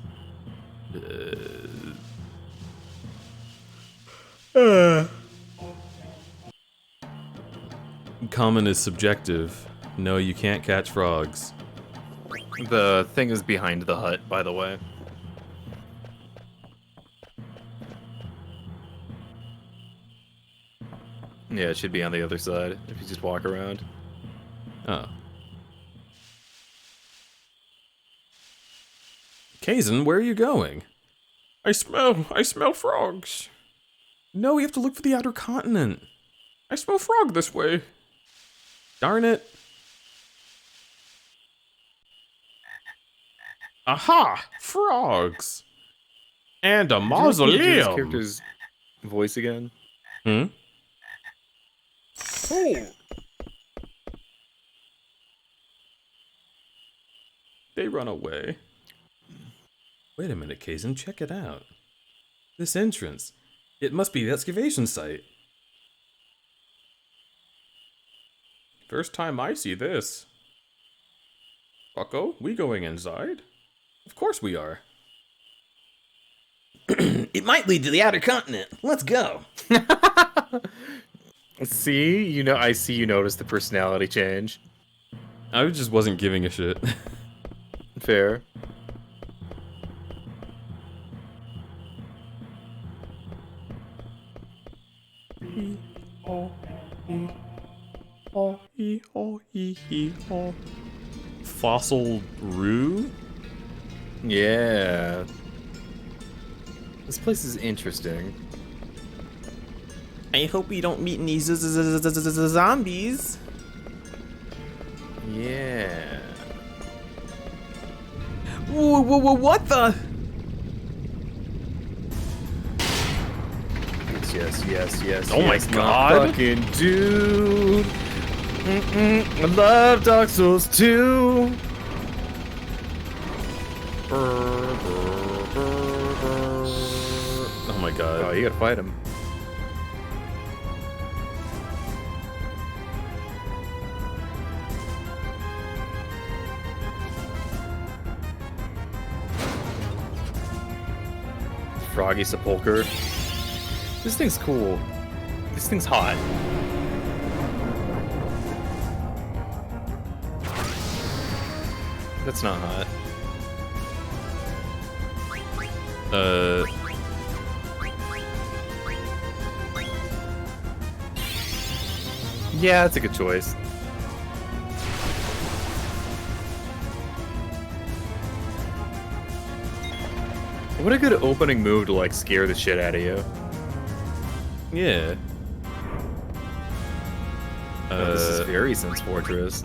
Common is subjective. No, you can't catch frogs. The thing is behind the hut, by the way. Yeah, it should be on the other side if you just walk around. Oh. Kazan, where are you going? I smell frogs. No, we have to look for the outer continent. I smell frog this way. Darn it. Aha! Frogs! And a Did you do his mausoleum! character's voice again? Hmm? Oh! They run away. Wait a minute, Kazan, check it out. This entrance. It must be the excavation site. First time I see this. Bucko, we going inside? Of course we are. It might lead to the outer continent. Let's go. See, you know, I see you notice the personality change. I just wasn't giving a shit. Fair. Fossil Rue? Yeah. This place is interesting. I hope we don't meet any zombies. Yeah. Whoa, what the? Yes. Oh my yes, God. Fucking dude. I love Dark Souls 2. Oh my god. Oh, you gotta fight him. Froggy Sepulcher. This thing's cool. This thing's hot. That's not hot. Yeah, that's a good choice. What a good opening move to, like, scare the shit out of you. Yeah. This is very Sense Fortress.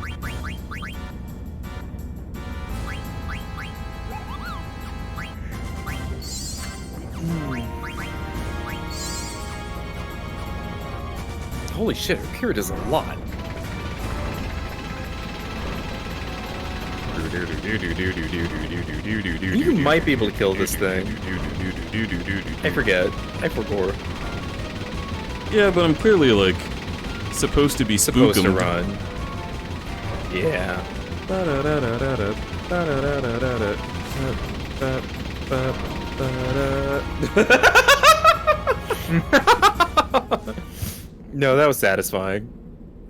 Holy shit, her cure does a lot. You might be able to kill this thing. I forget. I forgot. Yeah, but I'm clearly, like, supposed to be Supposed to spookum. run. Yeah. No, that was satisfying.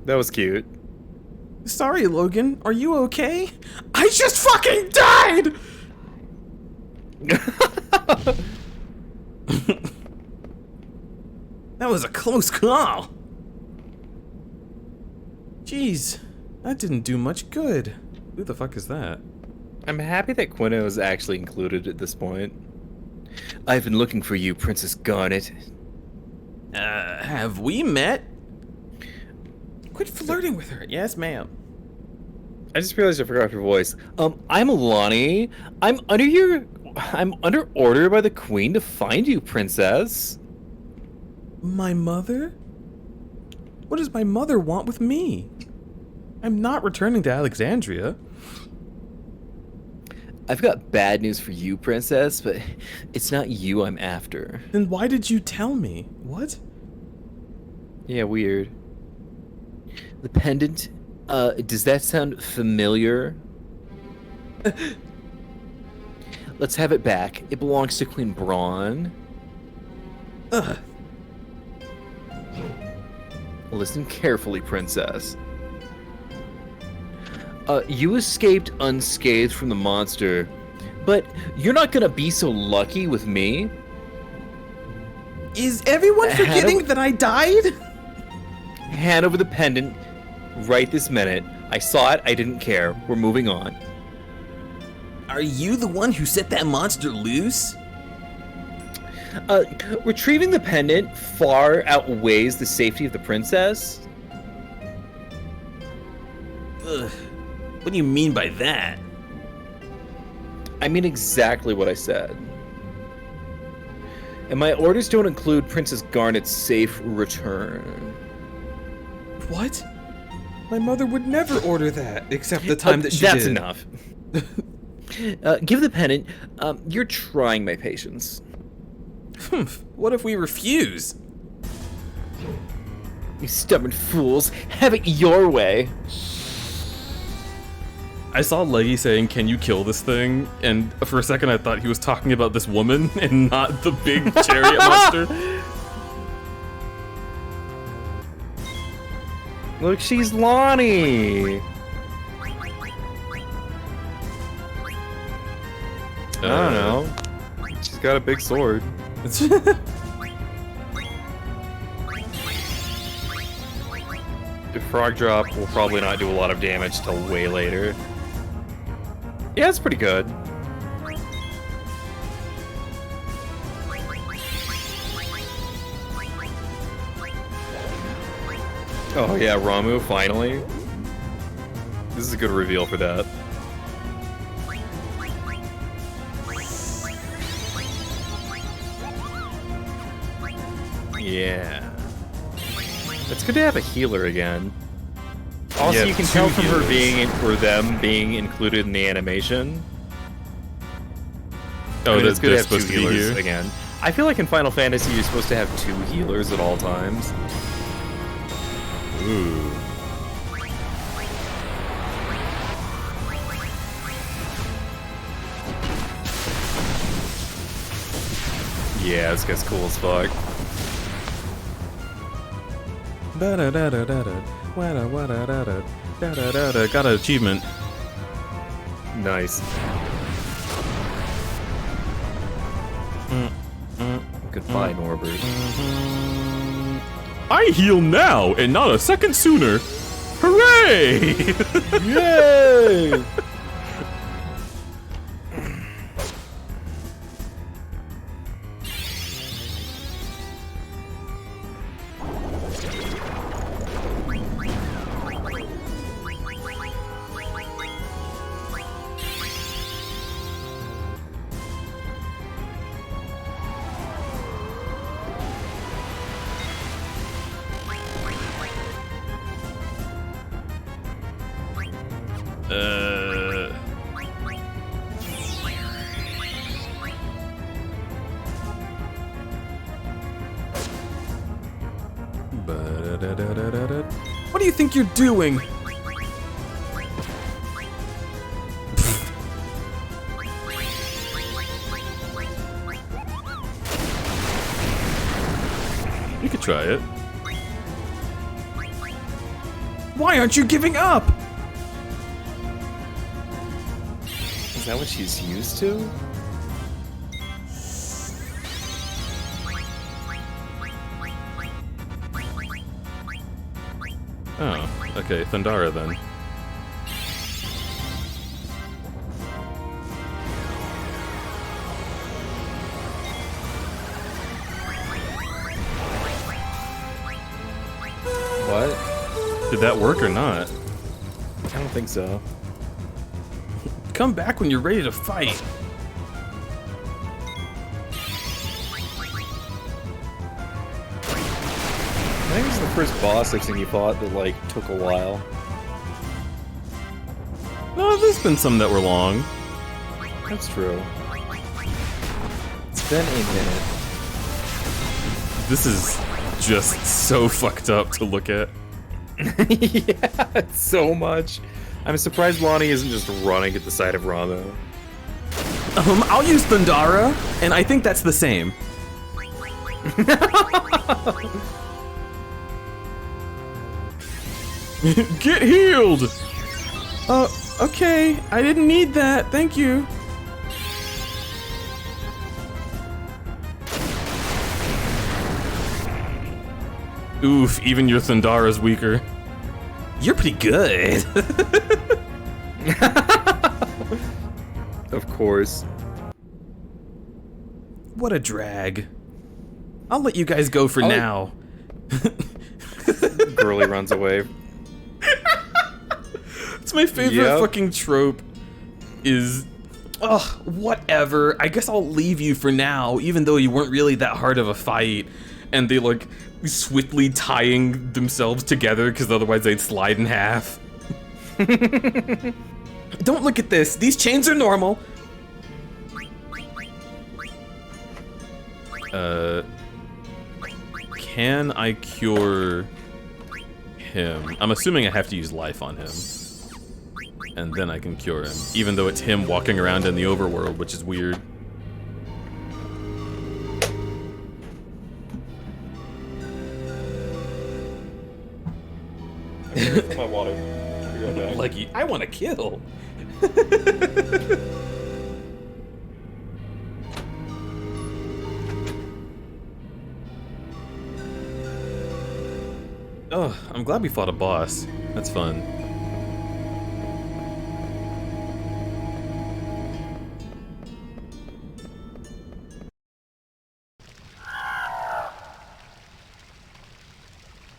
That was cute. Sorry, Logan. Are you okay? I just fucking died! That was a close call. Jeez, that didn't do much good. Who the fuck is that? I'm happy that Quino is actually included at this point. I've been looking for you, Princess Garnet. Have we met? Quit flirting with her. Yes, ma'am. I just realized I forgot her voice. I'm Lonnie. I'm under order by the Queen to find you, Princess. My mother? What does my mother want with me? I'm not returning to Alexandria. I've got bad news for you, Princess, but it's not you I'm after. Then why did you tell me? What? Yeah, weird. The pendant, does that sound familiar? Let's have it back. It belongs to Queen Braun. Ugh. Listen carefully, Princess. You escaped unscathed from the monster, but you're not gonna be so lucky with me. Is everyone forgetting that I died? Hand over the pendant right this minute. I saw it, I didn't care. We're moving on. Are you the one who set that monster loose? Retrieving the pendant far outweighs the safety of the princess. Ugh. What do you mean by that? I mean exactly what I said. And my orders don't include Princess Garnet's safe return. What? My mother would never order that, except the time that she That's did. enough. Give the pendant. You're trying my patience. What if we refuse? You stubborn fools. Have it your way. I saw Leggy saying, "Can you kill this thing?" And for a second I thought he was talking about this woman and not the big chariot monster. Look, she's Lonnie. I don't know. She's got a big sword. The frog drop will probably not do a lot of damage till way later. Yeah, it's pretty good. Oh yeah, Ramu, finally. This is a good reveal for that. Yeah. It's good to have a healer again. Also, Yeah, you can two tell from healers. them being included in the animation. Oh, It's good they're to have two supposed to be healers here. again. I feel like in Final Fantasy you're supposed to have two healers at all times. Ooh. Yeah, this guy's cool as fuck. Got an achievement. Nice. Goodbye, Norbert. I heal now and not a second sooner. Hooray! Yay! What do you think you're doing? You could try it. Why aren't you giving up? Is that what she's used to? Oh, okay, Thundara then. What? Did that work or not? I don't think so. Come back when you're ready to fight. I think it was the first boss section you fought that, like, took a while. No, there's been some that were long. That's true. It's been a minute. This is just so fucked up to look at. Yeah, so much. I'm surprised Lonnie isn't just running at the side of Ramo. I'll use Thundara, and I think that's the same. Get healed! Okay, I didn't need that, thank you. Oof, even your Thundara's weaker. You're pretty good. Of course. What a drag. I'll let you guys go for now. Girly runs away. It's my favorite fucking trope is... Ugh, whatever. I guess I'll leave you for now, even though you weren't really that hard of a fight. And they, like, swiftly tying themselves together, because otherwise they'd slide in half. Don't look at this. These chains are normal. Can I cure him? I'm assuming I have to use life on him. And then I can cure him. Even though it's him walking around in the overworld, which is weird. My water. Be right back. Like, I want to kill. Oh, I'm glad we fought a boss. That's fun.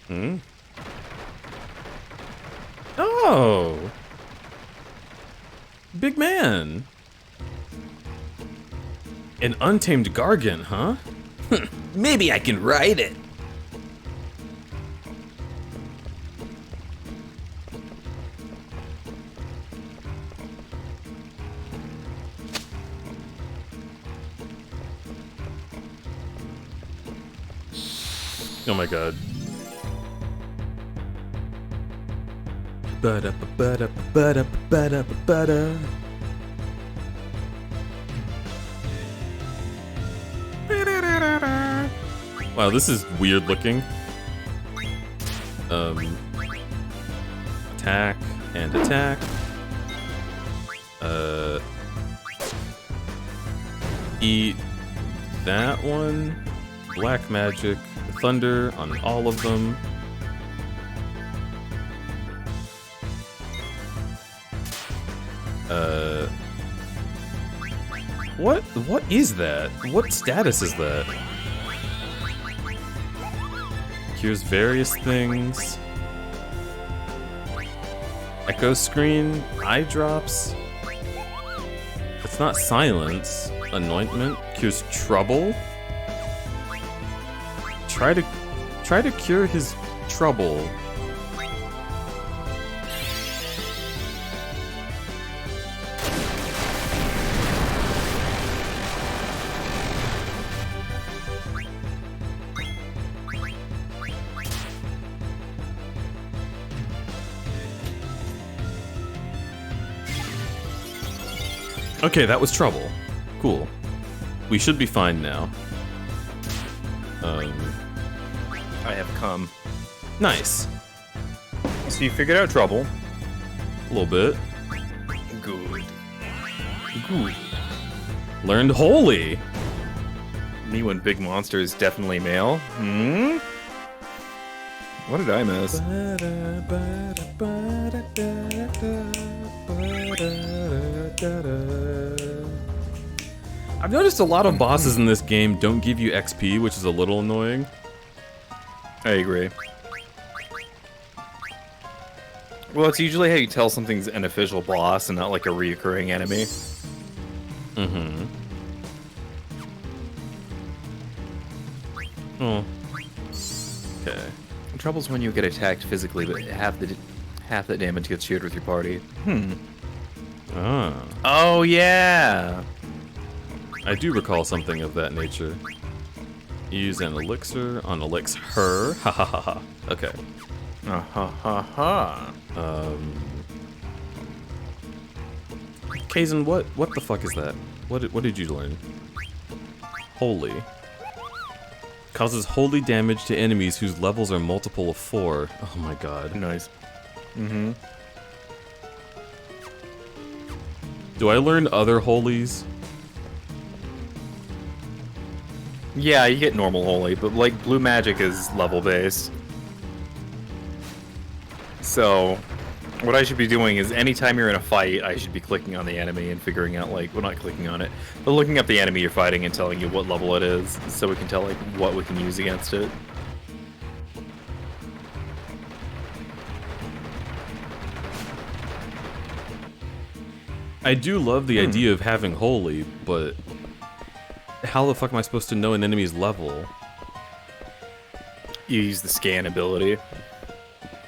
Hmm? Oh! Big man! An untamed Gargant, huh? Maybe I can ride it. Oh my god. Ba-da-ba-ba-da-ba-da-ba-da-ba-da. Wow, this is weird looking. Attack and attack. Eat that one. Black magic. Thunder on all of them. What is that? What status is that? Cures various things. Echo screen, eye drops. It's not silence. Anointment cures trouble. Try to cure his trouble. Okay, that was trouble. Cool. We should be fine now. I have come. Nice. So you figured out trouble. A little bit. Good. Good. Learned holy. Me when big monster is definitely male. Hmm? What did I miss? I've noticed a lot of bosses in this game don't give you XP, which is a little annoying. I agree. Well, it's usually how you tell something's an official boss and not like a reoccurring enemy. Mm-hmm. Oh. Okay. The trouble's when you get attacked physically, but half that damage gets shared with your party. Ah. Oh yeah. I do recall something of that nature. Use an elixir on elixir. Ha ha ha ha. Okay. Kaizen, what the fuck is that? What did you learn? Holy. Causes holy damage to enemies whose levels are multiple of 4. Oh my god. Nice. Mm-hmm. Do I learn other holies? Yeah, you get normal holy, but like blue magic is level based. So, what I should be doing is anytime you're in a fight, I should be clicking on the enemy and figuring out like, well, not clicking on it, but looking up the enemy you're fighting and telling you what level it is, so we can tell like what we can use against it. I do love the idea of having holy, but how the fuck am I supposed to know an enemy's level? You use the scan ability.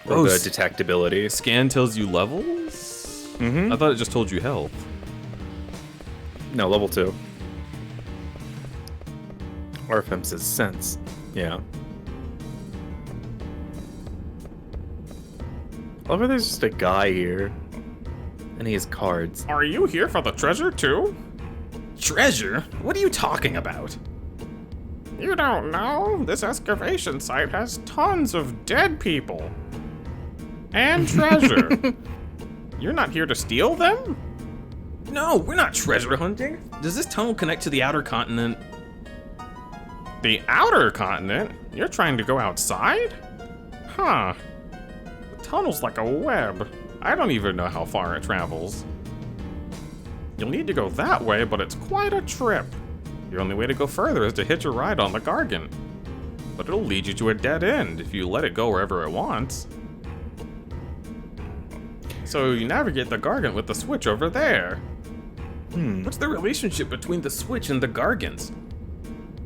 Or the detect ability. Scan tells you levels? Mm-hmm. I thought it just told you health. No, level 2. RFM says sense. Yeah. I love how there's just a guy here. And he has cards. Are you here for the treasure too? Treasure? What are you talking about? You don't know? This excavation site has tons of dead people. And treasure. You're not here to steal them? No, we're not treasure hunting. Does this tunnel connect to the outer continent? The outer continent? You're trying to go outside? Huh. The tunnel's like a web. I don't even know how far it travels. You'll need to go that way, but it's quite a trip. The only way to go further is to hitch a ride on the Gargant. But it'll lead you to a dead end if you let it go wherever it wants. So you navigate the Gargant with the switch over there. What's the relationship between the switch and the Gargants?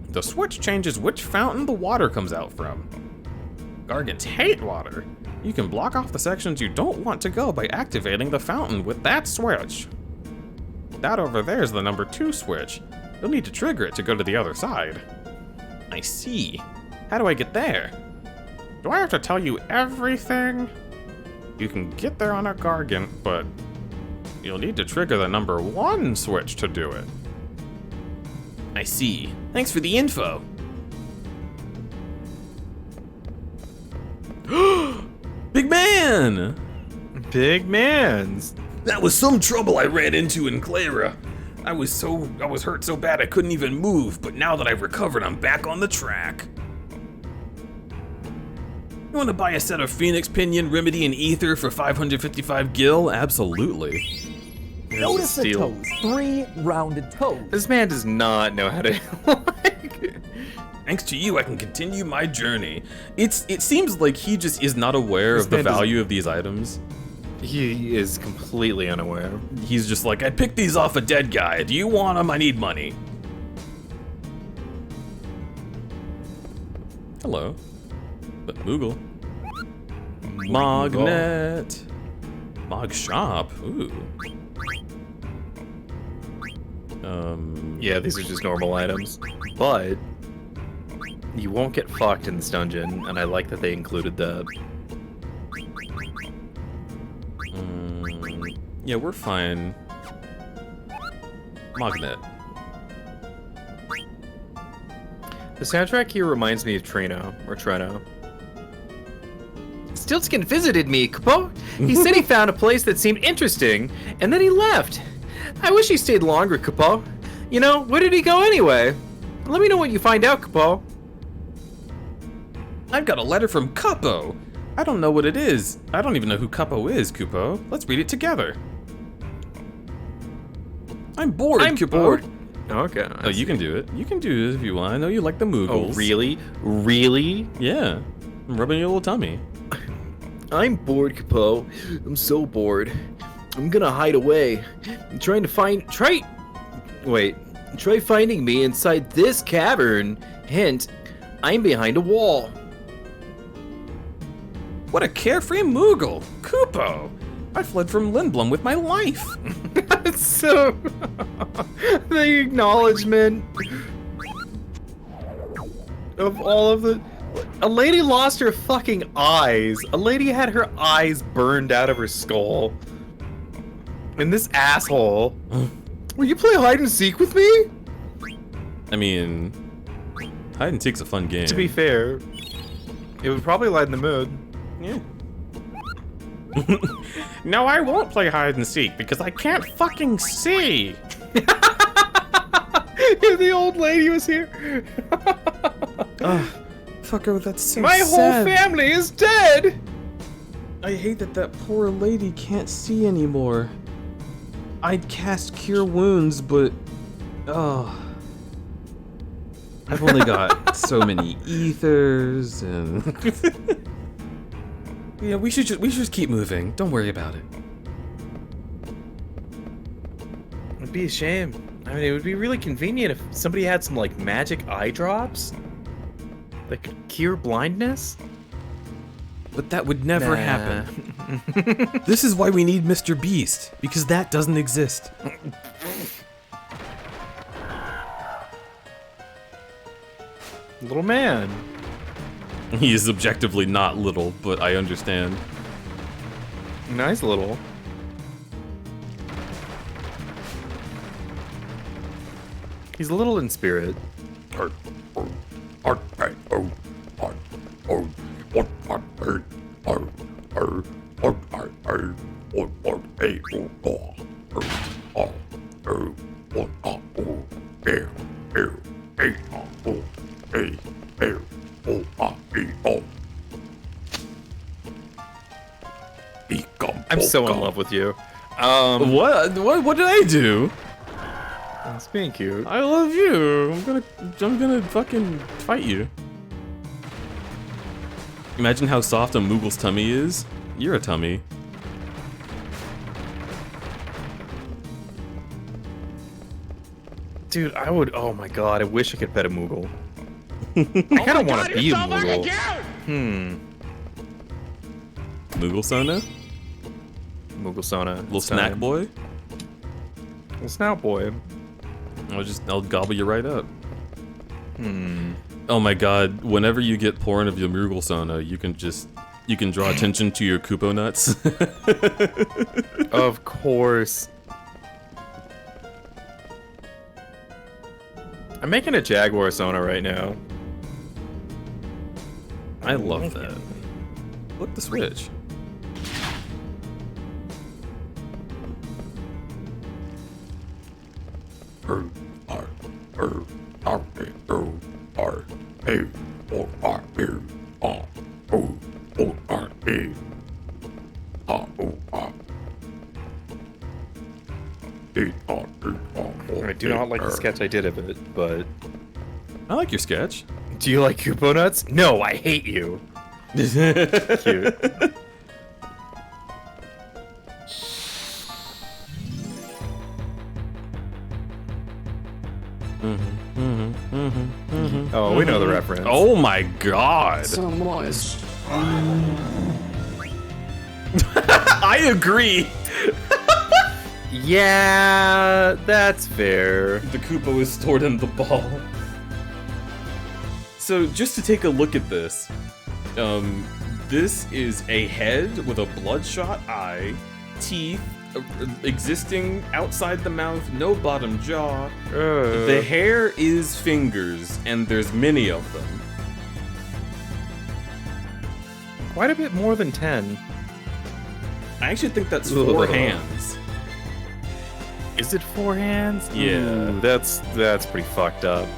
The switch changes which fountain the water comes out from. Gargants hate water. You can block off the sections you don't want to go by activating the fountain with that switch. That over there is the number 2 switch. You'll need to trigger it to go to the other side. I see. How do I get there? Do I have to tell you everything? You can get there on a Gargant, but you'll need to trigger the number 1 switch to do it. I see. Thanks for the info. Big man! Big mans! That was some trouble I ran into in Clara. I was hurt so bad I couldn't even move, but now that I've recovered, I'm back on the track. You want to buy a set of Phoenix Pinion, Remedy, and Ether for 555 gil? Absolutely. Notice the Steal. toes. 3 rounded toes. This man does not know how to like. Thanks to you, I can continue my journey. It seems like he just is not aware This of the man does- value of these items. He is completely unaware. He's just like, I picked these off a dead guy. Do you want them? I need money. Hello. But Moogle. Magnet. Mog shop. Ooh. Yeah, these are just normal items. But you won't get fucked in this dungeon, and I like that they included that. Yeah, we're fine. Magnet. The soundtrack here reminds me of Trino. Stiltskin visited me, Kapo. He said he found a place that seemed interesting, and then he left. I wish he stayed longer, Kapo. You know, where did he go anyway? Let me know what you find out, Kapo. I've got a letter from Kupo. I don't know what it is. I don't even know who Kupo is, Kupo. Let's read it together. I'm bored, Kupo. bored. Okay. Oh, you can do it. You can do it if you want. I know you like the Moogles. Oh, really? Really? Yeah. I'm rubbing your little tummy. I'm bored, Capo. I'm so bored. I'm gonna hide away. I'm trying to find. Try finding me inside this cavern. Hint, I'm behind a wall. What a carefree Moogle, Kupo. I fled from Lindblom with my life. So, the acknowledgement of all of the. A lady lost her fucking eyes. A lady had her eyes burned out of her skull. And this asshole. Will you play hide and seek with me? I mean, hide and seek's a fun game. To be fair, it would probably lighten the mood. Yeah. No, I won't play hide and seek because I can't fucking see. If the old lady was here. Fucker, that's so My whole sad. family is dead! I hate that that poor lady can't see anymore. I'd cast Cure Wounds, but... Oh... I've only got so many ethers, and... Yeah, we should just keep moving. Don't worry about it. It'd be a shame. I mean, it would be really convenient if somebody had some, like, magic eye drops that could cure blindness. But that would never Nah. happen. This is why we need Mr. Beast, because that doesn't exist. Little man. He is objectively not little, but I understand. Nice little. He's a little in spirit. I'm so in love with you. What did I do? It's being cute. I love you. I'm gonna fucking fight you. Imagine how soft a Moogle's tummy is. You're a tummy. Dude, I would. Oh my god, I wish I could pet a Moogle. I kind of want to be a Moogle. Moogle Sona? Moogle Sona. Little snack boy? Little snout boy. I'll gobble you right up. Oh my god, whenever you get porn of your Moogle Sona, you can draw attention to your Koopo nuts. Of course. I'm making a Jaguar Sona right now. I love that. Flip the switch. I do not like the sketch I did of it, but... I like your sketch. Do you like Koopo nuts? No, I hate you. Cute. Oh, we know the reference. Oh my god. I agree. Yeah, that's fair. The Koopa is stored in the ball. So just to take a look at this, this is a head with a bloodshot eye, teeth existing outside the mouth, no bottom jaw. The hair is fingers, and there's many of them. Quite a bit more than 10. I actually think that's 4 Ugh. hands. Is it 4 hands? Yeah. Ooh, that's pretty fucked up.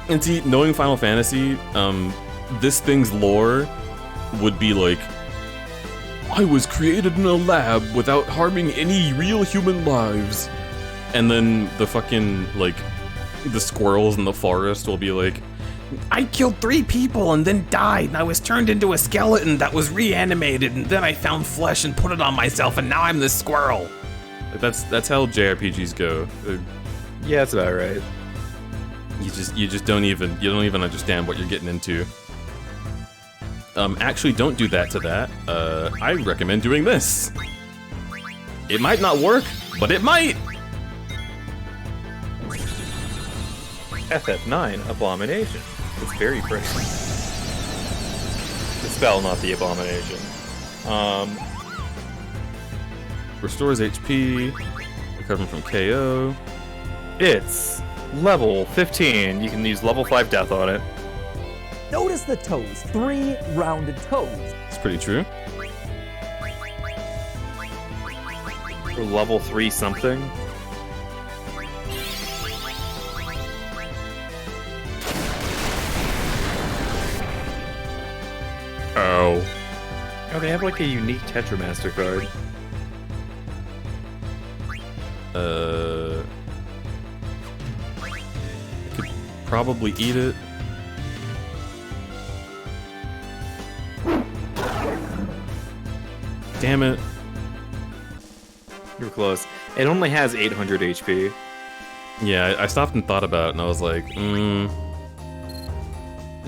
And see, knowing Final Fantasy, this thing's lore would be like, I was created in a lab without harming any real human lives. And then the fucking, like, the squirrels in the forest will be like, I killed 3 people and then died, and I was turned into a skeleton that was reanimated, and then I found flesh and put it on myself, and now I'm this squirrel. that's how JRPGs go. Yeah, that's about right. You just don't even understand what you're getting into. Actually, don't do that to that. I recommend doing this. It might not work, But it might! FF9 Abomination. It's very pretty. The spell, not the abomination. Restores HP, recovering from KO. It's level 15. You can use level 5 death on it. Notice the toes, 3 rounded toes. It's pretty true. For level 3 something. Oh. Oh, they have like a unique Tetramaster card. Could probably eat it. Damn it. You were close. It only has 800 HP. Yeah, I stopped and thought about it, and I was like, It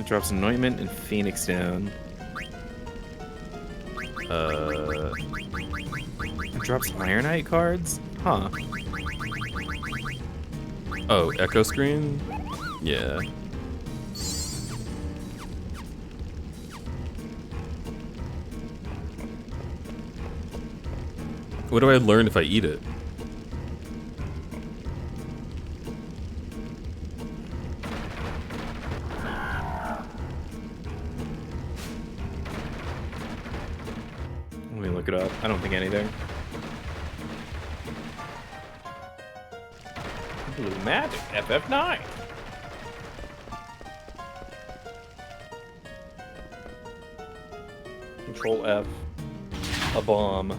drops Anointment and Phoenix down. It drops Ironite cards? Huh. Oh, Echo Screen? Yeah. What do I learn if I eat it? Let me look it up. I don't think anything. Blue Magic, FF9. Control F. A bomb.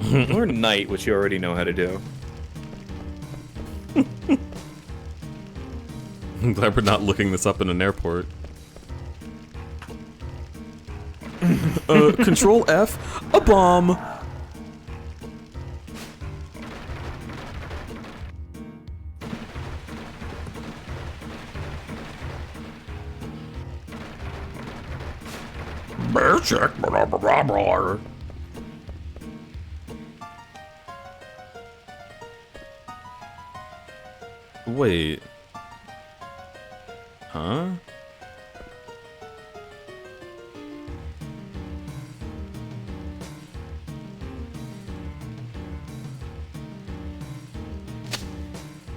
Learn Knight, which you already know how to do. I'm glad we're not looking this up in an airport. Control F, a bomb. Bear check, blah, blah, blah, blah. Wait. Huh?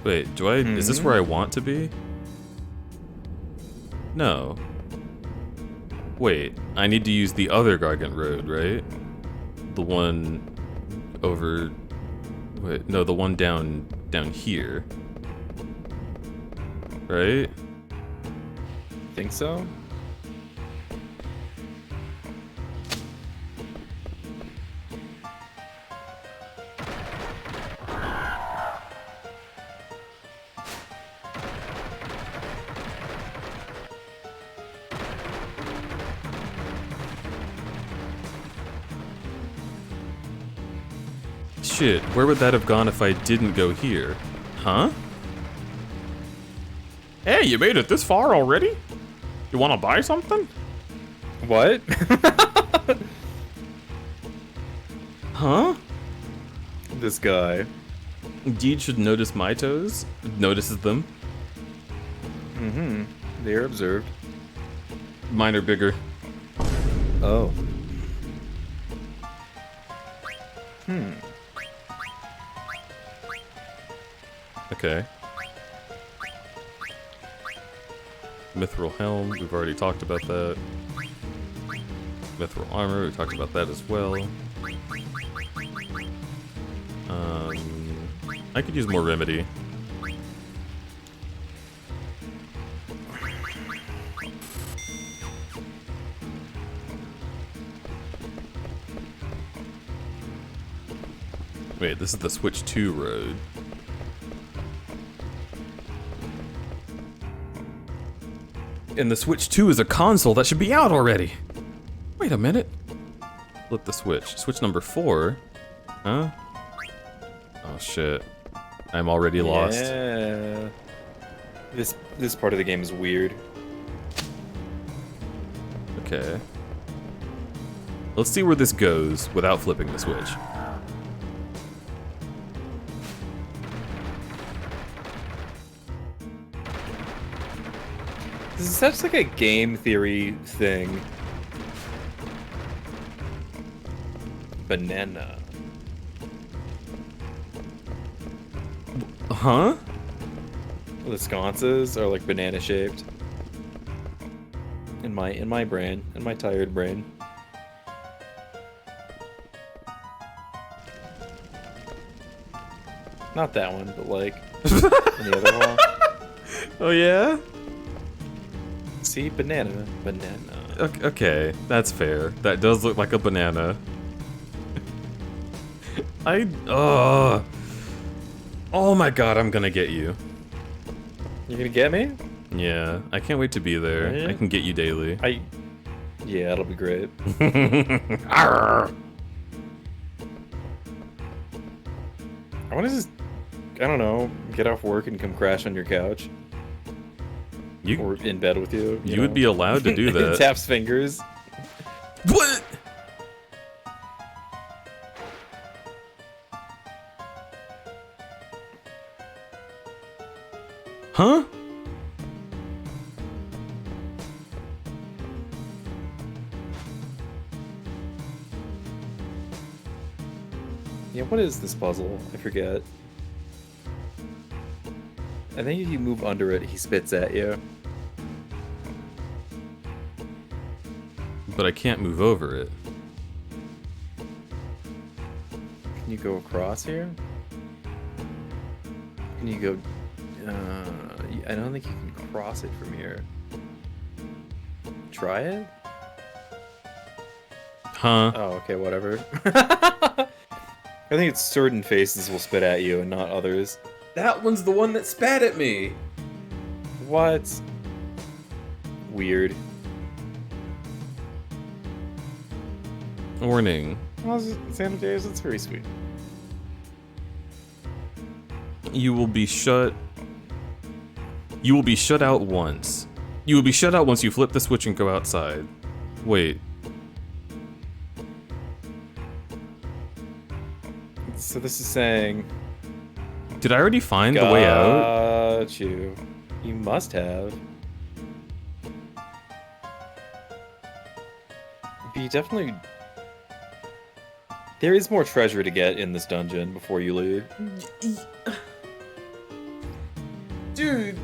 Wait, do I... Is this where I want to be? No. Wait, I need to use the other Gargant Road, right? The one over... Wait, no, the one down here. Right? Think so? Shit, where would that have gone if I didn't go here? Huh? Hey, you made it this far already? You want to buy something? What? Huh? This guy. Indeed should notice my toes. Notices them. Mm-hmm. They are observed. Mine are bigger. Oh. Okay. Mithril Helm, we've already talked about that. Mithril Armor, we talked about that as well. I could use more Remedy. Wait, this is the Switch 2 road. And the Switch 2 is a console that should be out already. Wait a minute. Flip the Switch. Switch number 4? Huh? Oh shit. I'm already lost. Yeah. This part of the game is weird. Okay. Let's see where this goes without flipping the Switch. This is such like a game theory thing. Banana. Huh? The sconces are like banana shaped. In my brain, in my tired brain. Not that one, but like in the other wall. Oh yeah? See, banana. Okay, that's fair. That does look like a banana. Oh my god, I'm gonna get you. You gonna get me? Yeah, I can't wait to be there. Yeah. I can get you daily. Yeah, that'll be great. Arr! I want to just, I don't know, get off work and come crash on your couch. You Or in bed with you. you would be allowed to do that. Taps fingers. What? Huh? Yeah, what is this puzzle? I forget. I think if you move under it, he spits at you. But I can't move over it. Can you go across here? Can you go... I don't think you can cross it from here. Try it? Huh? Oh, okay, whatever. I think it's certain faces will spit at you and not others. That one's the one that spat at me. What? Weird. Warning. Well, Santa Days, it's very sweet. You will be shut out once. You will be shut out once you flip the switch and go outside. Wait. So this is saying... Did I already find the way out? Got you. You must have. But you definitely... There is more treasure to get in this dungeon before you leave. Dude,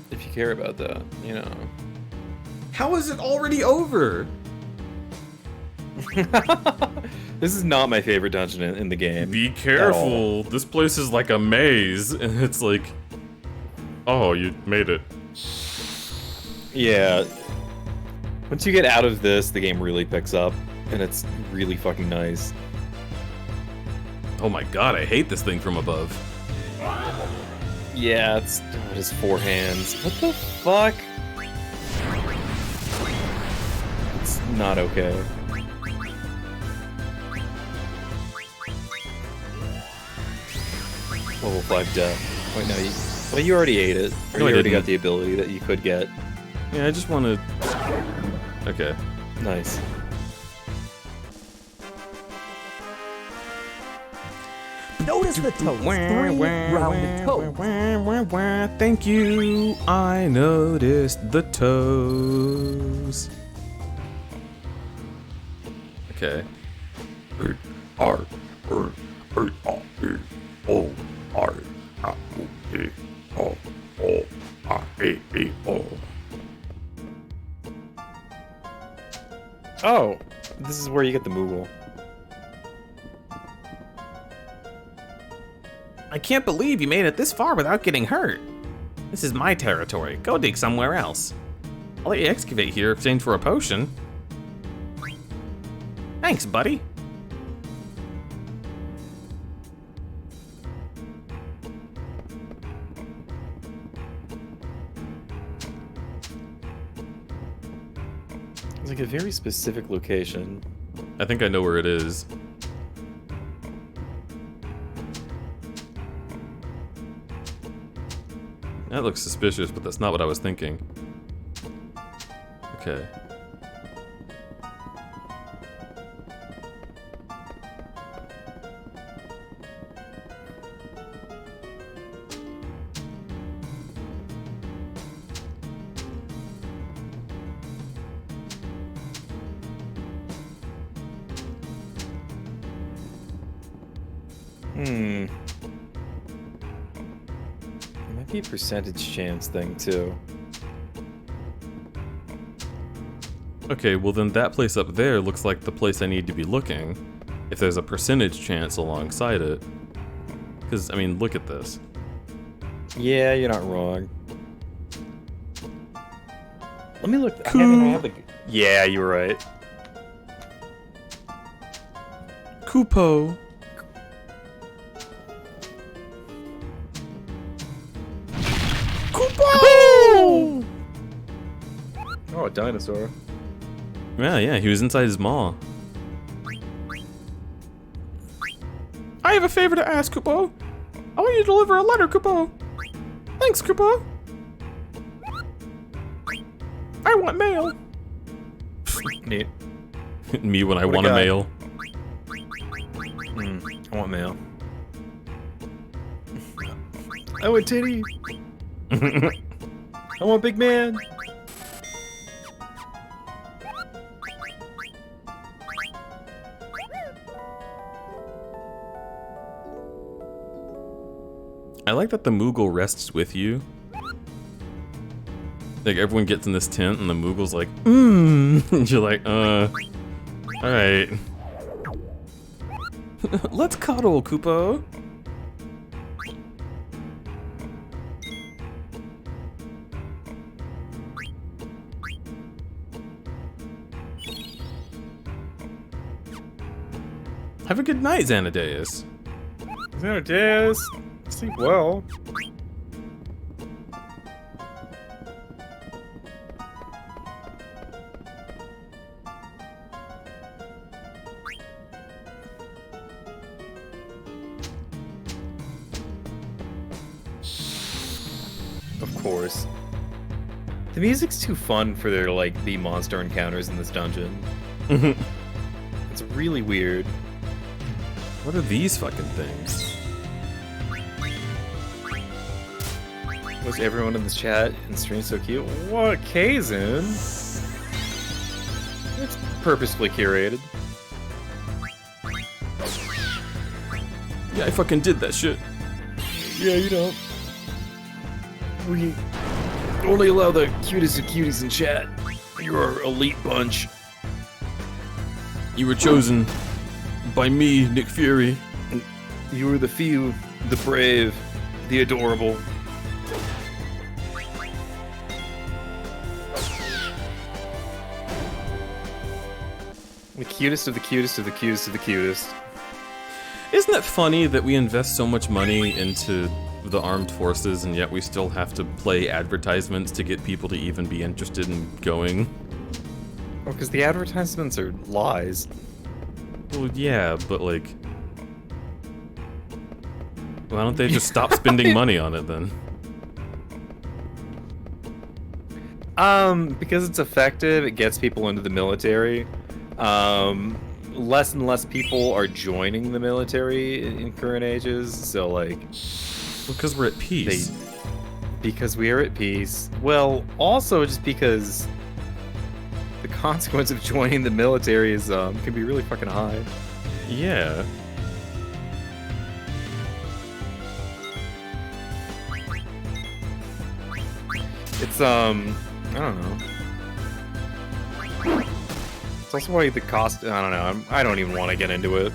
If you care about that, you know. how is it already over? This is not my favorite dungeon in the game. Be at all. careful. This place is like a maze, and it's like, oh, you made it. Yeah. Once you get out of this, the game really picks up, and it's really fucking nice. Oh my god, I hate this thing from above. Yeah, it's his 4 hands. What the fuck? It's not okay. Level 5 death. Wait, no, you already ate it. Or No, I you already didn't. got the ability that you could get. Yeah, I just want to... Okay. Nice. Notice the toes. 3 rounded toes. Thank you. I noticed the toes. Okay. Oh, this is where you get the Moogle. I can't believe you made it this far without getting hurt. This is my territory. Go dig somewhere else. I'll let you excavate here in exchange for a potion. Thanks, buddy. It's like a very specific location. I think I know where it is. That looks suspicious, but that's not what I was thinking. Okay. It might be a percentage chance thing, too. Okay, well then that place up there looks like the place I need to be looking. If there's a percentage chance alongside it. Because, I mean, look at this. Yeah, you're not wrong. Let me look. I have the... Yeah, you were right. Kupo. Kupo! Oh, a dinosaur. Yeah, he was inside his maw. I have a favor to ask, Kupo. I want you to deliver a letter, Kupo. Thanks, Kupo. I want mail. Neat. Me when I What a want a guy. mail. I want mail. I want titty. I want big man. I like that the Moogle rests with you. Like, everyone gets in this tent and the Moogle's like, and you're like, alright. Let's cuddle, Kupo. Have a good night, Xanadeus. Xanadeus. Sleep well. Of course. The music's too fun for there to, like, be monster encounters in this dungeon. It's really weird. What are these fucking things? Was everyone in this chat and stream so cute? What, Kazin? It's purposefully curated. Yeah, I fucking did that shit. Yeah, you don't. We only allow the cutest of cuties in chat. You're our elite bunch. You were chosen by me, Nick Fury. You were the few, the brave, the adorable. The cutest of the cutest of the cutest of the cutest. Isn't it funny that we invest so much money into the armed forces and yet we still have to play advertisements to get people to even be interested in going? Well, because the advertisements are lies. Well, yeah, but like... Why don't they just stop spending money on it then? Because it's effective, it gets people into the military. Less and less people are joining the military in current ages, so like... Because we're at peace. Because we are at peace. Well, also just because the consequence of joining the military is, can be really fucking high. Yeah. It's, I don't know. It's also why the cost, I don't know, I don't even want to get into it.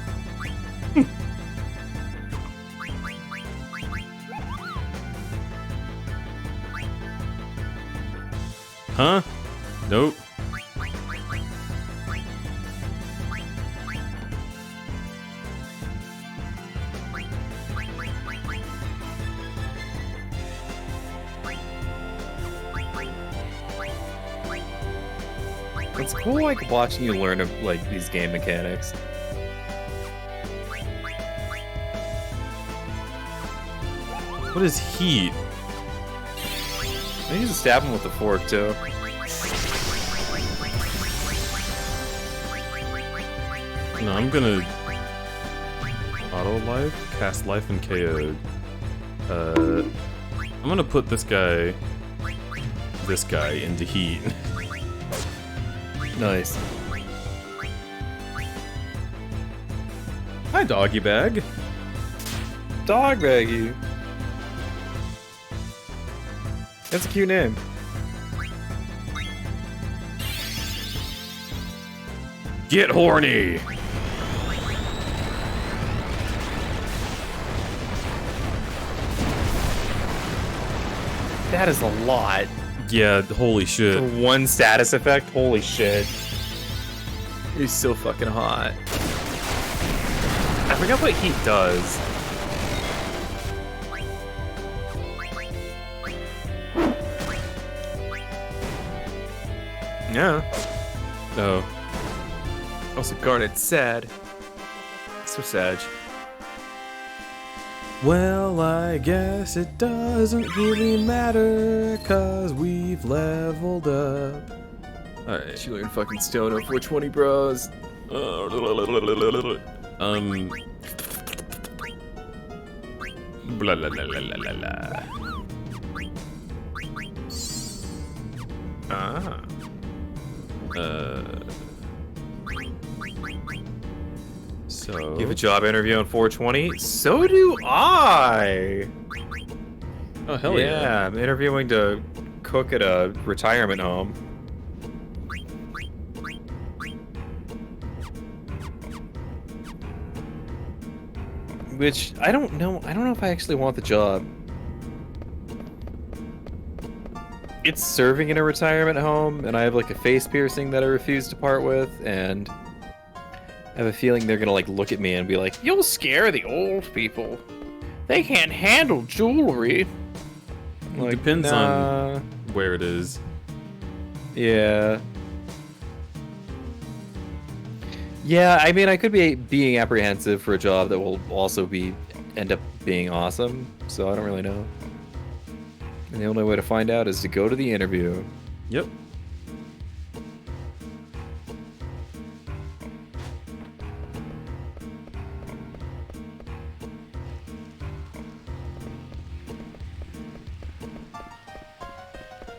Huh? Nope. It's cool, like, watching you learn, like, these game mechanics. What is heat? I need to stab him with a fork, too. No, I'm gonna... Auto life? Cast life and KO. I'm gonna put this guy into heat. Nice. Hi, doggy bag. Dog Baggy. That's a cute name. Get horny! That is a lot. Yeah, holy shit. For one status effect? Holy shit. He's so fucking hot. I forgot what heat does. Yeah. Oh. Also, Garnet's sad. So sad. Well, I guess it doesn't really matter, cause we've leveled up. Alright. She learned fucking stone of 420 bros. Blah, blah, blah, blah, blah, blah. Ah. So You have a job interview on 420? So do I! oh hell yeah. I'm interviewing to cook at a retirement home. Which, I don't know if I actually want the job. It's serving in a retirement home, and I have like a face piercing that I refuse to part with, and I have a feeling they're gonna like look at me and be like, "You'll scare the old people. They can't handle jewelry." Like, Depends nah. on where it is. Yeah. Yeah, I mean, I could be being apprehensive for a job that will also end up being awesome, so I don't really know. And the only way to find out is to go to the interview. Yep.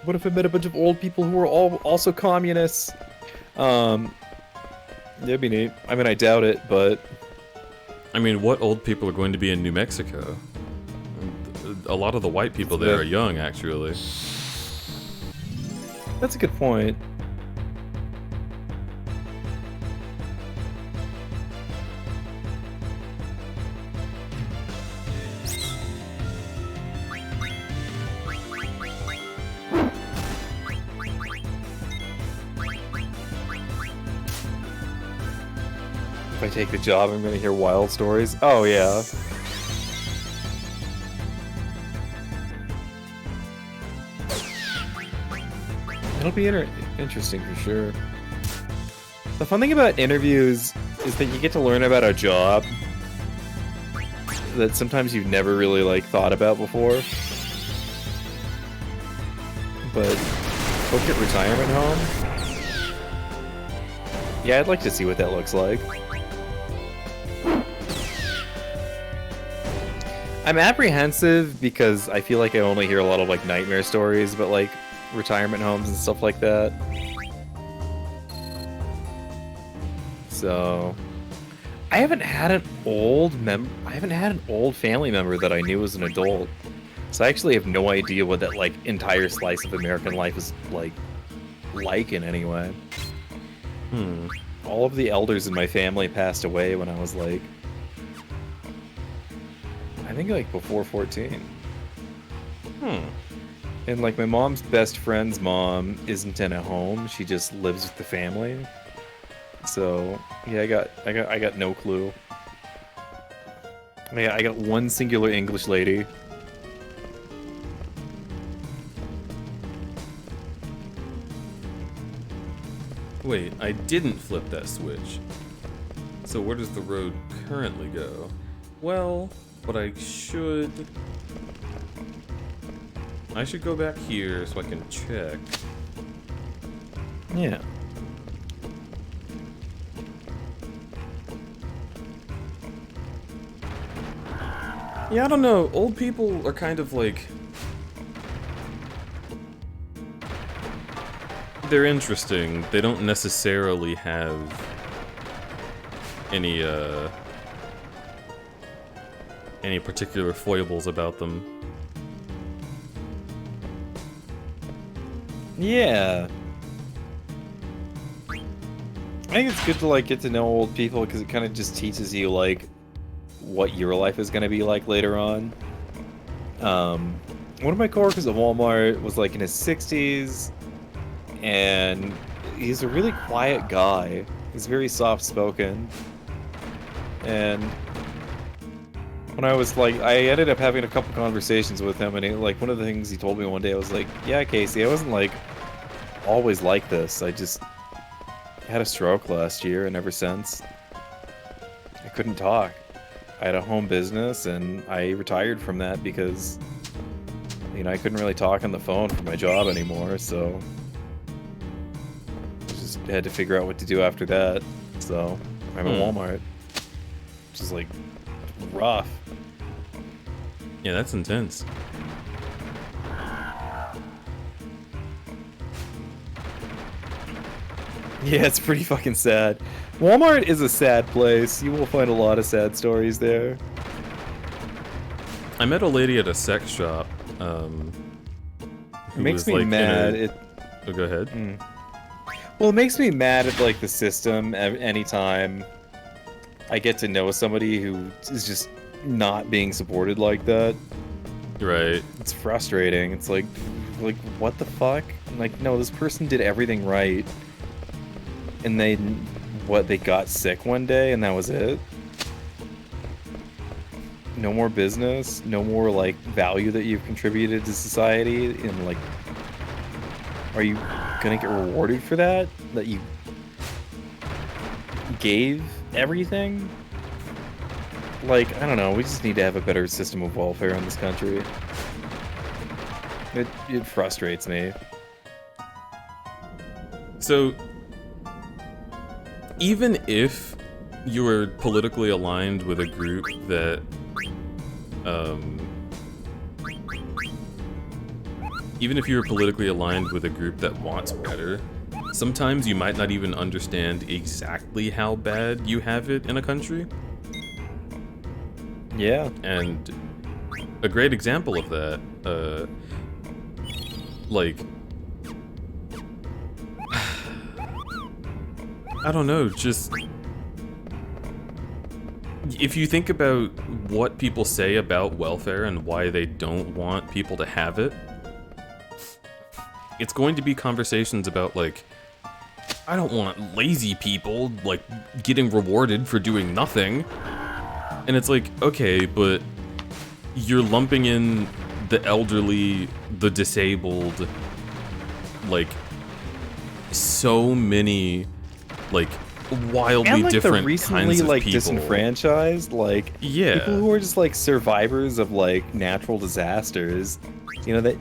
What if I met a bunch of old people who were all also communists? That'd be neat. I mean, I doubt it, but I mean, what old people are going to be in New Mexico? A lot of the white people there are young, actually. that's a good point. If I take the job, I'm gonna hear wild stories. Oh, yeah. It'll be interesting for sure. The fun thing about interviews is that you get to learn about a job that sometimes you've never really like thought about before. But cook at retirement home? Yeah, I'd like to see what that looks like. I'm apprehensive because I feel like I only hear a lot of like nightmare stories about like retirement homes and stuff like that. So I haven't had an old family member that I knew as an adult. So I actually have no idea what that like entire slice of American life is like in any way. All of the elders in my family passed away when I was like, I think like before 14. And like my mom's best friend's mom isn't in a home; she just lives with the family. So yeah, I got no clue. I got one singular English lady. Wait, I didn't flip that switch. So where does the road currently go? Well, what I should go back here so I can check. Yeah. Yeah, I don't know. Old people are kind of like... They're interesting. They don't necessarily have any any particular foibles about them. Yeah. I think it's good to like get to know old people because it kind of just teaches you like what your life is going to be like later on. One of my coworkers at Walmart was like in his 60s, and he's a really quiet guy. He's very soft-spoken, and when I was like, I ended up having a couple conversations with him, and he, like one of the things he told me one day, I was like, "Yeah, Casey, I wasn't like always like this. I just had a stroke last year, and ever since, I couldn't talk. I had a home business, and I retired from that because, you know, I couldn't really talk on the phone for my job anymore, so I just had to figure out what to do after that. So I'm at Walmart, which is like rough. Yeah, that's intense. Yeah, it's pretty fucking sad. Walmart is a sad place. You will find a lot of sad stories there. I met a lady at a sex shop. It Who makes was, me like, mad. Oh, go ahead. Well, it makes me mad at like the system anytime I get to know somebody who is just not being supported like that. Right. It's frustrating. It's like what the fuck? Like, no, this person did everything right, and they got sick one day, and that was it. No more business, no more like value that you've contributed to society, and like, are you gonna get rewarded for that? That you gave everything? Like, I don't know, we just need to have a better system of welfare in this country. It frustrates me. So, even if you are politically aligned with a group that, even if you're politically aligned with a group that wants better, sometimes you might not even understand exactly how bad you have it in a country. Yeah. And a great example of that, like, I don't know, just if you think about what people say about welfare and why they don't want people to have it, it's going to be conversations about, like, I don't want lazy people, like, getting rewarded for doing nothing. And it's like, okay, but you're lumping in the elderly, the disabled, like, so many, like, wildly and like different the recently kinds of like people. disenfranchised, like Yeah. people who are just like survivors of like natural disasters. You know that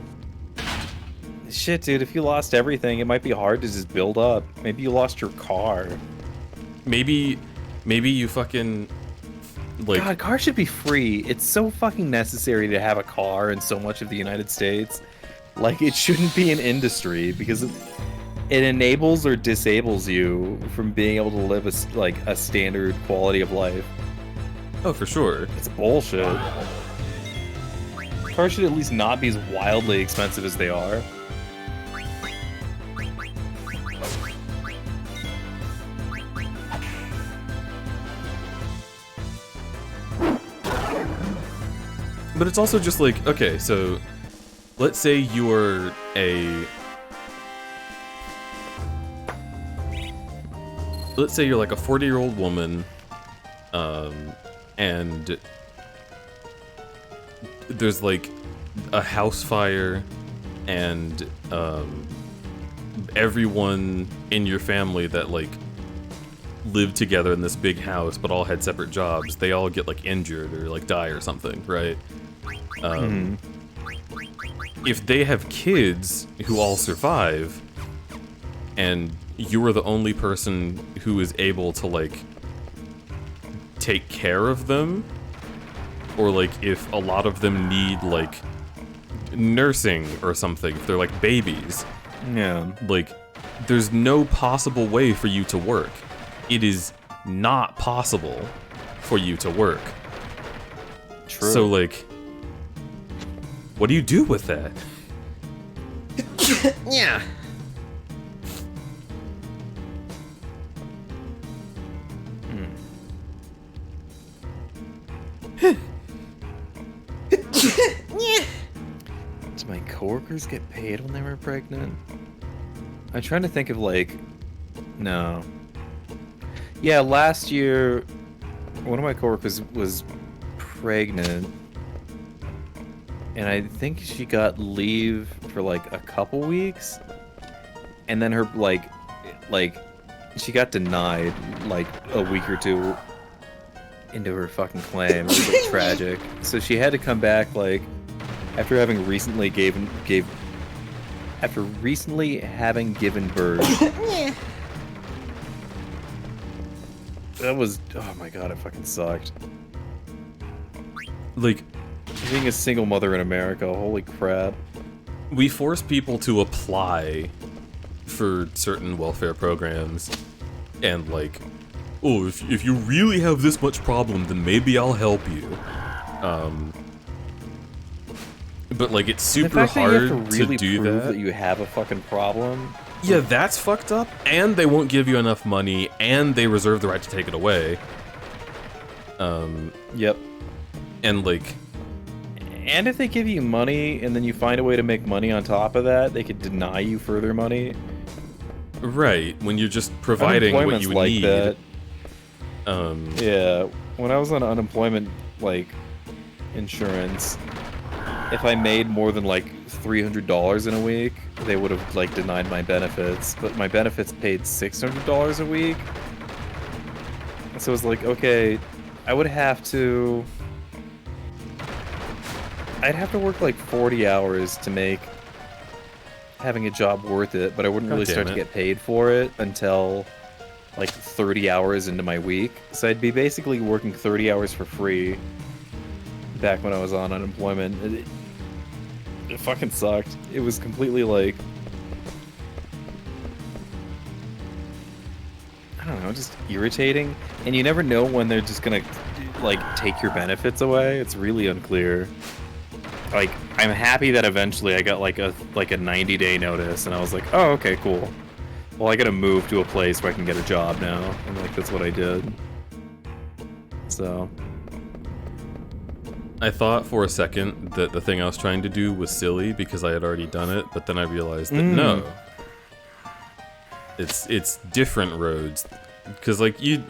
shit, dude. If you lost everything, it might be hard to just build up. Maybe you lost your car. Maybe you fucking, like, God, cars should be free. It's so fucking necessary to have a car in so much of the United States. Like, it shouldn't be an industry because it enables or disables you from being able to live a standard quality of life. oh, for sure. It's bullshit. Cars should at least not be as wildly expensive as they are. But it's also just like, okay, so let's say you're like a 40-year-old woman, and there's like a house fire, and everyone in your family that like lived together in this big house but all had separate jobs, they all get like injured or like die or something, right? If they have kids who all survive, and you are the only person who is able to like take care of them, or like if a lot of them need like nursing or something, if they're like babies, Yeah. like there's no possible way for you to work. It is not possible for you to work. True. So, like, what do you do with that? Yeah. Did my coworkers get paid when they were pregnant? I'm trying to think of like, no. Yeah, last year, one of my coworkers was pregnant, and I think she got leave for like a couple weeks, and then her like she got denied like a week or two into her fucking claim. It was like tragic. So she had to come back like after having recently having given birth. That was, oh my god, it fucking sucked. Like, Being a single mother in America, holy crap. we force people to apply for certain welfare programs, and like, oh, if you really have this much problem, then maybe I'll help you. But like, it's The super fact that hard you have to really do prove that. you have a fucking problem. Yeah, that's fucked up, and they won't give you enough money, and they reserve the right to take it away. Yep. And like, And if they give you money and then you find a way to make money on top of that, they could deny you further money. right, when you're just providing what Unemployment's you like need. that. Yeah. Yeah, when I was on unemployment, like, insurance, if I made more than, like, $300 in a week, they would have, like, denied my benefits. But my benefits paid $600 a week. So it was like, okay, I would have to... I'd have to work, like, 40 hours to make having a job worth it, but I wouldn't really God start damn to it. get paid for it until... like 30 hours into my week. So I'd be basically working 30 hours for free back when I was on unemployment. It fucking sucked. It was completely like, I don't know, just irritating. And you never know when they're just gonna like take your benefits away. It's really unclear. Like, I'm happy that eventually I got like a 90-day notice, and I was like, oh, okay, cool. Well, I gotta move to a place where I can get a job now, and like that's what I did. So, I thought for a second that the thing I was trying to do was silly because I had already done it, but then I realized that no. It's different roads. Because like you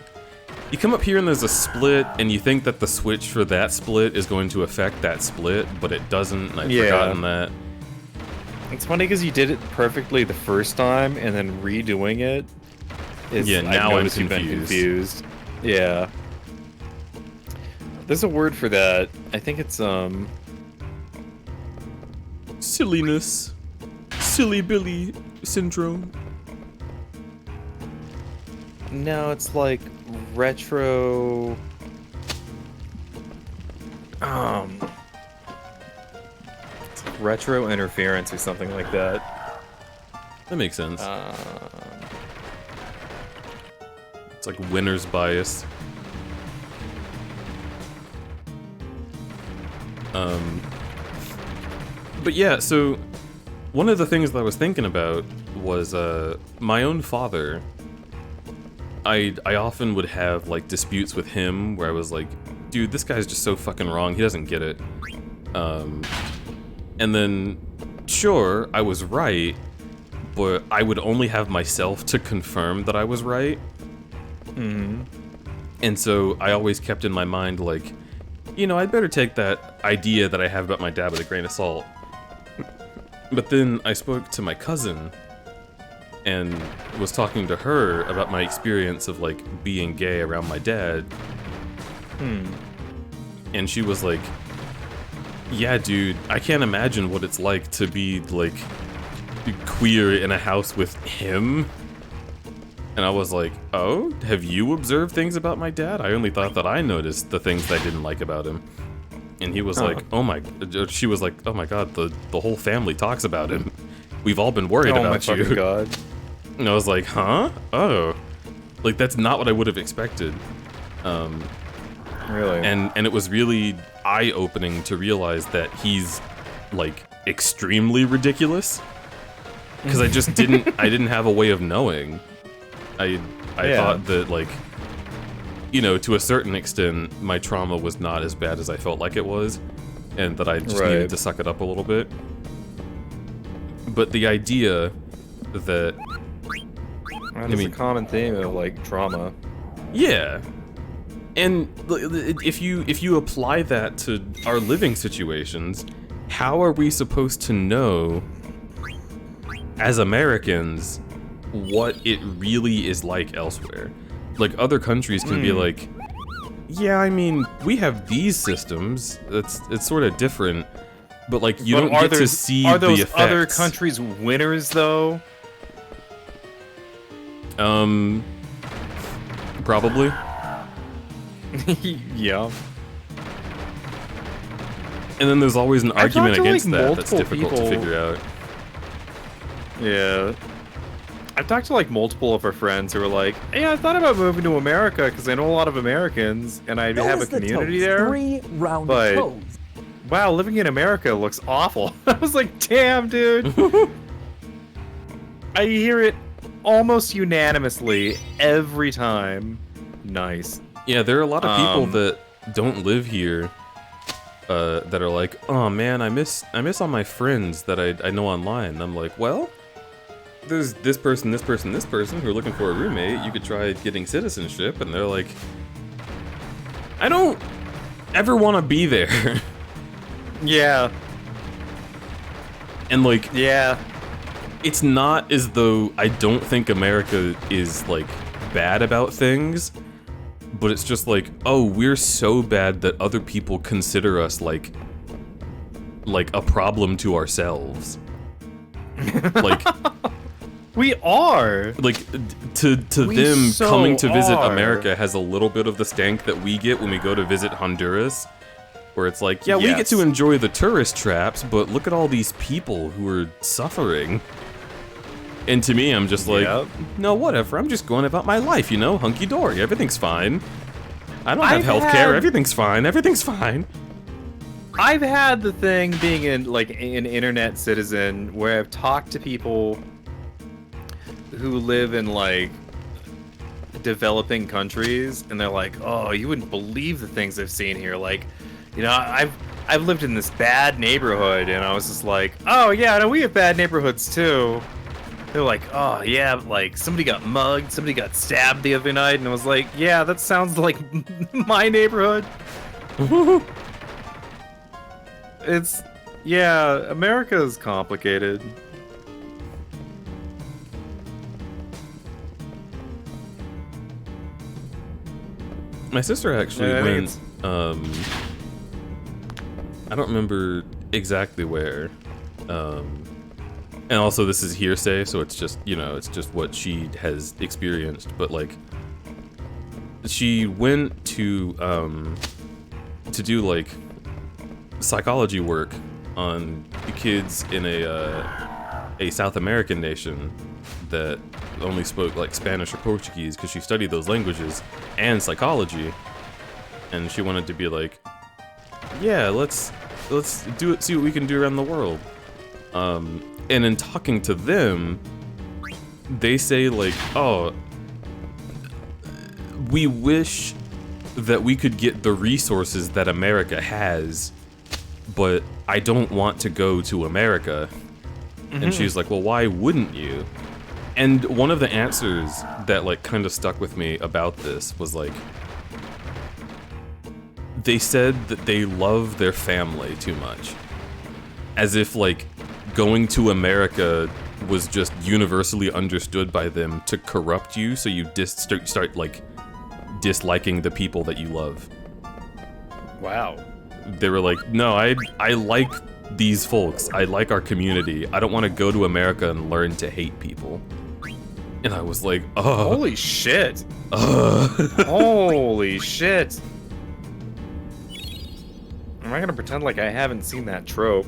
come up here and there's a split, and you think that the switch for that split is going to affect that split, but it doesn't, and I've forgotten that. it's funny because you did it perfectly the first time, and then redoing it is, Yeah, now I've I'm noticed you've been confused. confused. Yeah. There's a word for that. I think it's Silliness. Silly Billy syndrome. no, it's like retro. It's like retro interference or something like that. That makes sense. Um, It's like winner's bias. But yeah, so one of the things that I was thinking about was my own father. I often would have like disputes with him where I was like, dude, this guy's just so fucking wrong. He doesn't get it. And then, sure, I was right, but I would only have myself to confirm that I was right. And so I always kept in my mind, like, you know, I'd better take that idea that I have about my dad with a grain of salt. But then I spoke to my cousin and was talking to her about my experience of, like, being gay around my dad. And she was like, yeah, dude, I can't imagine what it's like to be, like, queer in a house with him. And I was like, oh, have you observed things about my dad? I only thought that I noticed the things that I didn't like about him. And he was like, oh my, she was like, oh my god, the whole family talks about him. We've all been worried oh my about you. fucking god. And I was like, huh? Oh. Like, that's not what I would have expected. Really? And it was really eye-opening to realize that he's like extremely ridiculous. Because I just didn't have a way of knowing. I thought that, like, you know, to a certain extent, my trauma was not as bad as I felt like it was, and that I just needed to suck it up a little bit. But the idea that... It's a common theme of, like, trauma. Yeah. And if you apply that to our living situations, how are we supposed to know, as Americans, what it really is like elsewhere? Like, other countries can be like, yeah, I mean, we have these systems, it's sort of different, but like, you don't get to see the effects. Are those other countries winners, though? Probably. Yeah. And then there's always an argument talked to, against like, that that's multiple difficult to people. figure out. Yeah. I've talked to like multiple of our friends who are like, hey, I thought about moving to America because I know a lot of Americans and I have a Notice the community toes. there. 3 round but- toes. Wow, living in America looks awful. I was like, damn, dude. I hear it almost unanimously every time. Nice. Yeah, there are a lot of people that don't live here that are like, oh man, I miss all my friends that I know online. And I'm like, well, there's this person who are looking for a roommate. You could try getting citizenship. And they're like, I don't ever want to be there. Yeah. And like, Yeah. it's not as though I don't think America is like bad about things, but it's just like, oh, we're so bad that other people consider us like a problem to ourselves. Like, We are. like to We them, so coming to visit are. America has a little bit of the stank that we get when we go to visit Honduras, where it's like, yeah, we get Yes. to enjoy the tourist traps, but look at all these people who are suffering. And to me, I'm just like, Yep. no, whatever. I'm just going about my life, you know, hunky dory. Everything's fine. I don't have I've health had- care. Everything's fine. Everything's fine. I've had the thing being an internet citizen where I've talked to people who live in like developing countries and they're like, oh, you wouldn't believe the things I've seen here. Like, you know, I've lived in this bad neighborhood and I was just like, oh yeah, no, we have bad neighborhoods too. They're like, oh yeah, but, like somebody got mugged, somebody got stabbed the other night, and I was like, yeah, that sounds like my neighborhood. Yeah, America is complicated. My sister actually Yeah, I think went, I don't remember exactly where, and also this is hearsay, so it's just, you know, it's just what she has experienced, but like, she went to do like psychology work on kids in a South American nation that only spoke like Spanish or Portuguese, because she studied those languages and psychology, and she wanted to be like, yeah, let's do it, see what we can do around the world. And in talking to them, they say like, oh, we wish that we could get the resources that America has, but I don't want to go to America. And she's like, well, why wouldn't you? And one of the answers that like kind of stuck with me about this was like, they said that they love their family too much. As if like going to America was just universally understood by them to corrupt you, so you start like disliking the people that you love. Wow. They were like, no, I like these folks. I like our community. I don't want to go to America and learn to hate people. And I was like, oh. Holy shit. Holy shit. Am I gonna pretend like I haven't seen that trope?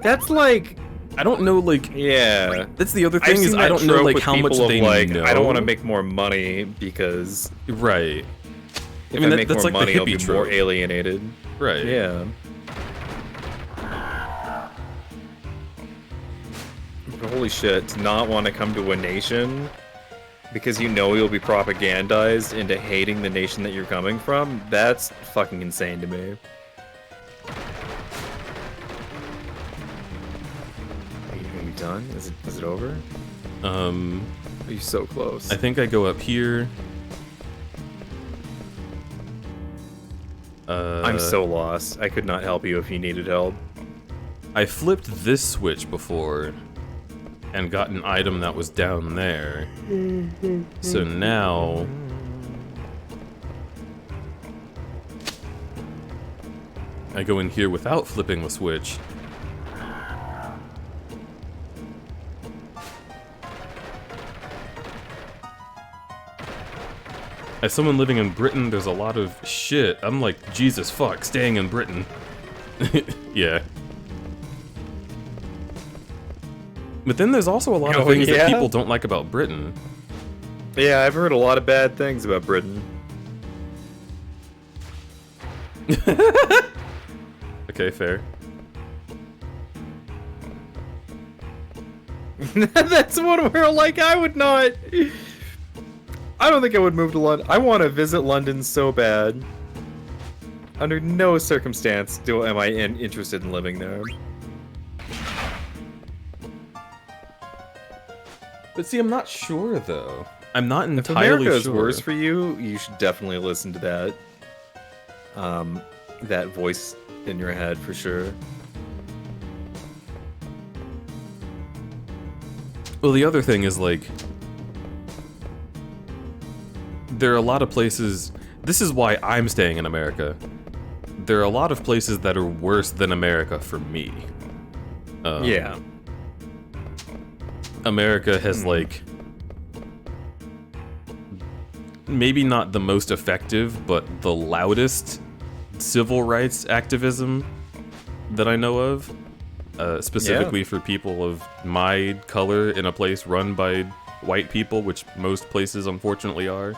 That's like, I don't know, like, yeah. that's the other I've thing, is seen I that don't know trope like with how much people of, they like, know. I don't want to make more money because Right. if I mean, I make that's more like the money, I'll be hippie more trope. alienated. Right. Yeah. But holy shit, to not want to come to a nation because you know you'll be propagandized into hating the nation that you're coming from, that's fucking insane to me. Are you done? Is it over? Are you so close? I think I go up here. I'm so lost. I could not help you if you needed help. I flipped this switch before and got an item that was down there. So now I go in here without flipping the switch. As someone living in Britain, there's a lot of shit. I'm like, Jesus fuck, staying in Britain. Yeah. But then there's also a lot of things that people don't like about Britain. Yeah, I've heard a lot of bad things about Britain. Okay, fair. That's one where, like, I would not... I don't think I would move to London. I want to visit London so bad. Under no circumstance am I interested in living there. But see, I'm not sure, though. I'm not If entirely America is sure. worse for you, you should definitely listen to that. That voice in your head, for sure. Well, the other thing is, like, there are a lot of places... This is why I'm staying in America. There are a lot of places that are worse than America for me. Yeah. America has, like... maybe not the most effective, but the loudest civil rights activism that I know of. Specifically for people of my color in a place run by white people, which most places unfortunately are.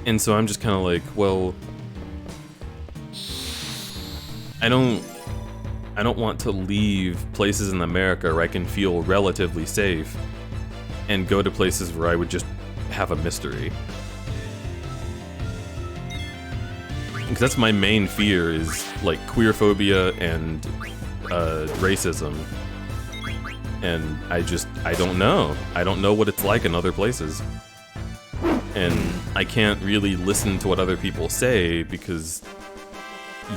And so I'm just kind of like, well, I don't want to leave places in America where I can feel relatively safe and go to places where I would just have a mystery. Because that's my main fear, is like queerphobia and racism. And I don't know. I don't know what it's like in other places. And I can't really listen to what other people say because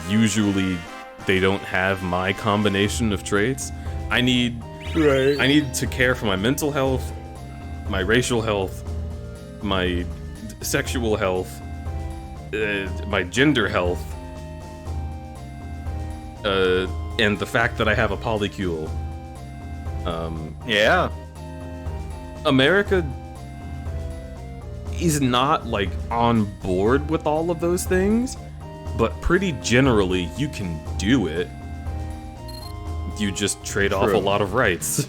usually they don't have my combination of traits. I need to care for my mental health, my racial health, my sexual health, my gender health, and the fact that I have a polycule. Yeah. America is not, like, on board with all of those things, but pretty generally, you can do it. You just trade off a lot of rights.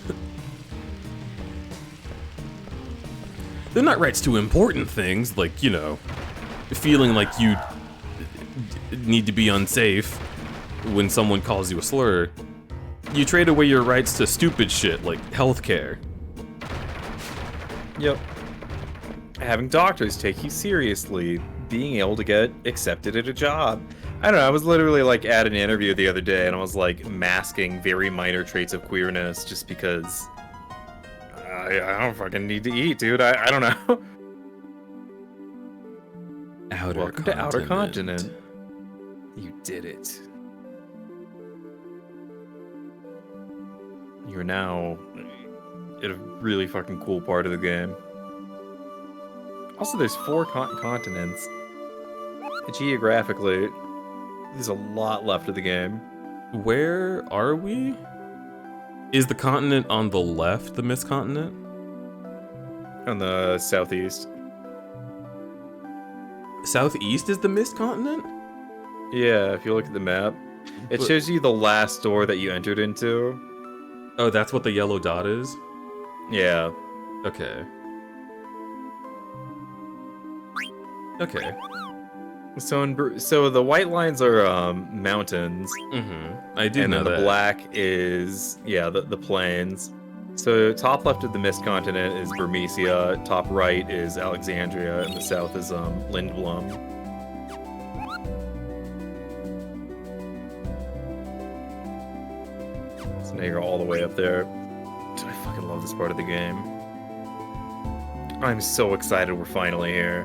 They're not rights to important things, like, you know, feeling like you need to be unsafe when someone calls you a slur. You trade away your rights to stupid shit like healthcare. Yep. Having doctors take you seriously, being able to get accepted at a job. I don't know, I was literally like at an interview the other day and I was like masking very minor traits of queerness just because I don't fucking need to eat, dude. I don't know. Welcome to Outer Continent. You did it. You're now at a really fucking cool part of the game. Also, there's 4 continents. Geographically, there's a lot left of the game. Where are we? Is the continent on the left the mist continent? On the southeast. Southeast is the mist continent? Yeah, if you look at the map. It shows you the last door that you entered into. Oh, that's what the yellow dot is? Yeah. Okay. Okay. So the white lines are mountains, Mm-hmm. I do and know then the that. black is the plains. So top left of the Mist Continent is Burmecia, top right is Alexandria, and the south is Lindblum. So now you're all the way up there. Dude, I fucking love this part of the game. I'm so excited we're finally here.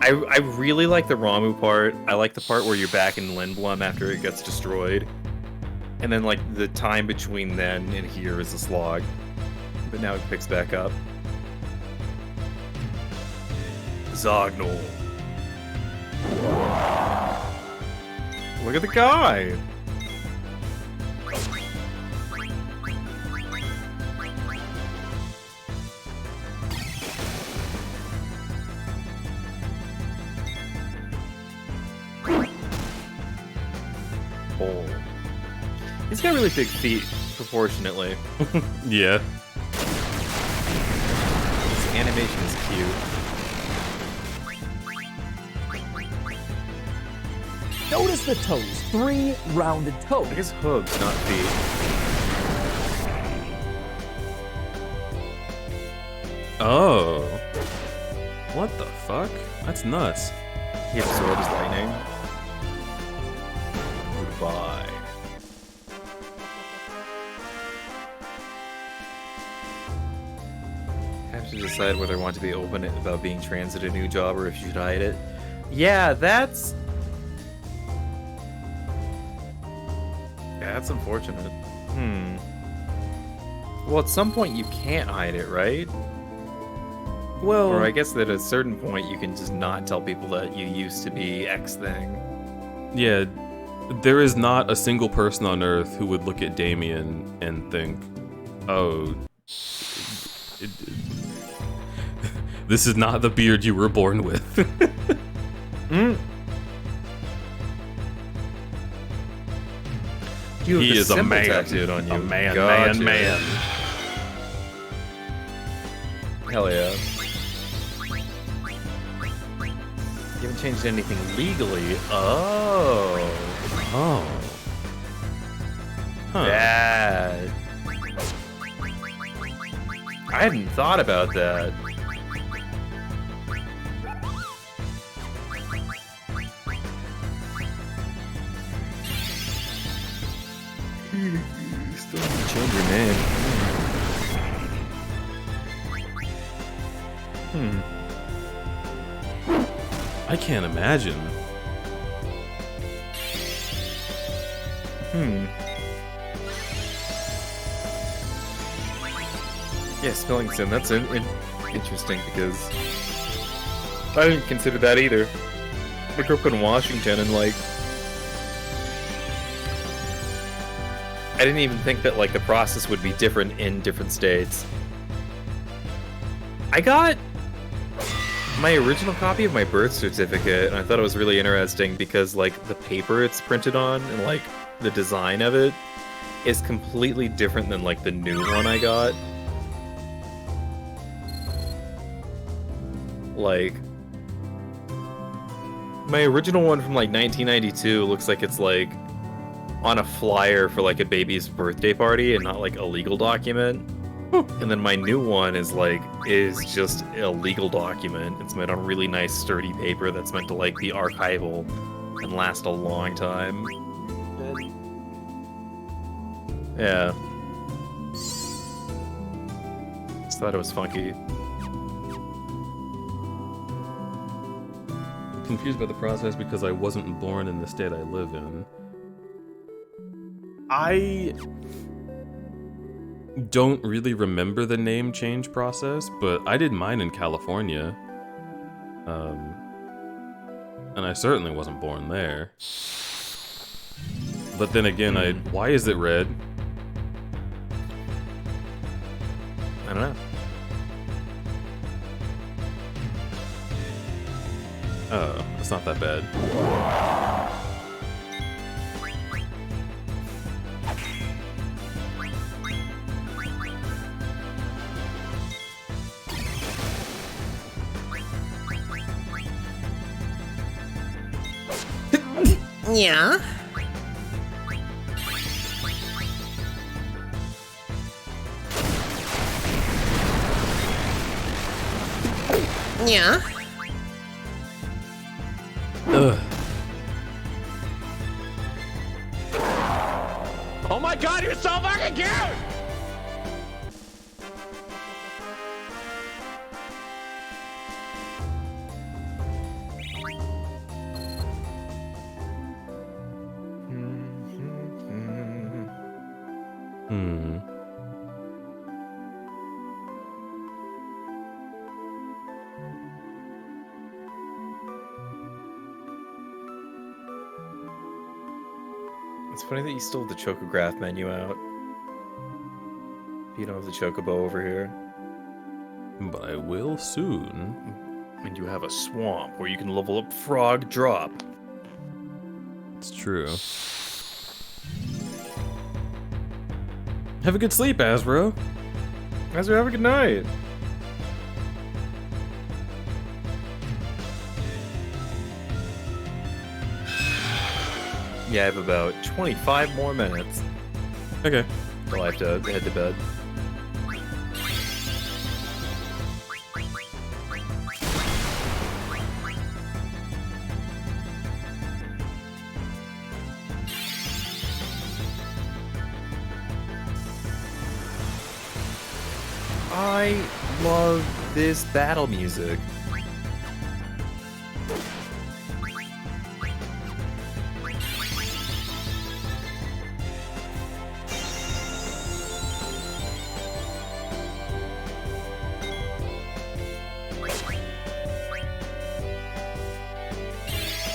I really like the Ramu part. I like the part where you're back in Lindblum after it gets destroyed. And then, like, the time between then and here is a slog. But now it picks back up. Zognol. Look at the guy! Oh. He's got really big feet, proportionately. Yeah. His animation is cute. Notice the toes. 3 rounded toes. I guess hooves, not feet. Oh. What the fuck? That's nuts. He absorbs lightning. Goodbye. I have to decide whether I want to be open about being trans at a new job or if you should hide it. Yeah, that's unfortunate. Well, at some point you can't hide it, right? Well, Or I guess that at a certain point you can just not tell people that you used to be X thing. Yeah, there is not a single person on Earth who would look at Damien and think, oh, this is not the beard you were born with. You have He the is a symbol man. tattooed on you. A man, Gotcha. man. Hell yeah. You haven't changed anything legally. Oh. Oh. Huh. Bad. I hadn't thought about that. You still haven't changed your name. I can't imagine. Yeah, spelling sim. That's interesting because I didn't consider that either. I grew up in Washington and like I didn't even think that like the process would be different in different states. I got my original copy of my birth certificate, and I thought it was really interesting because like the paper it's printed on and like the design of it is completely different than like the new one I got. Like my original one from like 1992 looks like it's like on a flyer for like a baby's birthday party and not like a legal document. And then my new one is just a legal document. It's made on really nice sturdy paper that's meant to like be archival and last a long time. Yeah. Just thought it was funky. Confused by the process because I wasn't born in the state I live in. I don't really remember the name change process, but I did mine in California. And I certainly wasn't born there. But then again, why is it red? I don't know. Oh, it's not that bad. Yeah? Yeah? Ugh. Oh my god, you're so fucking cute! Hmm. It's funny that you still have the Chocograph menu out. You don't have the Chocobo over here. But I will soon. And you have a swamp where you can level up Frog Drop. It's true. Have a good sleep, Asbro. Guys, have a good night. Yeah, I have about 25 more minutes Okay. till I have to head to bed. I love this battle music.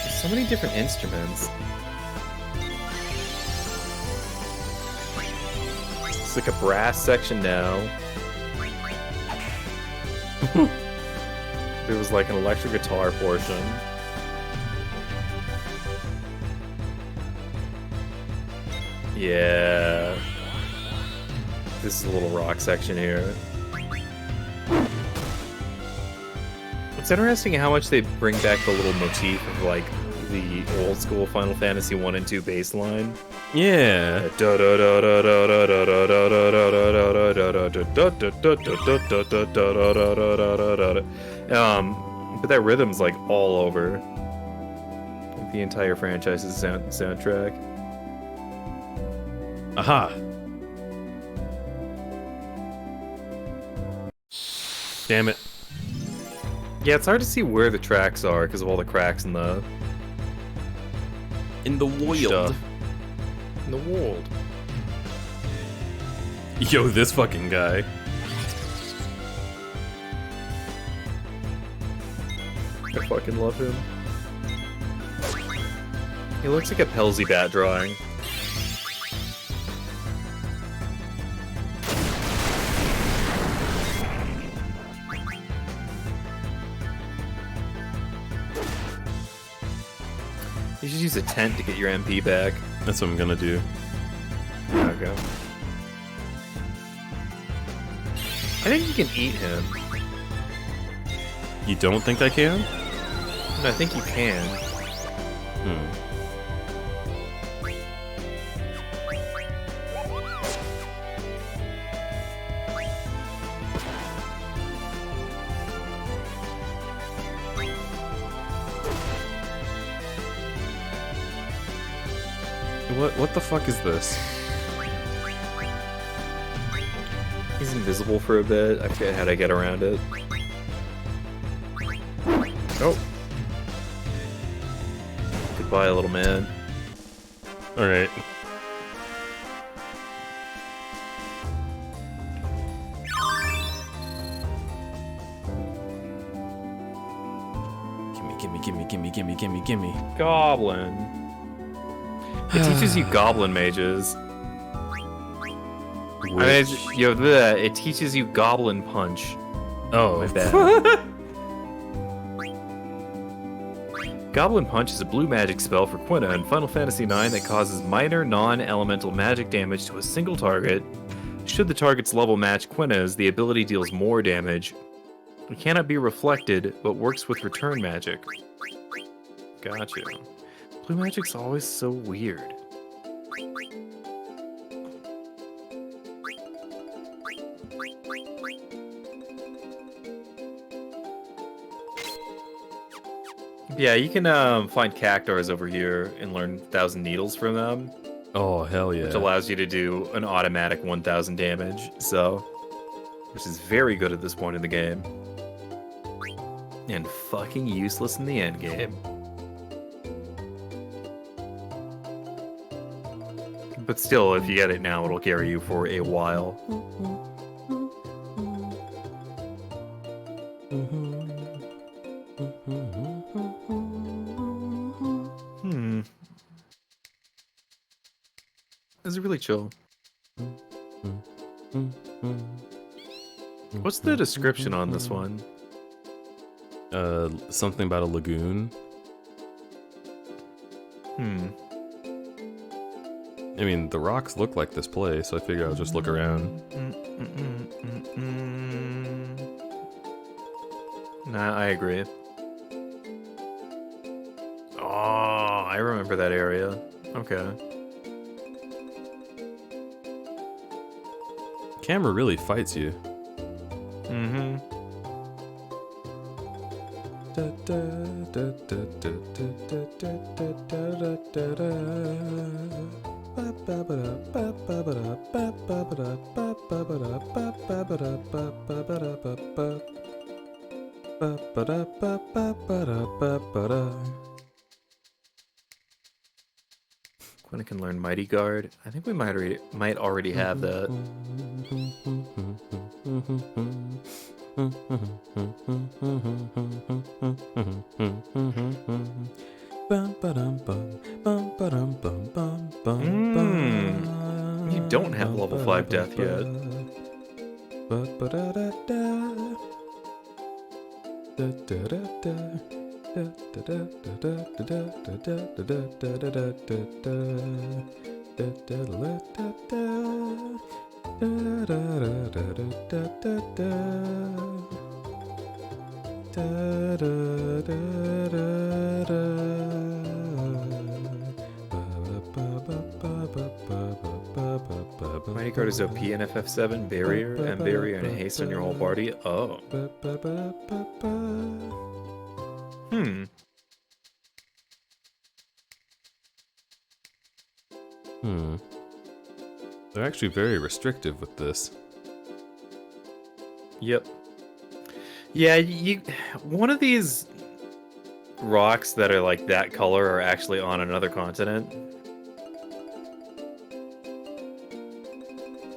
So many different instruments. It's like a brass section now. There was like an electric guitar portion. Yeah. This is a little rock section here. It's interesting how much they bring back the little motif of like the old school Final Fantasy 1 and 2 bass line. Yeah. But that rhythm's like all over like the entire franchise's soundtrack. Aha. Damn it. Yeah, it's hard to see where the tracks are because of all the cracks in the Wild. stuff. In the world. Yo, this fucking guy. I fucking love him. He looks like a Pelzy bat drawing. You should use a tent to get your MP back. That's what I'm gonna do. Okay. I think you can eat him. You don't think I can? No, I think you can. What the fuck is this? He's invisible for a bit. I forget how to get around it. Oh. Goodbye, little man. Alright. Gimme. Goblin. It teaches you goblin mages. I mean, it teaches you goblin punch. Oh, My bad. Goblin Punch is a blue magic spell for Quina in Final Fantasy IX that causes minor non-elemental magic damage to a single target. Should the target's level match Quina's, the ability deals more damage. It cannot be reflected, but works with return magic. Gotcha. Blue magic's always so weird. Yeah, you can find cactuars over here and learn 1,000 needles from them, Oh, hell yeah. which allows you to do an automatic 1,000 damage, so... which is very good at this point in the game. And fucking useless in the end game. But still, if you get it now, it'll carry you for a while. This is really chill. What's the description on this one? Something about a lagoon. I mean, the rocks look like this place, so I figured I'll just look around. Nah, I agree. Oh, I remember that area. Okay. Camera really fights you. Mm-hmm. Quinn can learn Mighty Guard. I think we might already have that. You don't have level 5 death yet. Mighty Guard is OP in FF7, barrier, and barrier, and haste on your whole party. Oh. They're actually very restrictive with this. Yep. Yeah, one of these rocks that are like that color are actually on another continent.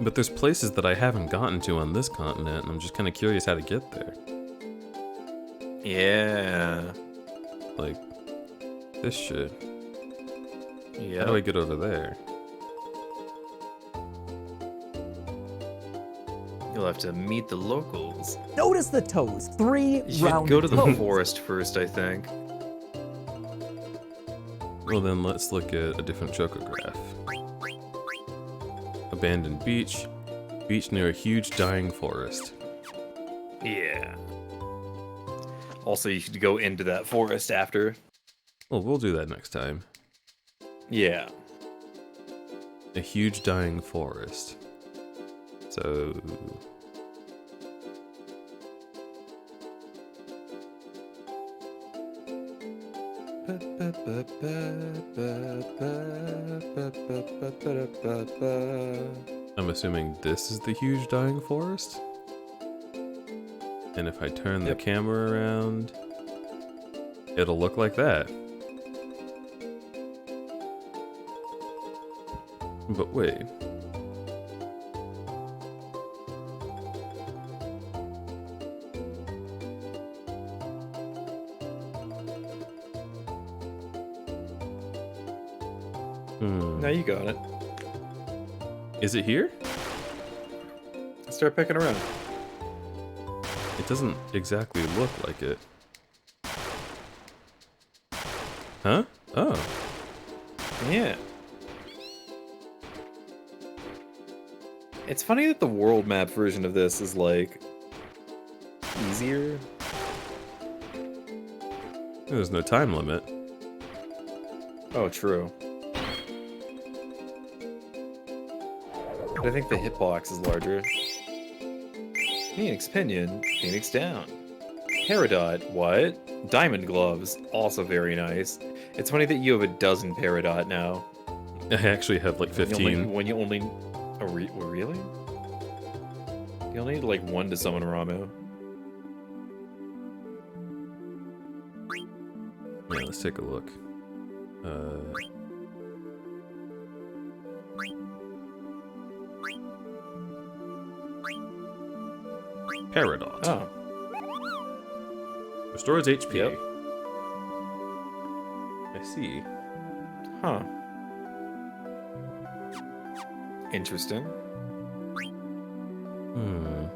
But there's places that I haven't gotten to on this continent, and I'm just kind of curious how to get there. Yeah. Like, this shit. Yeah. How do I get over there? You'll have to meet the locals. Notice the toes. 3 You should round go to the toes. forest first, I think. Well then, let's look at a different chocograph. Abandoned beach. Beach near a huge dying forest. Yeah. Also, you should go into that forest after. Well, we'll do that next time. Yeah. A huge dying forest. So... I'm assuming this is the huge dying forest? And if I turn the camera around, it'll look like that. But wait. Now you got it. Is it here? Start picking around. It doesn't exactly look like it. Huh? Oh. Yeah. It's funny that the world map version of this is like easier. There's no time limit. Oh, true. But I think the hitbox is larger. Phoenix Pinion, Phoenix Down. Peridot, what? Diamond Gloves, also very nice. It's funny that you have a dozen Peridot now. I actually have like 15. When you only... Oh, really? You only need like one to summon Ramu. Yeah, let's take a look. Peridot. Oh. Restores HP. Yep. I see. Huh. Interesting. Hmm.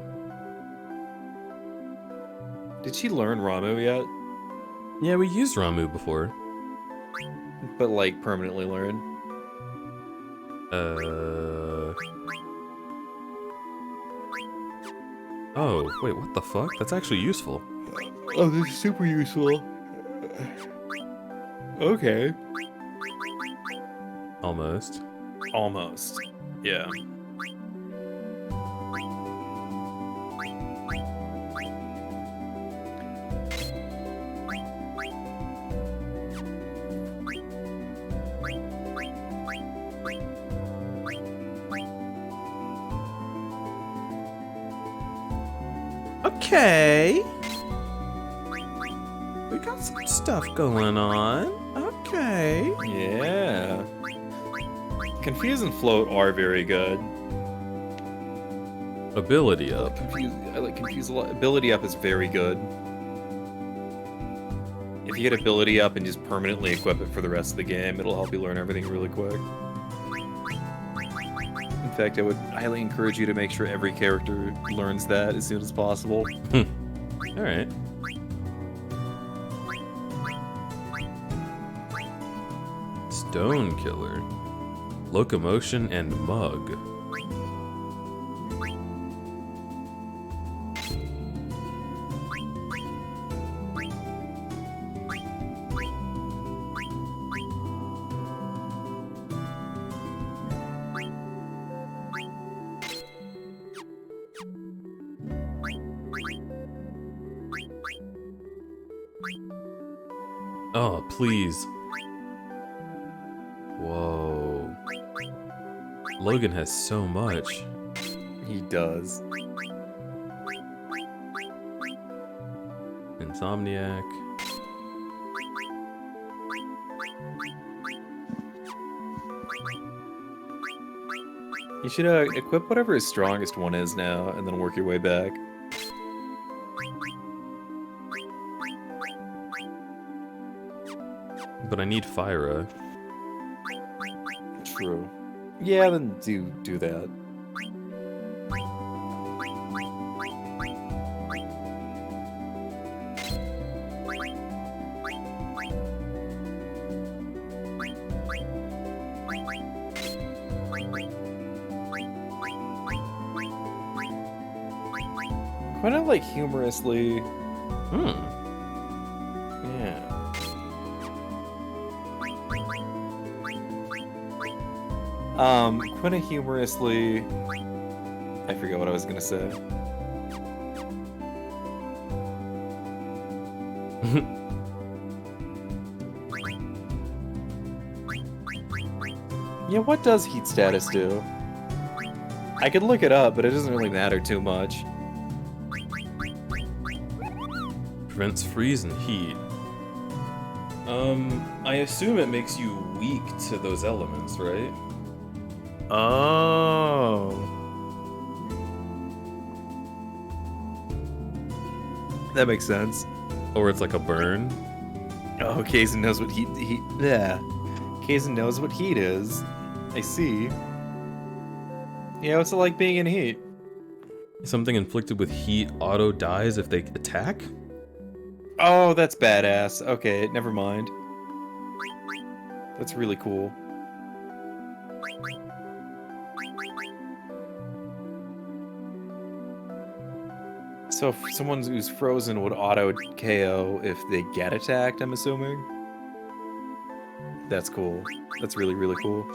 Did she learn Ramu yet? Yeah, we used Ramu before. But like permanently learn? Oh, wait, what the fuck? That's actually useful. Oh, this is super useful. Okay. Almost. Almost. Yeah. Okay. We got some stuff going on. Okay. Yeah. Confuse and Float are very good. Ability up. I like Confuse a lot. Ability Up is very good. If you get Ability Up and just permanently equip it for the rest of the game, it'll help you learn everything really quick. In fact, I would highly encourage you to make sure every character learns that as soon as possible. Alright. Stone Killer. Locomotion and Mug. Oh, please. Whoa. Logan has so much. He does. Insomniac. You should equip whatever his strongest one is now, and then work your way back. But I need Fyra. True. Yeah, then do that. Quite like humorously. Yeah. Quite humorously. I forget what I was gonna say. Yeah, what does heat status do? I could look it up, but it doesn't really matter too much. Prevents freeze and heat. I assume it makes you weak to those elements, right? Oh. That makes sense. Or it's like a burn. Oh, Kazan knows what heat. Yeah. Kazan knows what heat is. I see. Yeah, what's it like being in heat? Something inflicted with heat auto dies if they attack? Oh, that's badass. Okay, never mind. That's really cool. So if someone who's frozen would auto KO if they get attacked, I'm assuming? That's cool. That's really, really cool.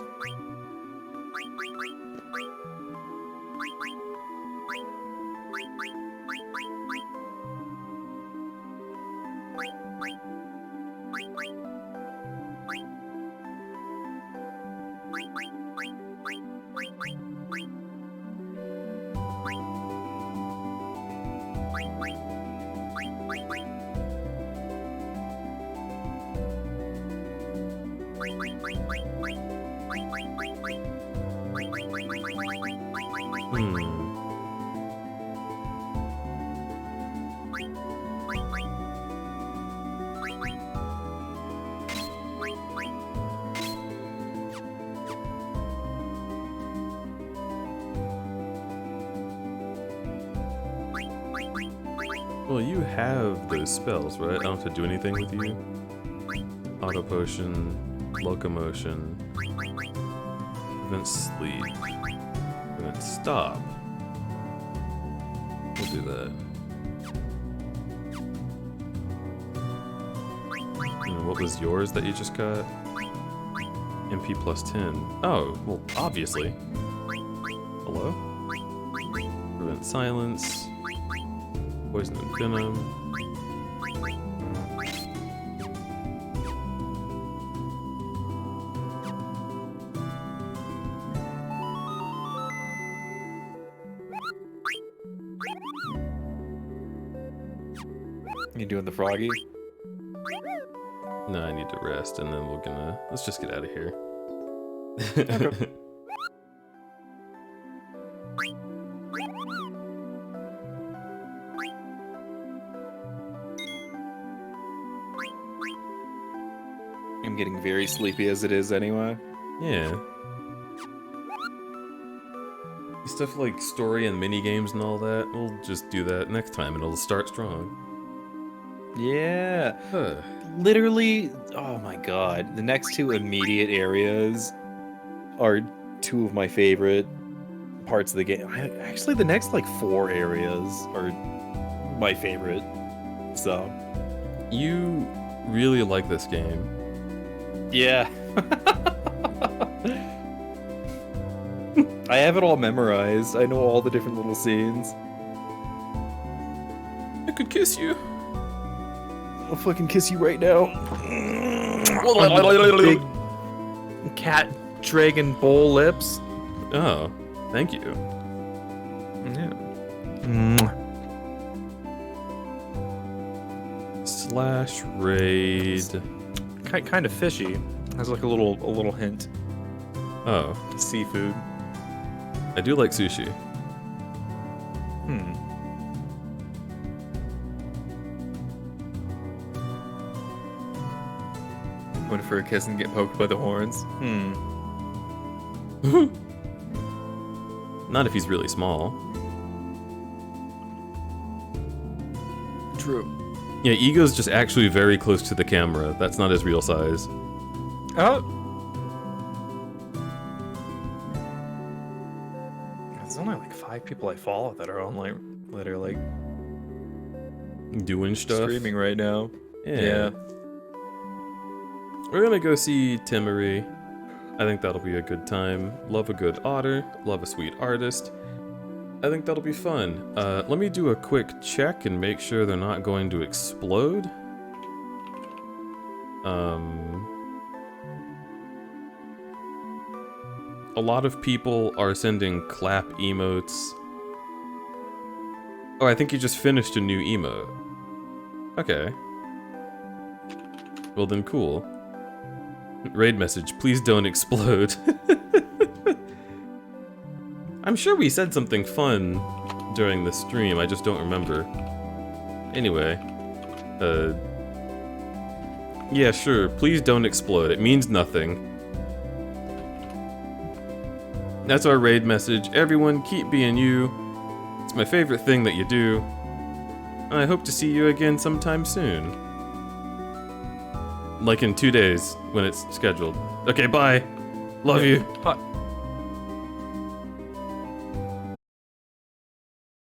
Well, you have those spells, right? I don't have to do anything with you. Auto potion, locomotion, prevent sleep, prevent stop. We'll do that. And what was yours that you just got? MP plus 10. Oh, well, obviously. Hello? Prevent silence. Poison and venom. You doing the froggy? No, I need to rest, and then let's just get out of here. Okay. I'm getting very sleepy as it is anyway. Yeah. Stuff like story and mini games and all that, we'll just do that next time and it'll start strong. Yeah. Huh. Literally, oh my god. The next two immediate areas are two of my favorite parts of the game. Actually, the next like 4 areas are my favorite. So. You really like this game. Yeah. I have it all memorized. I know all the different little scenes. I could kiss you. I'll fucking kiss you right now. Big cat dragon bowl lips. Oh, thank you. Yeah. Slash raid. Kind of fishy. Has like a little hint. Oh, Seafood. I do like sushi. Going for a kiss and get poked by the horns. Not if he's really small. True. Yeah, Ego's just actually very close to the camera. That's not his real size. Oh. There's only like 5 people I follow that are online that are like Doing stuff. streaming right now. Yeah. We're gonna go see Timmery. I think that'll be a good time. Love a good otter. Love a sweet artist. I think that'll be fun. Let me do a quick check and make sure they're not going to explode. A lot of people are sending clap emotes. Oh, I think you just finished a new emote. Okay. Well then, cool. Raid message, please don't explode. I'm sure we said something fun during the stream, I just don't remember. Anyway. Yeah, sure, please don't explode. It means nothing. That's our raid message. Everyone, keep being you. It's my favorite thing that you do. And I hope to see you again sometime soon. Like in 2 days, when it's scheduled. Okay, bye. Love you. Bye.